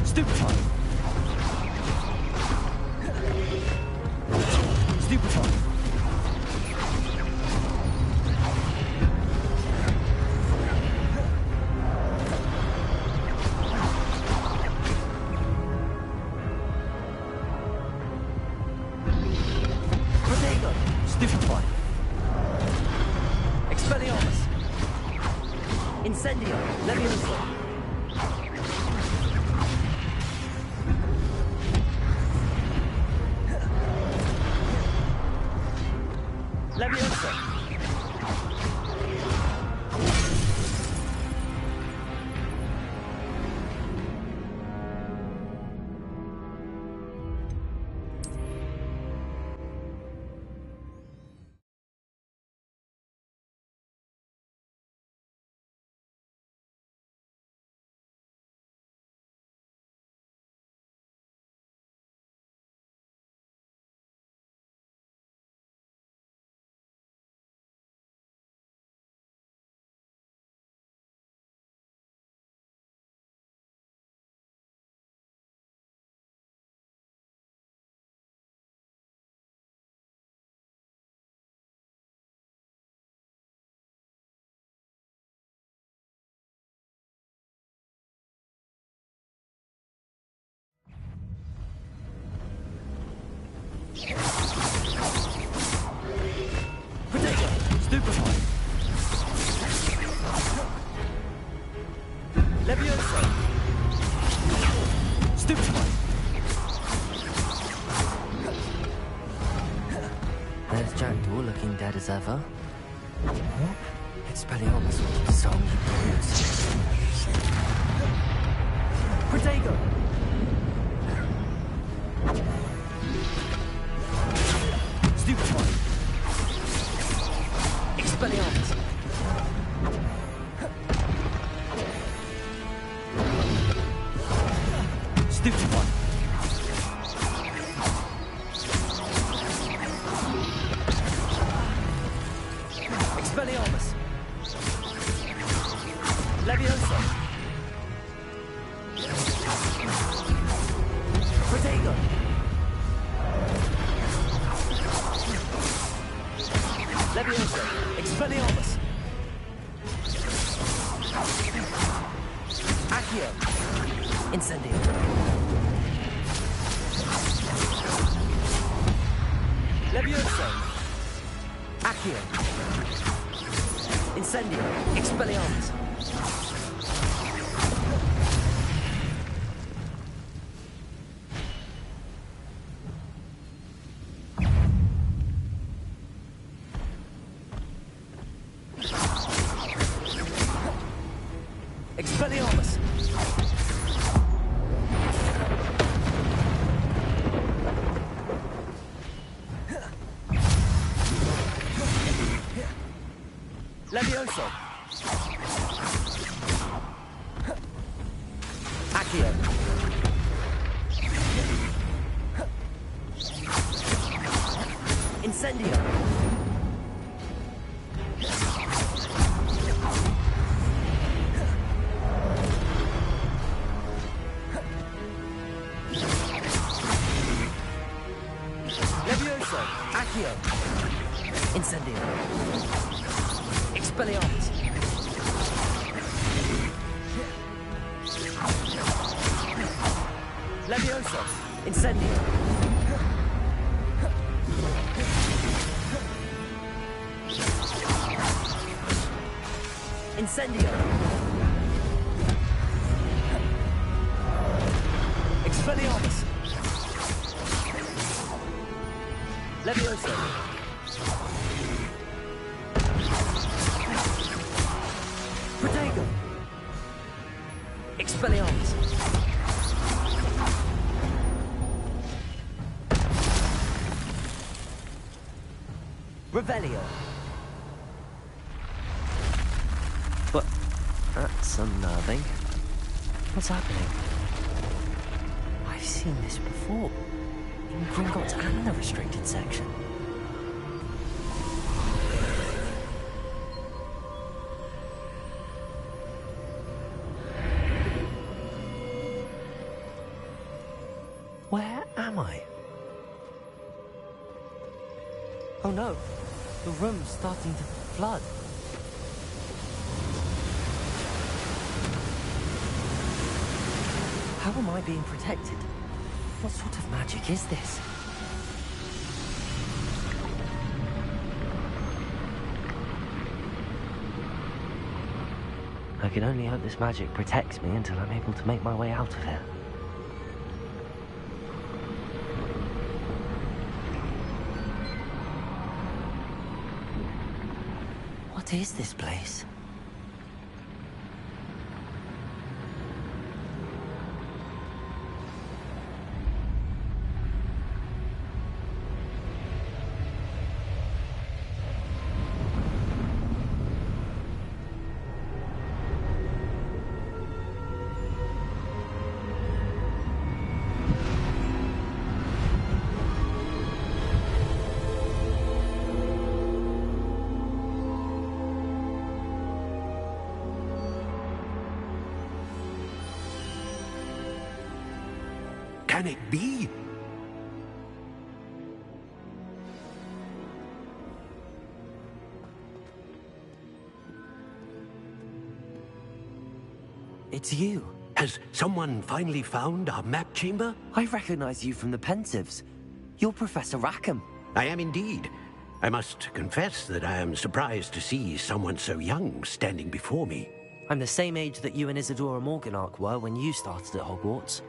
Stupefy! Stupefy! Protego! Stupefy! Expelliarmus! Incendio! Leviosa! Leviosa! Protego! Stupefy! Leviosa! Stupefy! There's Jackdaw looking dead as ever. What? Expelliarmus ought to disarm you brutes. Protego! Stupefy! Expelliarmus! Stupefy! Expelliarmus! Levioso! Accio! Incendio! Expelliarmus! Expelliarmus! Levioso! Accio! Incendio! Levioso! Accio! Incendio! Expelliarmus! Levioso! Incendio! Incendio! Expelliarmus! Levioso! Protego! Expelliarmus! Revelio! But that's unnerving. What's happening? I've seen this before. In Gringotts and the restricted section. Where am I? Oh no, the room's starting to flood. How am I being protected? What sort of magic is this? I can only hope this magic protects me until I'm able to make my way out of here. What is this place? Can it be? It's you. Has someone finally found our map chamber? I recognize you from the Pensives. You're Professor Rackham. I am indeed. I must confess that I am surprised to see someone so young standing before me. I'm the same age that you and Isadora Morganach were when you started at Hogwarts.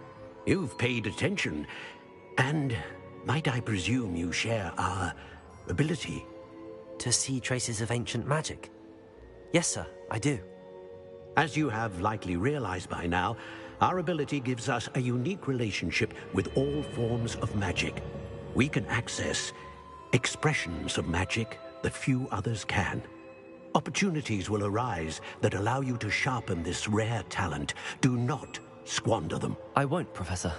You've paid attention, and might I presume you share our ability? To see traces of ancient magic? Yes, sir, I do. As you have likely realized by now, our ability gives us a unique relationship with all forms of magic. We can access expressions of magic that few others can. Opportunities will arise that allow you to sharpen this rare talent. Do not squander them. I won't, Professor.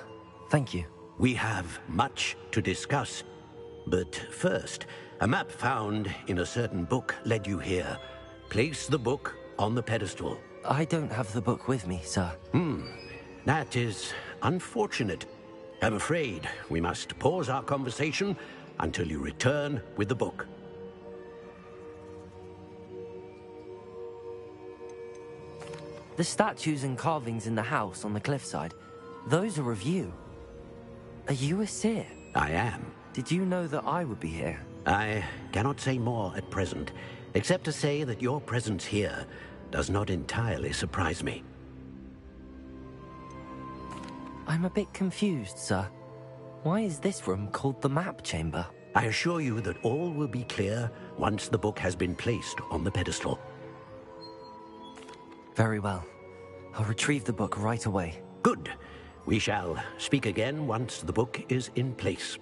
Thank you. We have much to discuss. But first, a map found in a certain book led you here. Place the book on the pedestal. I don't have the book with me, sir. That is unfortunate. I'm afraid we must pause our conversation until you return with the book. The statues and carvings in the house on the cliffside, those are of you. Are you a seer? I am. Did you know that I would be here? I cannot say more at present, except to say that your presence here does not entirely surprise me. I'm a bit confused, sir. Why is this room called the map chamber? I assure you that all will be clear once the book has been placed on the pedestal. Very well. I'll retrieve the book right away. Good. We shall speak again once the book is in place.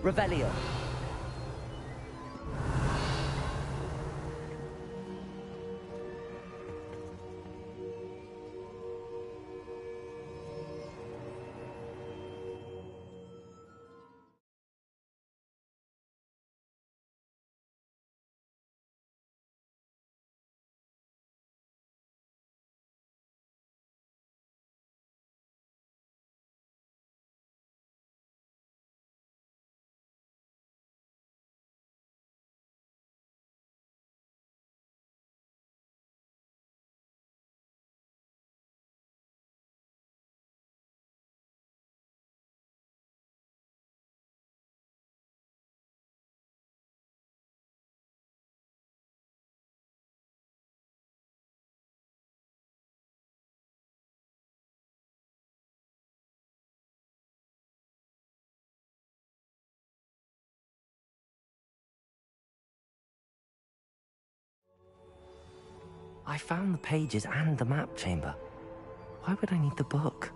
Revelio. I found the pages and the map chamber. Why would I need the book?